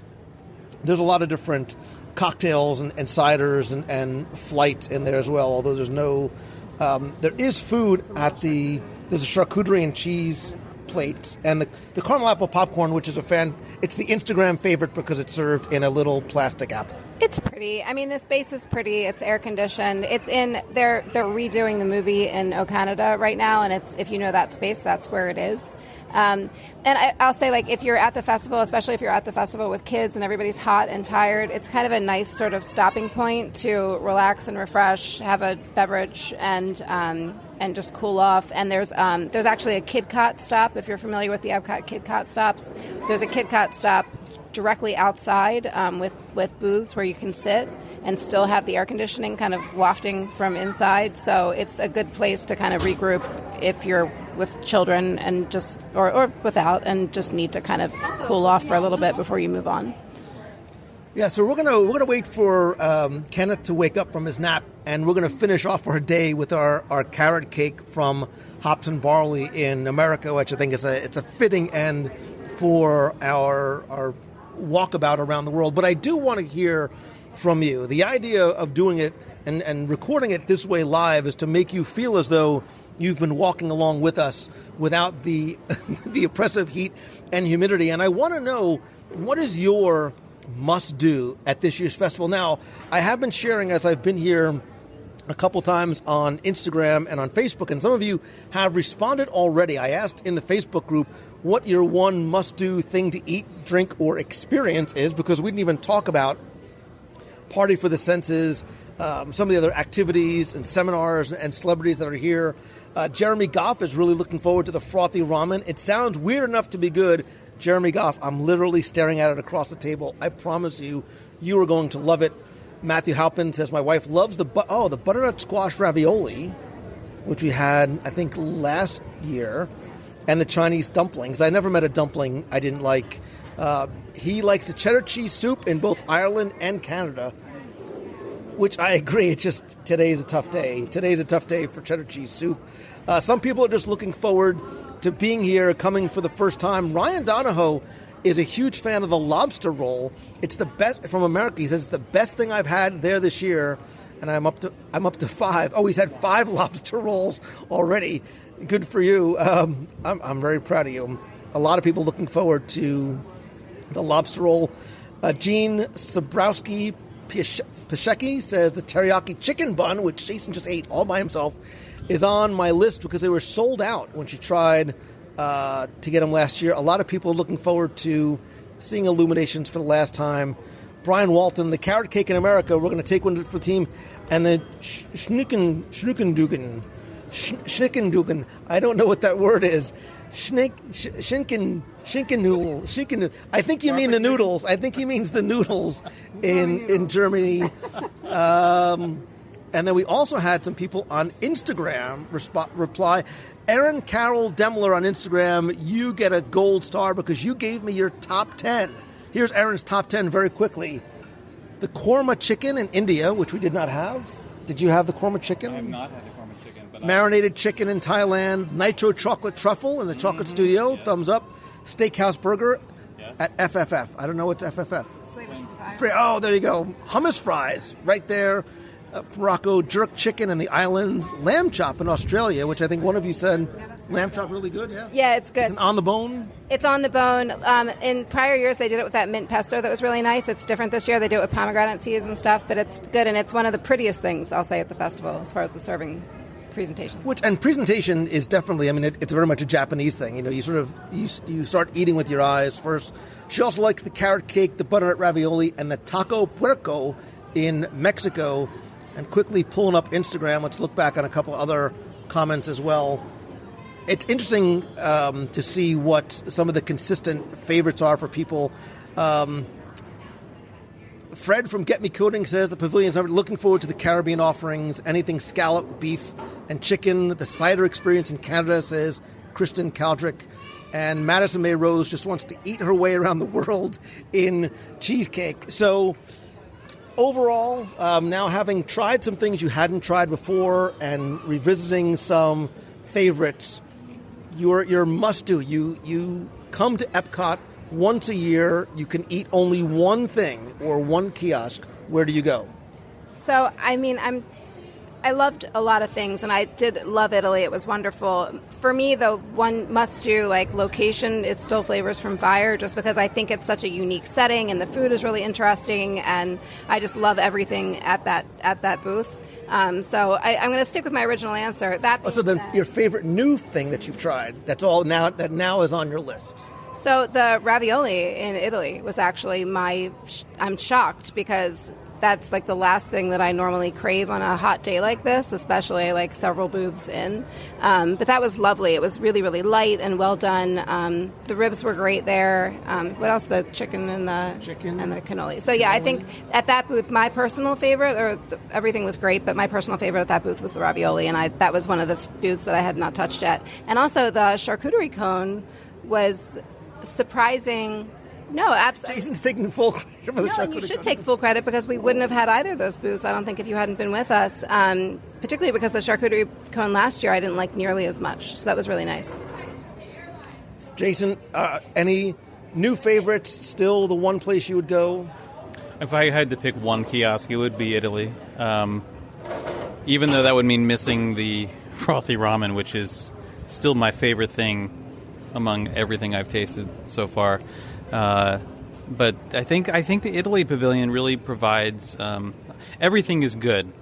S8: there's a lot of different cocktails and ciders and flight in there as well, although there's no... there is food at there's a charcuterie and cheese plate, and the caramel apple popcorn, which is it's the Instagram favorite because it's served in a little plastic apple.
S9: It's pretty. I mean, the space is pretty. It's air conditioned. They're redoing the movie in O Canada right now, and if you know that space, that's where it is. And I'll say, like, if you're at the festival, especially if you're at the festival with kids and everybody's hot and tired, it's kind of a nice sort of stopping point to relax and refresh, have a beverage, and just cool off. And there's actually a KidCot stop. If you're familiar with the Epcot KidCot stops, there's a KidCot stop directly outside with booths where you can sit and still have the air conditioning kind of wafting from inside. So it's a good place to kind of regroup if you're with children and just or without and just need to kind of cool off for a little bit before you move on.
S8: Yeah, so we're gonna wait for Kenneth to wake up from his nap, and we're gonna finish off our day with our carrot cake from Hops and Barley in America, which I think is it's a fitting end for our walkabout around the world. But I do want to hear from you. The idea of doing it and recording it this way live is to make you feel as though you've been walking along with us without the the oppressive heat and humidity. And I want to know, what is your must-do at this year's festival? Now, I have been sharing as I've been here a couple times on Instagram and on Facebook, and some of you have responded already. I asked in the Facebook group what your one must-do thing to eat, drink, or experience is, because we didn't even talk about Party for the Senses, some of the other activities and seminars and celebrities that are here. Jeremy Goff is really looking forward to the frothy ramen. It sounds weird enough to be good. Jeremy Goff, I'm literally staring at it across the table. I promise you are going to love it. Matthew Halpin says, my wife loves the butternut squash ravioli, which we had, I think, last year, and the Chinese dumplings. I never met a dumpling I didn't like. He likes the cheddar cheese soup in both Ireland and Canada, which I agree. It's just today's a tough day. Today's a tough day for cheddar cheese soup. Some people are just looking forward to being here, coming for the first time. Ryan Donahoe is a huge fan of the lobster roll. It's the best from America. He says it's the best thing I've had there this year, and I'm up to 5. Oh, he's had 5 lobster rolls already. Good for you. I'm very proud of you. A lot of people looking forward to the lobster roll. Gene Sabrowski Pashecki says the teriyaki chicken bun, which Jason just ate all by himself, is on my list because they were sold out when she tried to get them last year. A lot of people are looking forward to seeing Illuminations for the last time Brian Walton, the carrot cake in America. We're going to take one for the team. And the Schnickendugan. I don't know what that word is. Schinken noodle. I think you mean the noodles. I think he means the noodles in Germany. And then we also had some people on Instagram reply. Erin Carol Demler on Instagram, you get a gold star because you gave me your top 10. Here's Erin's top 10 very quickly. The korma chicken in India, which we did not have. Did you have the korma chicken?
S11: I have not had the korma chicken. But
S8: Marinated chicken in Thailand. Nitro chocolate truffle in the Chocolate Studio. Yes. Thumbs up. Steakhouse burger at FFF. I don't know what's FFF. Oh, there you go. Hummus fries right there. Morocco jerk chicken in the islands. Lamb chop in Australia, which I think one of you said lamb chop really good.
S9: Yeah, it's good.
S8: It's on the bone.
S9: It's on the bone. In prior years, they did it with that mint pesto that was really nice. It's different this year. They do it with pomegranate seeds and stuff, but it's good, and it's one of the prettiest things, I'll say, at the festival as far as the serving presentation.
S8: And presentation is definitely, I mean, it's very much a Japanese thing. You know, you start eating with your eyes first. She also likes the carrot cake, the butternut ravioli, and the taco puerco in Mexico. And quickly pulling up Instagram, let's look back on a couple other comments as well. It's interesting to see what some of the consistent favorites are for people. Fred from Get Me Coding says the pavilions are looking forward to the Caribbean offerings, anything scallop, beef, and chicken. The cider experience in Canada, says Kristen Caldrick. And Madison May Rose just wants to eat her way around the world in cheesecake. So overall, now having tried some things you hadn't tried before and revisiting some favorites, your must-do. You come to Epcot once a year. You can eat only one thing or one kiosk. Where do you go?
S9: So, I mean, I loved a lot of things, and I did love Italy. It was wonderful. For me, the one must-do, location is still Flavors from Fire, just because I think it's such a unique setting, and the food is really interesting, and I just love everything at that booth. So I'm going to stick with my original answer.
S8: So then, your favorite new thing that you've tried, that now is on your list.
S9: So the ravioli in Italy was actually I'm shocked because that's the last thing that I normally crave on a hot day like this, especially several booths in. But that was lovely. It was really, really light and well done. The ribs were great there. What else? The chicken and the cannoli. So yeah, I think at that booth, my personal favorite, everything was great, but my personal favorite at that booth was the ravioli, and that was one of the booths that I had not touched yet. And also the charcuterie cone was surprising. No, absolutely.
S8: Jason's taking full credit for the charcuterie cone.
S9: You should take full credit because we wouldn't have had either of those booths, I don't think, if you hadn't been with us. Particularly because the charcuterie cone last year I didn't like nearly as much. So that was really nice.
S8: Jason, any new favorites? Still the one place you would go?
S11: If I had to pick one kiosk, it would be Italy. Even though that would mean missing the frothy ramen, which is still my favorite thing among everything I've tasted so far. But I think the Italy Pavilion really provides everything is good.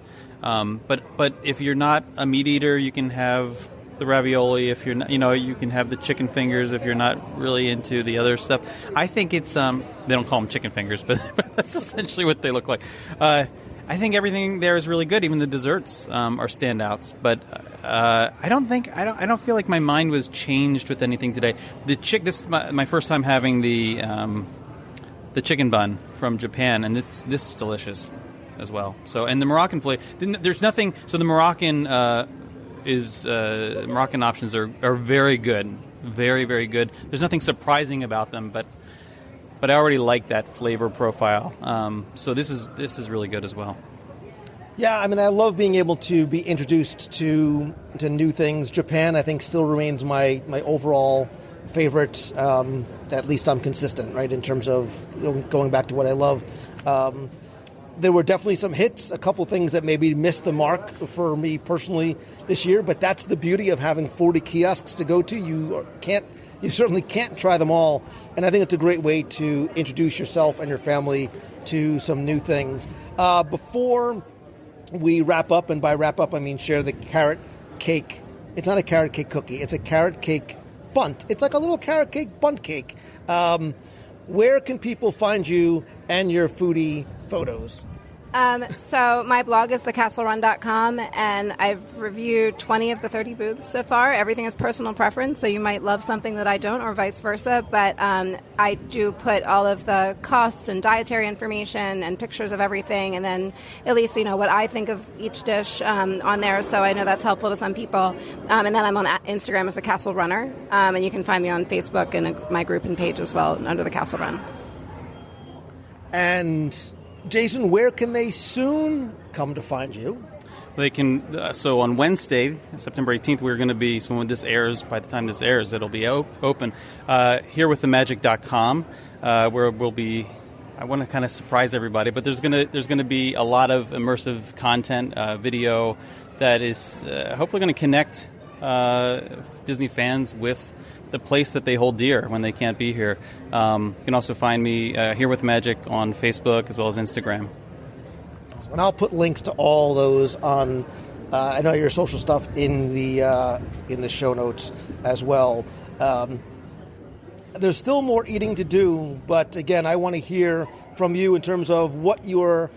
S11: But if you're not a meat eater, you can have the ravioli. If you're not, you can have the chicken fingers. If you're not really into the other stuff, I think it's they don't call them chicken fingers, but that's essentially what they look like. I think everything there is really good. Even the desserts are standouts. But I don't feel like my mind was changed with anything today. This is my first time having the chicken bun from Japan, and this is delicious as well. So, and the Moroccan flavor. There's nothing. So the Moroccan Moroccan options are very good, very, very good. There's nothing surprising about them, but I already like that flavor profile. So this is really good as well.
S8: Yeah, I mean, I love being able to be introduced to new things. Japan, I think, still remains my overall favorite. At least I'm consistent, right, in terms of going back to what I love. There were definitely some hits, a couple things that maybe missed the mark for me personally this year, but that's the beauty of having 40 kiosks to go to. You certainly can't try them all, and I think it's a great way to introduce yourself and your family to some new things. Before we wrap up, and by wrap up I mean share the carrot cake. It's not a carrot cake cookie. It's a carrot cake bunt. It's like a little carrot cake bunt cake. where can people find you and your foodie photos?
S9: So my blog is thecastlerun.com, and I've reviewed 20 of the 30 booths so far. Everything is personal preference, so you might love something that I don't, or vice versa. But I do put all of the costs and dietary information and pictures of everything, and then at least what I think of each dish on there. So I know that's helpful to some people. And then I'm on Instagram as the Castle Runner, and you can find me on Facebook and my group and page as well under the Castle Run.
S8: And Jason, where can they soon come to find you?
S11: They can. So on Wednesday, September 18th, we're going to be. So when this airs, by the time this airs, it'll be open. Herewiththemagic.com, where we'll be. I want to kind of surprise everybody, but there's gonna be a lot of immersive content, video that is hopefully going to connect Disney fans with the place that they hold dear when they can't be here. You can also find me Here with Magic on Facebook as well as Instagram.
S8: And I'll put links to all those on I know your social stuff in the show notes as well. There's still more eating to do, but again, I want to hear from you in terms of what your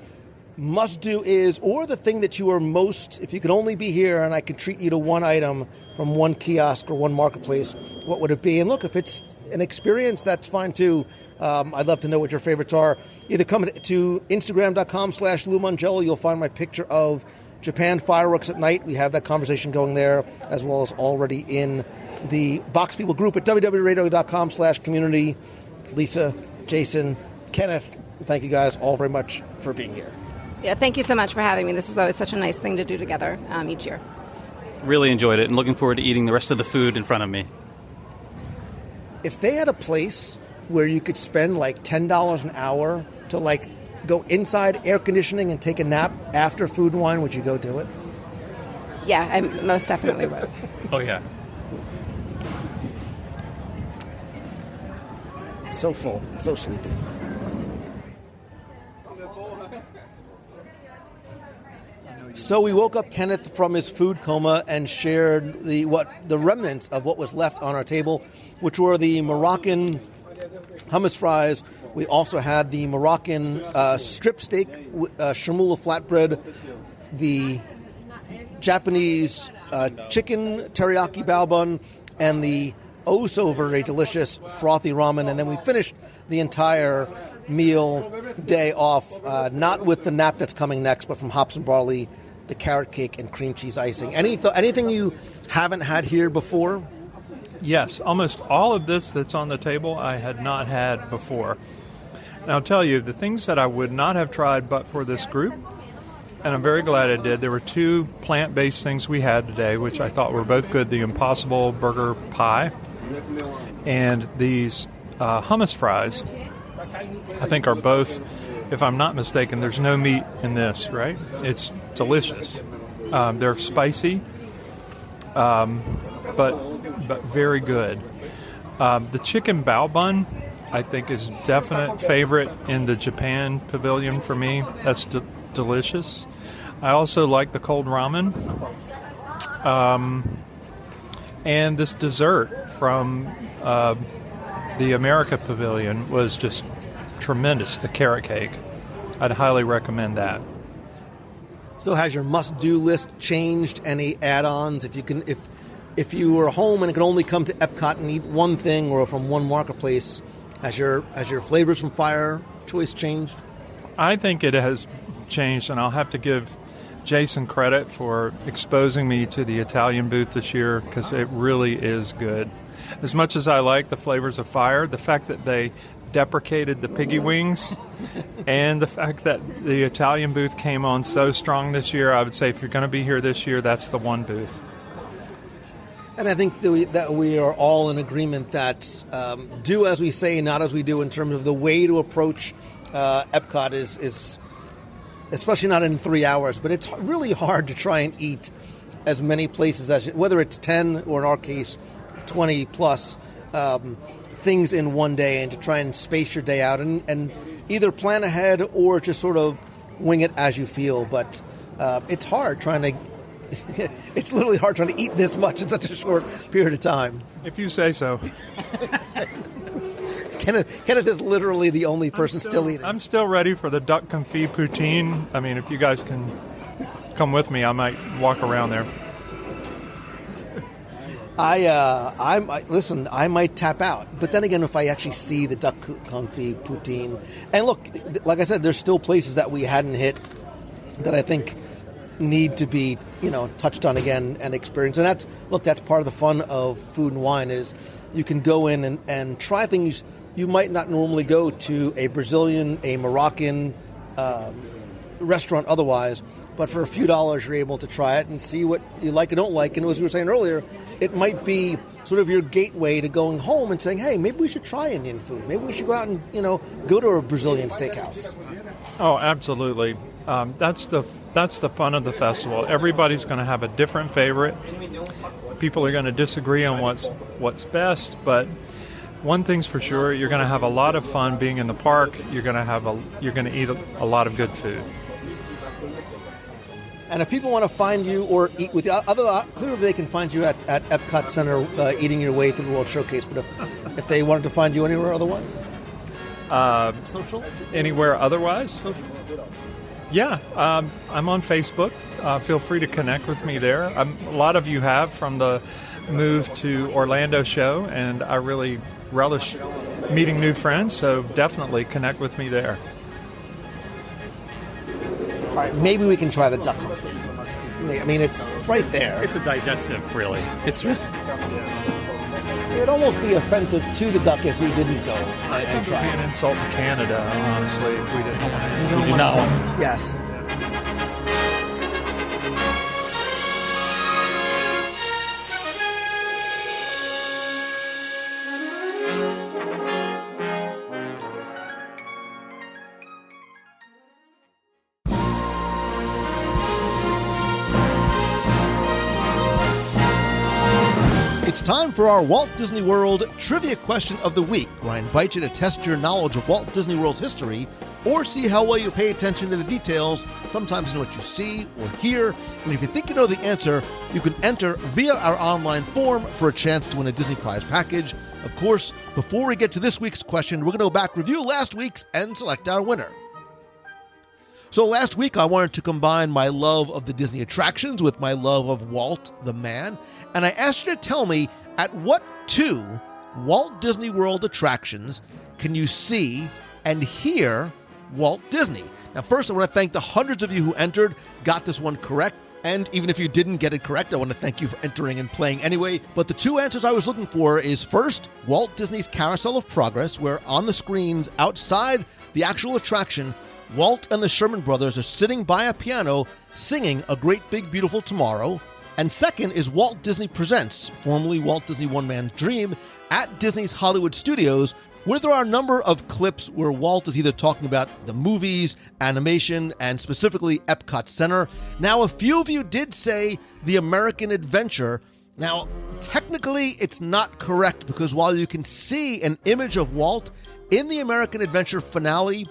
S8: must-do is, or the thing that you are most, if you could only be here and I could treat you to one item from one kiosk or one marketplace, what would it be? And look, if it's an experience, that's fine too. I'd love to know what your favorites are. Either come to Instagram.com/Lou Mongello. You'll find my picture of Japan fireworks at night. We have that conversation going there, as well as already in the Box People group at WDWRadio.com/community. Lisa, Jason, Kenneth, thank you guys all very much for being here.
S9: Yeah, thank you so much for having me. This is always such a nice thing to do together each year.
S11: Really enjoyed it and looking forward to eating the rest of the food in front of me.
S8: If they had a place where you could spend like $10 an hour to like go inside air conditioning and take a nap after Food and Wine, would you go do it?
S9: Yeah, I most definitely would.
S11: Oh, yeah.
S8: So full, so sleepy. So we woke up Kenneth from his food coma and shared the remnants of what was left on our table, which were the Moroccan hummus fries. We also had the Moroccan strip steak, chermoula flatbread, the Japanese chicken teriyaki bao bun, and the oh so very delicious frothy ramen. And then we finished the entire meal day off, not with the nap that's coming next, but from hops and barley, the carrot cake and cream cheese icing. Anything you haven't had here before?
S10: Yes, almost all of this that's on the table I had not had before. And I'll tell you, the things that I would not have tried but for this group, and I'm very glad I did, there were two plant-based things we had today, which I thought were both good, the Impossible Burger Pie and these hummus fries, I think are both, if I'm not mistaken, there's no meat in this, right? It's delicious. They're spicy, but very good. The chicken bao bun, I think, is definite favorite in the Japan pavilion for me. That's delicious. I also like the cold ramen. And this dessert from the America Pavilion was just tremendous, the carrot cake. I'd highly recommend that.
S8: So has your must-do list changed? Any add-ons? If you were home and could only come to Epcot and eat one thing or from one marketplace, has your flavors from Fire choice changed?
S10: I think it has changed, and I'll have to give Jason credit for exposing me to the Italian booth this year, because it really is good. As much as I like the flavors of Fire, the fact that they deprecated the piggy wings and the fact that the Italian booth came on so strong this year, I would say if you're going to be here this year, that's the one booth.
S8: And I think that we are all in agreement that do as we say, not as we do, in terms of the way to approach Epcot is especially not in 3 hours, but it's really hard to try and eat as many places as, whether it's 10 or in our case 20 plus things in one day, and to try and space your day out and either plan ahead or just sort of wing it as you feel. But it's hard trying to it's literally hard trying to eat this much in such a short period of time.
S10: If you say so.
S8: Kenneth is literally the only person still eating.
S10: I'm still ready for the duck confit poutine. I mean, if you guys can come with me, I might walk around there.
S8: Listen, I might tap out. But then again, if I actually see the duck confit poutine, and look, like I said, there's still places that we hadn't hit that I think need to be, touched on again and experienced. And that's part of the fun of Food and Wine is you can go in and try things you might not normally go to a Brazilian, a Moroccan restaurant otherwise, but for a few dollars you're able to try it and see what you like and don't like. And as we were saying earlier, it might be sort of your gateway to going home and saying, hey, maybe we should try Indian food. Maybe we should go out and, go to a Brazilian steakhouse.
S10: Oh, absolutely. That's the fun of the festival. Everybody's going to have a different favorite. People are going to disagree on what's best, but one thing's for sure, you're going to have a lot of fun being in the park. You're going to eat a lot of good food.
S8: And if people want to find you or eat with you, clearly they can find you at Epcot Center eating your way through the World Showcase. But if they wanted to find you anywhere otherwise? Social?
S10: Anywhere otherwise?
S8: Social?
S10: Yeah, I'm on Facebook. Feel free to connect with me there. A lot of you have from the move to Orlando show, and I really relish meeting new friends, so definitely connect with me there.
S8: All right, maybe we can try the duck confit. I mean, it's right there.
S11: It's a digestive, really.
S8: It'd almost be offensive to the duck if we didn't go and try.
S10: It would be an insult to Canada, honestly, if we didn't want to.
S11: We do not want it.
S8: Yes. It's time for our Walt Disney World Trivia Question of the Week, where I invite you to test your knowledge of Walt Disney World's history or see how well you pay attention to the details, sometimes in what you see or hear. And if you think you know the answer, you can enter via our online form for a chance to win a Disney Prize package. Of course, before we get to this week's question, we're going to go back, review last week's, and select our winner. So last week, I wanted to combine my love of the Disney attractions with my love of Walt, the man, and I asked you to tell me at what 2 Walt Disney World attractions can you see and hear Walt Disney. Now, first, I want to thank the hundreds of you who entered, got this one correct, and even if you didn't get it correct, I want to thank you for entering and playing anyway. But the 2 answers I was looking for is first, Walt Disney's Carousel of Progress, where on the screens outside the actual attraction, Walt and the Sherman Brothers are sitting by a piano singing A Great Big Beautiful Tomorrow. And second is Walt Disney Presents, formerly Walt Disney One Man's Dream, at Disney's Hollywood Studios, where there are a number of clips where Walt is either talking about the movies, animation, and specifically Epcot Center. Now, a few of you did say the American Adventure. Now, technically, it's not correct because while you can see an image of Walt in the American Adventure finale,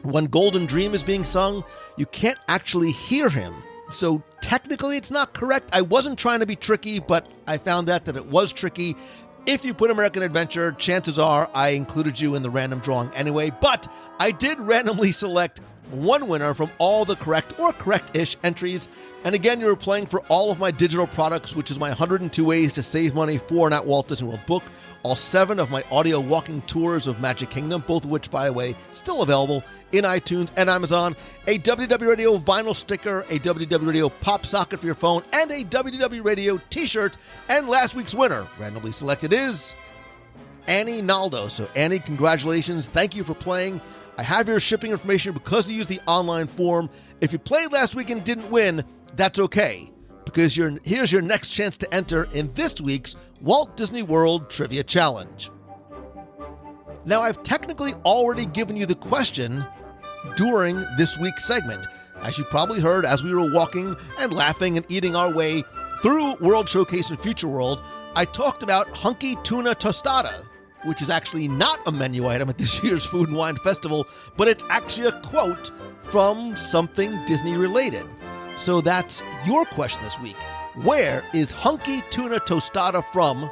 S8: when Golden Dream is being sung, you can't actually hear him. So technically it's not correct. I wasn't trying to be tricky, but I found out that it was tricky. If you put American Adventure, chances are I included you in the random drawing anyway, but I did randomly select one winner from all the correct or correct-ish entries. And again, you're playing for all of my digital products, which is my 102 ways to save money for an at Walt Disney World book, all 7 of my audio walking tours of Magic Kingdom, both of which, by the way, still available in iTunes and Amazon, a WDW Radio vinyl sticker, a WDW Radio pop socket for your phone, and a WDW Radio t-shirt. And last week's winner, randomly selected, is Annie Naldo. So Annie, congratulations. Thank you for playing. I have your shipping information because you used the online form. If you played last week and didn't win, that's okay, because here's your next chance to enter in this week's Walt Disney World Trivia Challenge. Now, I've technically already given you the question during this week's segment. As you probably heard as we were walking and laughing and eating our way through World Showcase and Future World, I talked about Hunky Tuna Tostada, which is actually not a menu item at this year's Food and Wine Festival, but it's actually a quote from something Disney related. So that's your question this week. Where is Hunky Tuna Tostada from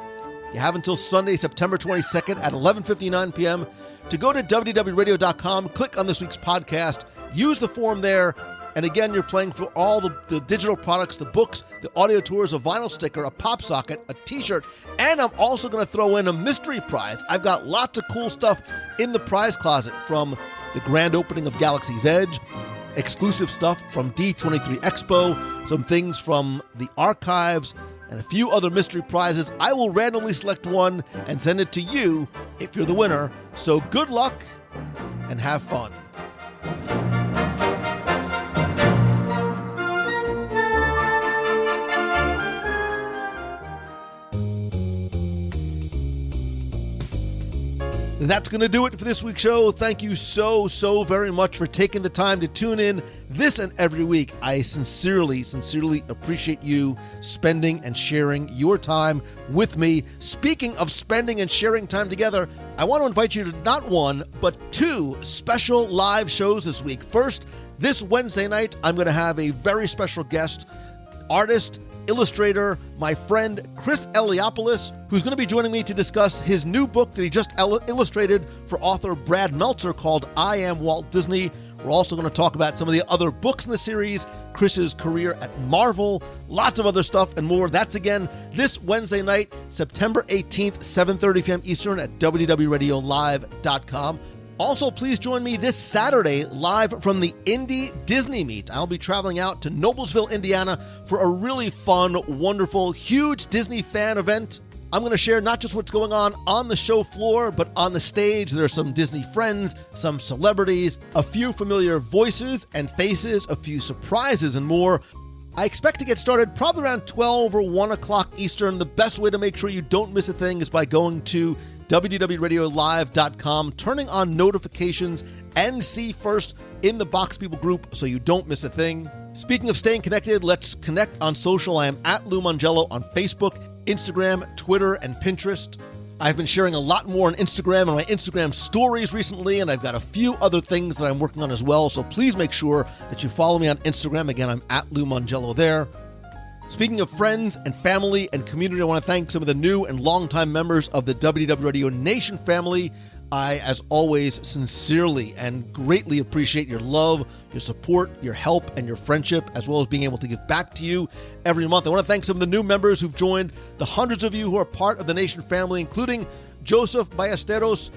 S8: You have until Sunday, September 22nd at 11:59 p.m. to go to WDW Radio.com, click on this week's podcast, use the form there, and again, you're playing for all the digital products, the books, the audio tours, a vinyl sticker, a pop socket, a t-shirt, and I'm also going to throw in a mystery prize. I've got lots of cool stuff in the prize closet, from the grand opening of Galaxy's Edge, exclusive stuff from D23 Expo, some things from the archives, and a few other mystery prizes. I will randomly select one and send it to you if you're the winner. So good luck and have fun. That's going to do it for this week's show. Thank you so very much for taking the time to tune in this and every week. I sincerely appreciate you spending and sharing your time with me. Speaking of spending and sharing time together, I want to invite you to not one, but two special live shows this week. First, this Wednesday night, I'm going to have a very special guest, artist, illustrator, my friend Chris Eliopoulos, who's going to be joining me to discuss his new book that he just illustrated for author Brad Meltzer called I Am Walt Disney. We're also going to talk about some of the other books in the series, Chris's career at Marvel, lots of other stuff and more. That's again this Wednesday night, September 18th, 7:30 p.m. Eastern at WDWRadioLive.com. Also, please join me this Saturday live from the Indie Disney Meet. I'll be traveling out to Noblesville, Indiana for a really fun, wonderful, huge Disney fan event. I'm going to share not just what's going on the show floor, but on the stage. There are some Disney friends, some celebrities, a few familiar voices and faces, a few surprises, and more. I expect to get started probably around 12 or 1 o'clock Eastern. The best way to make sure you don't miss a thing is by going to WDWRadioLive.com, turning on notifications, and see first in the Box People group so you don't miss a thing. Speaking of staying connected, let's connect on social. I am at Lou Mongello on Facebook, Instagram, Twitter, and Pinterest. I've been sharing a lot more on Instagram and my Instagram stories recently, and I've got a few other things that I'm working on as well, so please make sure that you follow me on Instagram. Again, I'm at Lou Mongello there. Speaking of friends and family and community, I want to thank some of the new and longtime members of the WDW Radio Nation family. I, as always, sincerely and greatly appreciate your love, your support, your help, and your friendship, as well as being able to give back to you every month. I want to thank some of the new members who've joined, the hundreds of you who are part of the Nation family, including Joseph Ballesteros,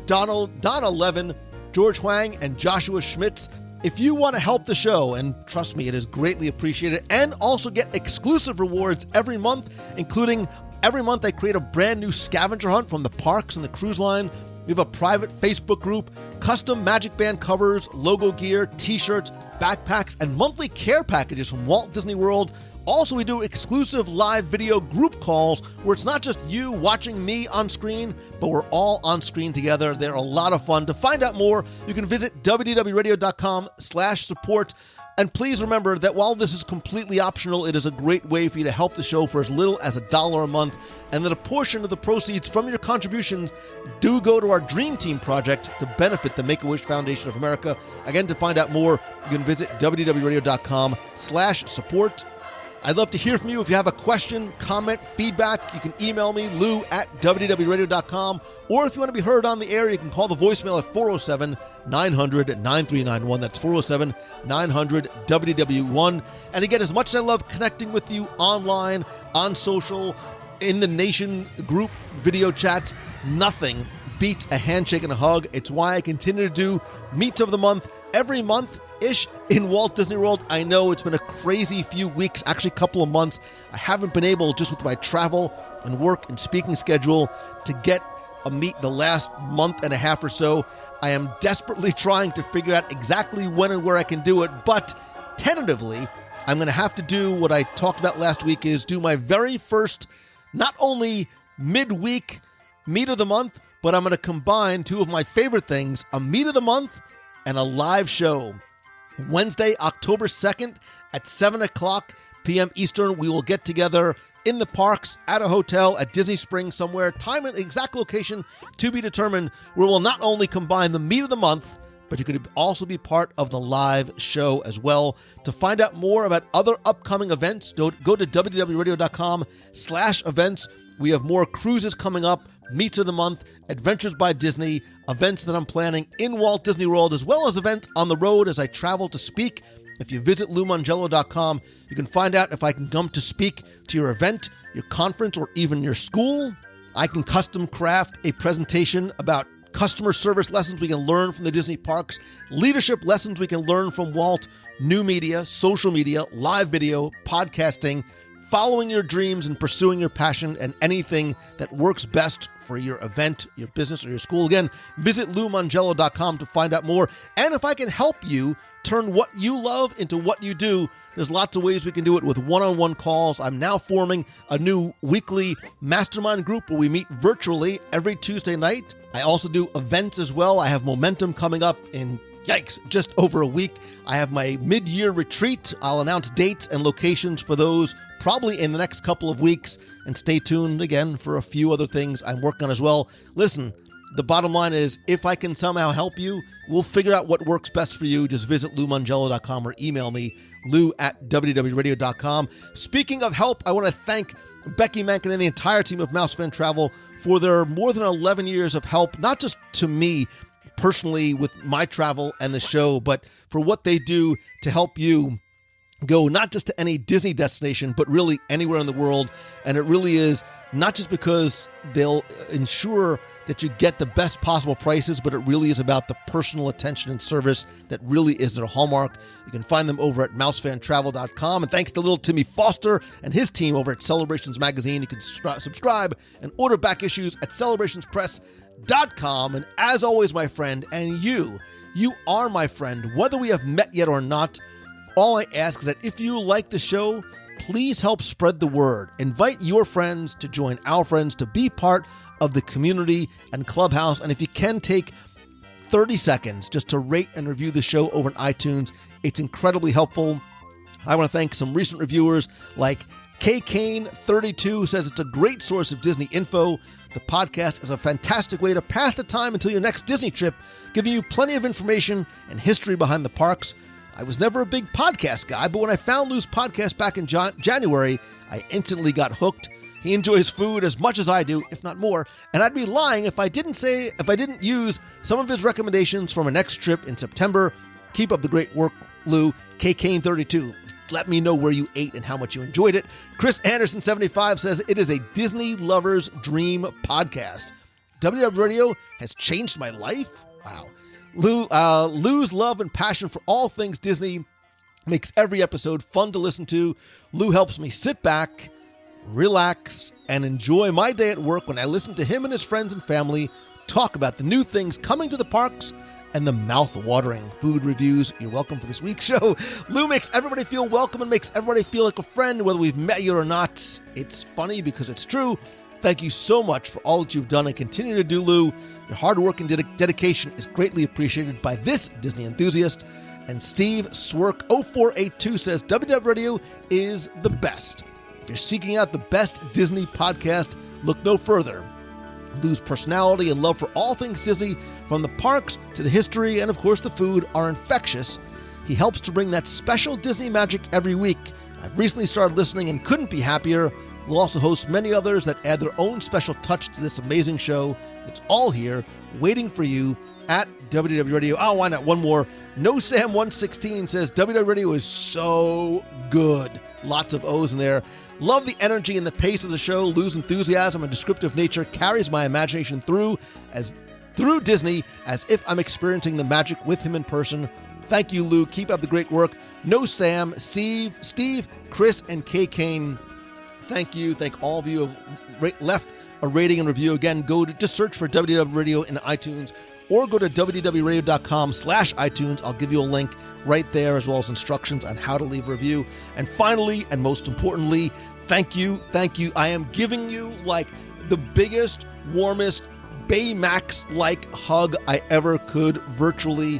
S8: Donna Levin, George Huang, and Joshua Schmitz. If you want to help the show, and trust me, it is greatly appreciated, and also get exclusive rewards every month, including every month I create a brand new scavenger hunt from the parks and the cruise line. We have a private Facebook group, custom Magic Band covers, logo gear, t-shirts, backpacks, and monthly care packages from Walt Disney World. Also, we do exclusive live video group calls where it's not just you watching me on screen, but we're all on screen together. They're a lot of fun. To find out more, you can visit WDWRadio.com/support. And please remember that while this is completely optional, it is a great way for you to help the show for as little as $1 a month, and that a portion of the proceeds from your contributions do go to our Dream Team project to benefit the Make-A-Wish Foundation of America. Again, to find out more, you can visit WDWRadio.com/support. I'd love to hear from you. If you have a question, comment, feedback, you can email me, lou@WDWRadio.com. Or if you want to be heard on the air, you can call the voicemail at 407-900-9391. That's 407-900-WDW1. And again, as much as I love connecting with you online, on social, in the Nation group video chats, nothing beats a handshake and a hug. It's why I continue to do Meets of the Month every month-ish in Walt Disney World. I know it's been a crazy few weeks, actually a couple of months. I haven't been able, just with my travel and work and speaking schedule, to get a meet the last month and a half or so. I am desperately trying to figure out exactly when and where I can do it, but tentatively, I'm going to have to do what I talked about last week, is do my very first, not only midweek Meet of the Month, but I'm going to combine two of my favorite things, a Meet of the Month and a live show. Wednesday, October 2nd at 7 o'clock p.m. Eastern, we will get together in the parks, at a hotel, at Disney Springs somewhere. Time and exact location to be determined, where we'll not only combine the Meet of the Month, but you could also be part of the live show as well. To find out more about other upcoming events, go to WDWRadio.com/events. We have more cruises coming up, Meets of the Month, Adventures by Disney, events that I'm planning in Walt Disney World, as well as events on the road as I travel to speak. If you visit LouMongello.com, you can find out if I can come to speak to your event, your conference, or even your school. I can custom craft a presentation about customer service lessons we can learn from the Disney parks, leadership lessons we can learn from Walt, new media, social media, live video, podcasting, following your dreams and pursuing your passion, and anything that works best for your event, your business, or your school. Again, visit LouMongello.com to find out more. And if I can help you turn what you love into what you do, there's lots of ways we can do it with one-on-one calls. I'm now forming a new weekly mastermind group where we meet virtually every Tuesday night. I also do events as well. I have Momentum coming up in, just over a week. I have my mid-year retreat. I'll announce dates and locations for those probably in the next couple of weeks. And stay tuned again for a few other things I'm working on as well. Listen, the bottom line is, if I can somehow help you, we'll figure out what works best for you. Just visit LouMongello.com or email me, lou@WDW Radio.com. Speaking of help, I want to thank Becky Mankin and the entire team of Mouse Fan Travel for their more than 11 years of help, not just to me personally with my travel and the show, but for what they do to help you go not just to any Disney destination, but really anywhere in the world. And it really is not just because they'll ensure that you get the best possible prices, but it really is about the personal attention and service that really is their hallmark. You can find them over at mousefantravel.com. And thanks to little Timmy Foster and his team over at Celebrations Magazine. You can subscribe and order back issues at celebrationspress.com. And as always, my friend, and you are my friend, whether we have met yet or not. All I ask is that if you like the show, please help spread the word. Invite your friends to join our friends to be part of the community and clubhouse. And if you can take 30 seconds just to rate and review the show over on iTunes, it's incredibly helpful. I want to thank some recent reviewers like KKane32 says it's a great source of Disney info. The podcast is a fantastic way to pass the time until your next Disney trip, giving you plenty of information and history behind the parks. I was never a big podcast guy, but when I found Lou's podcast back in January, I instantly got hooked. He enjoys food as much as I do, if not more, and I'd be lying if I didn't use some of his recommendations from a next trip in September. Keep up the great work, Lou. KKane32. Let me know where you ate and how much you enjoyed it. Chris Anderson75 says it is a Disney lover's dream podcast. WDW Radio has changed my life. Wow. Lou's love and passion for all things Disney makes every episode fun to listen to. Lou helps me sit back, relax, and enjoy my day at work when I listen to him and his friends and family talk about the new things coming to the parks and the mouth-watering food reviews. You're welcome for this week's show. Lou makes everybody feel welcome and makes everybody feel like a friend, whether we've met you or not. It's funny because it's true. Thank you so much for all that you've done and continue to do, Lou. Your hard work and dedication is greatly appreciated by this Disney enthusiast. And Steve Swerk 0482 says WDW Radio is the best. If you're seeking out the best Disney podcast, look no further. Lou's personality and love for all things Disney, from the parks to the history and of course the food, are infectious. He helps to bring that special Disney magic every week. I've recently started listening and couldn't be happier. We'll also host many others that add their own special touch to this amazing show. It's all here, waiting for you at WDW Radio. Oh, why not? One more. No Sam 116 says WDW Radio is so good. Lots of O's in there. Love the energy and the pace of the show. Lou's enthusiasm and descriptive nature carries my imagination through Disney as if I'm experiencing the magic with him in person. Thank you, Lou. Keep up the great work. No Sam, Steve, Chris, and K. Kane. Thank you. Thank all of you who have left a rating and review. Again, just search for WDW Radio in iTunes or go to wdwradio.com/iTunes. I'll give you a link right there, as well as instructions on how to leave a review. And finally, and most importantly, thank you. I am giving you like the biggest, warmest, Baymax-like hug I ever could virtually,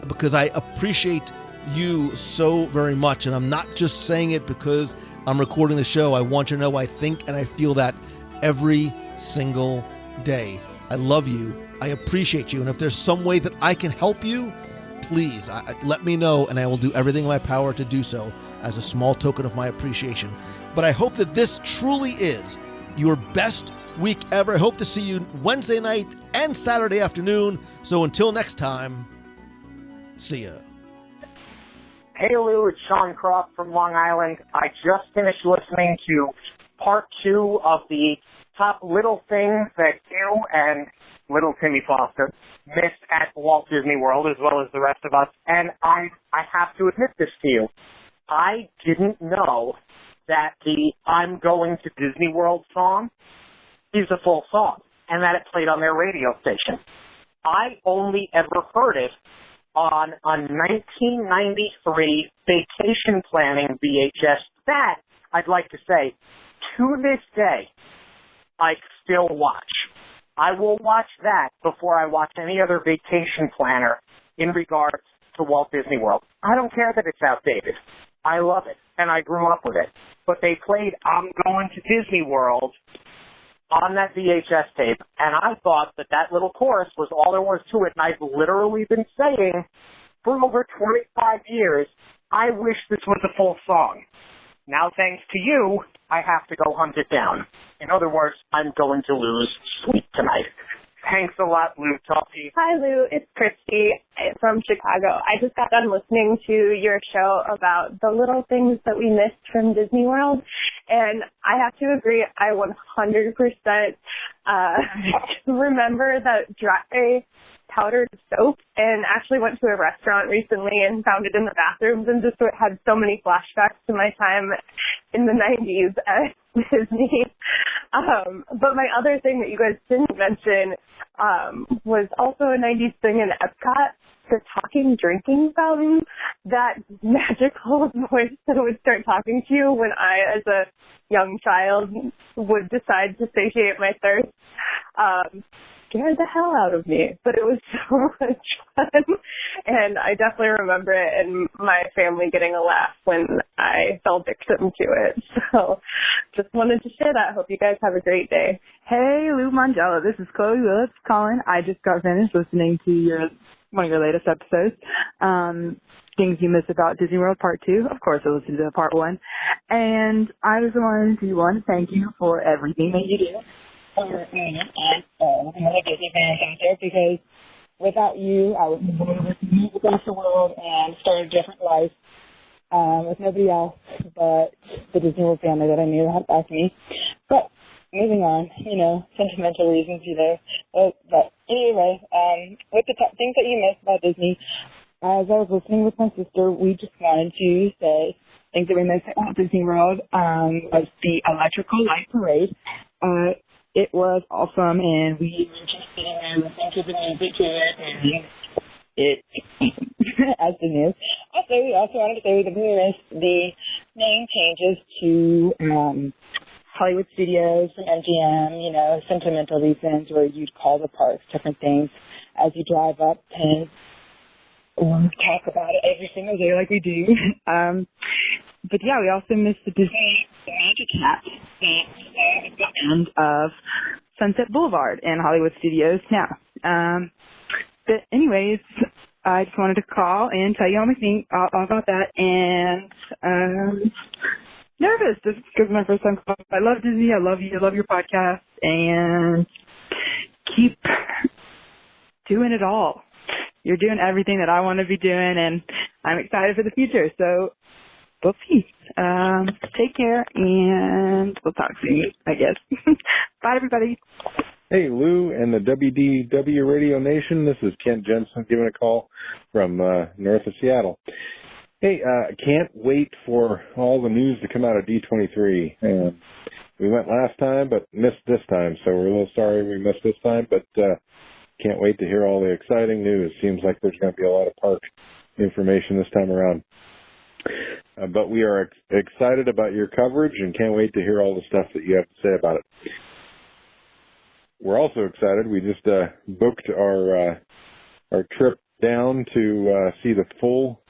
S8: because I appreciate you so very much. And I'm not just saying it because I'm recording the show. I want you to know I think and I feel that every single day. I love you. I appreciate you. And if there's some way that I can help you, please let me know, and I will do everything in my power to do so as a small token of my appreciation. But I hope that this truly is your best week ever. I hope to see you Wednesday night and Saturday afternoon. So until next time, see ya.
S12: Hey Lou, it's Sean Croft from Long Island. I just finished listening to part 2 of the top little things that you and little Timmy Foster missed at Walt Disney World, as well as the rest of us. And I have to admit this to you. I didn't know that the I'm Going to Disney World song is a full song, and that it played on their radio station. I only ever heard it on a 1993 vacation planning VHS that, I'd like to say, to this day, I still watch. I will watch that before I watch any other vacation planner in regards to Walt Disney World. I don't care that it's outdated. I love it, and I grew up with it. But they played I'm Going to Disney World on that VHS tape, and I thought that that little chorus was all there was to it, and I've literally been saying for over 25 years, I wish this was a full song. Now, thanks to you, I have to go hunt it down. In other words, I'm going to lose sleep tonight. Thanks a lot, Lou. Talk to you.
S13: Hi, Lou. It's Christy from Chicago. I just got done listening to your show about the little things that we missed from Disney World, and I have to agree, I 100% remember that dry powdered soap, and actually went to a restaurant recently and found it in the bathrooms, and just had so many flashbacks to my time in the 90s at Disney. But my other thing that you guys didn't mention was also a 90s thing in Epcot, the talking drinking fountain, that magical voice that would start talking to you when I, as a young child, would decide to satiate my thirst. Scared the hell out of me, but it was so much fun, and I definitely remember it and my family getting a laugh when I fell victim to it. So just wanted to share that. Hope you guys have a great day.
S14: Hey, Lou Mongello, this is Chloe Willis calling. I just got finished listening to one of your latest episodes. Things you missed about Disney World Part 2. Of course, I listened to Part 1. And I just wanted to, thank you for everything that you do. And all the other Disney fans out there, because without you, I would move over to move across the world and start a different life with nobody else but the Disney World family that I knew had back me. But moving on, sentimental reasons, But anyway, with the top things that you missed about Disney, as I was listening with my sister, we just wanted to say things that we missed at Walt Disney World was the electrical light parade. It was awesome, and we were just sitting there listening to the music to it, and it as the news. Also, we also wanted to say that we missed the name changes to Hollywood Studios from MGM, sentimental reasons where you'd call the parks different things as you drive up and talk about it every single day like we do. But yeah, we also missed the Disney Magic Hat at the end of Sunset Boulevard and Hollywood Studios now. But anyways, I just wanted to call and tell you all about that, and nervous just because it's my first time calling. I love Disney. I love you. I love your podcast, and keep doing it all. You're doing everything that I want to be doing, and I'm excited for the future. So we'll see. Take care, and we'll talk soon, I guess. Bye, everybody.
S15: Hey, Lou and the WDW Radio Nation. This is Kent Jensen giving a call from north of Seattle. Hey, can't wait for all the news to come out of D23. We went last time, but missed this time, so we're a little sorry we missed this time, but can't wait to hear all the exciting news. Seems like there's going to be a lot of park information this time around. But we are excited about your coverage and can't wait to hear all the stuff that you have to say about it. We're also excited. We just booked our trip down to see the full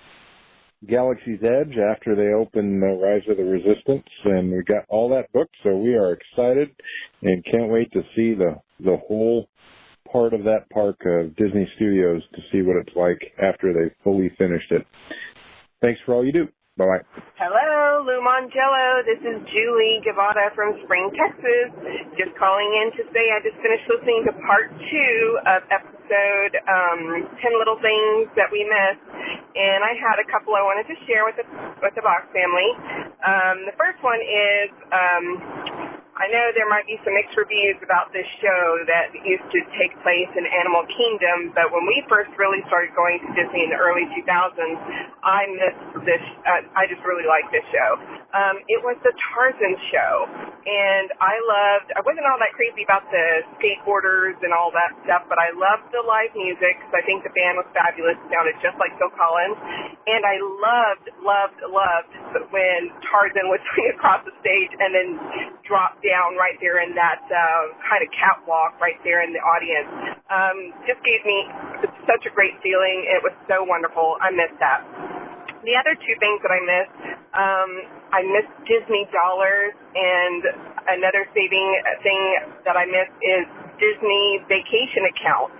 S15: Galaxy's Edge after they open Rise of the Resistance, and we got all that booked, so we are excited and can't wait to see the whole part of that park of Disney Studios to see what it's like after they've fully finished it. Thanks for all you do. Bye-bye.
S16: Hello, Lou Mongello. This is Julie Gavada from Spring, Texas. Just calling in to say I just finished listening to part 2 of episode 10 Little Things That We Missed, and I had a couple I wanted to share with the Box family. The first one is I know there might be some mixed reviews about this show that used to take place in Animal Kingdom, but when we first really started going to Disney in the early 2000s, I missed this. I just really liked this show. It was the Tarzan show, and I wasn't all that crazy about the skateboarders and all that stuff, but I loved the live music because I think the band was fabulous. It sounded just like Phil Collins, and I loved when Tarzan would swing across the stage and then drop down right there in that kind of catwalk right there in the audience. Just gave me such a great feeling. It was so wonderful. I missed that. The other 2 things that I missed Disney dollars, and another saving thing that I missed is Disney vacation account.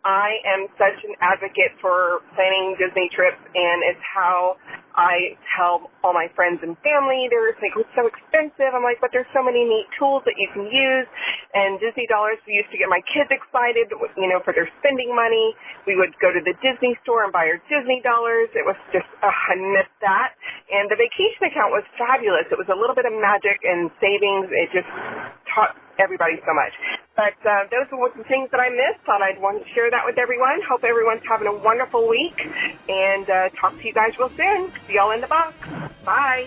S16: I am such an advocate for planning Disney trips, and it's how I tell all my friends and family. They're like, it's so expensive. I'm like, but there's so many neat tools that you can use. And Disney dollars, we used to get my kids excited, for their spending money. We would go to the Disney store and buy our Disney dollars. It was just, I missed that. And the vacation account was fabulous. It was a little bit of magic and savings. It just taught everybody so much. But those were some things that I missed. Thought I'd want to share that with everyone. Hope everyone's having a wonderful week. And talk to you guys real soon. See y'all in the box. Bye.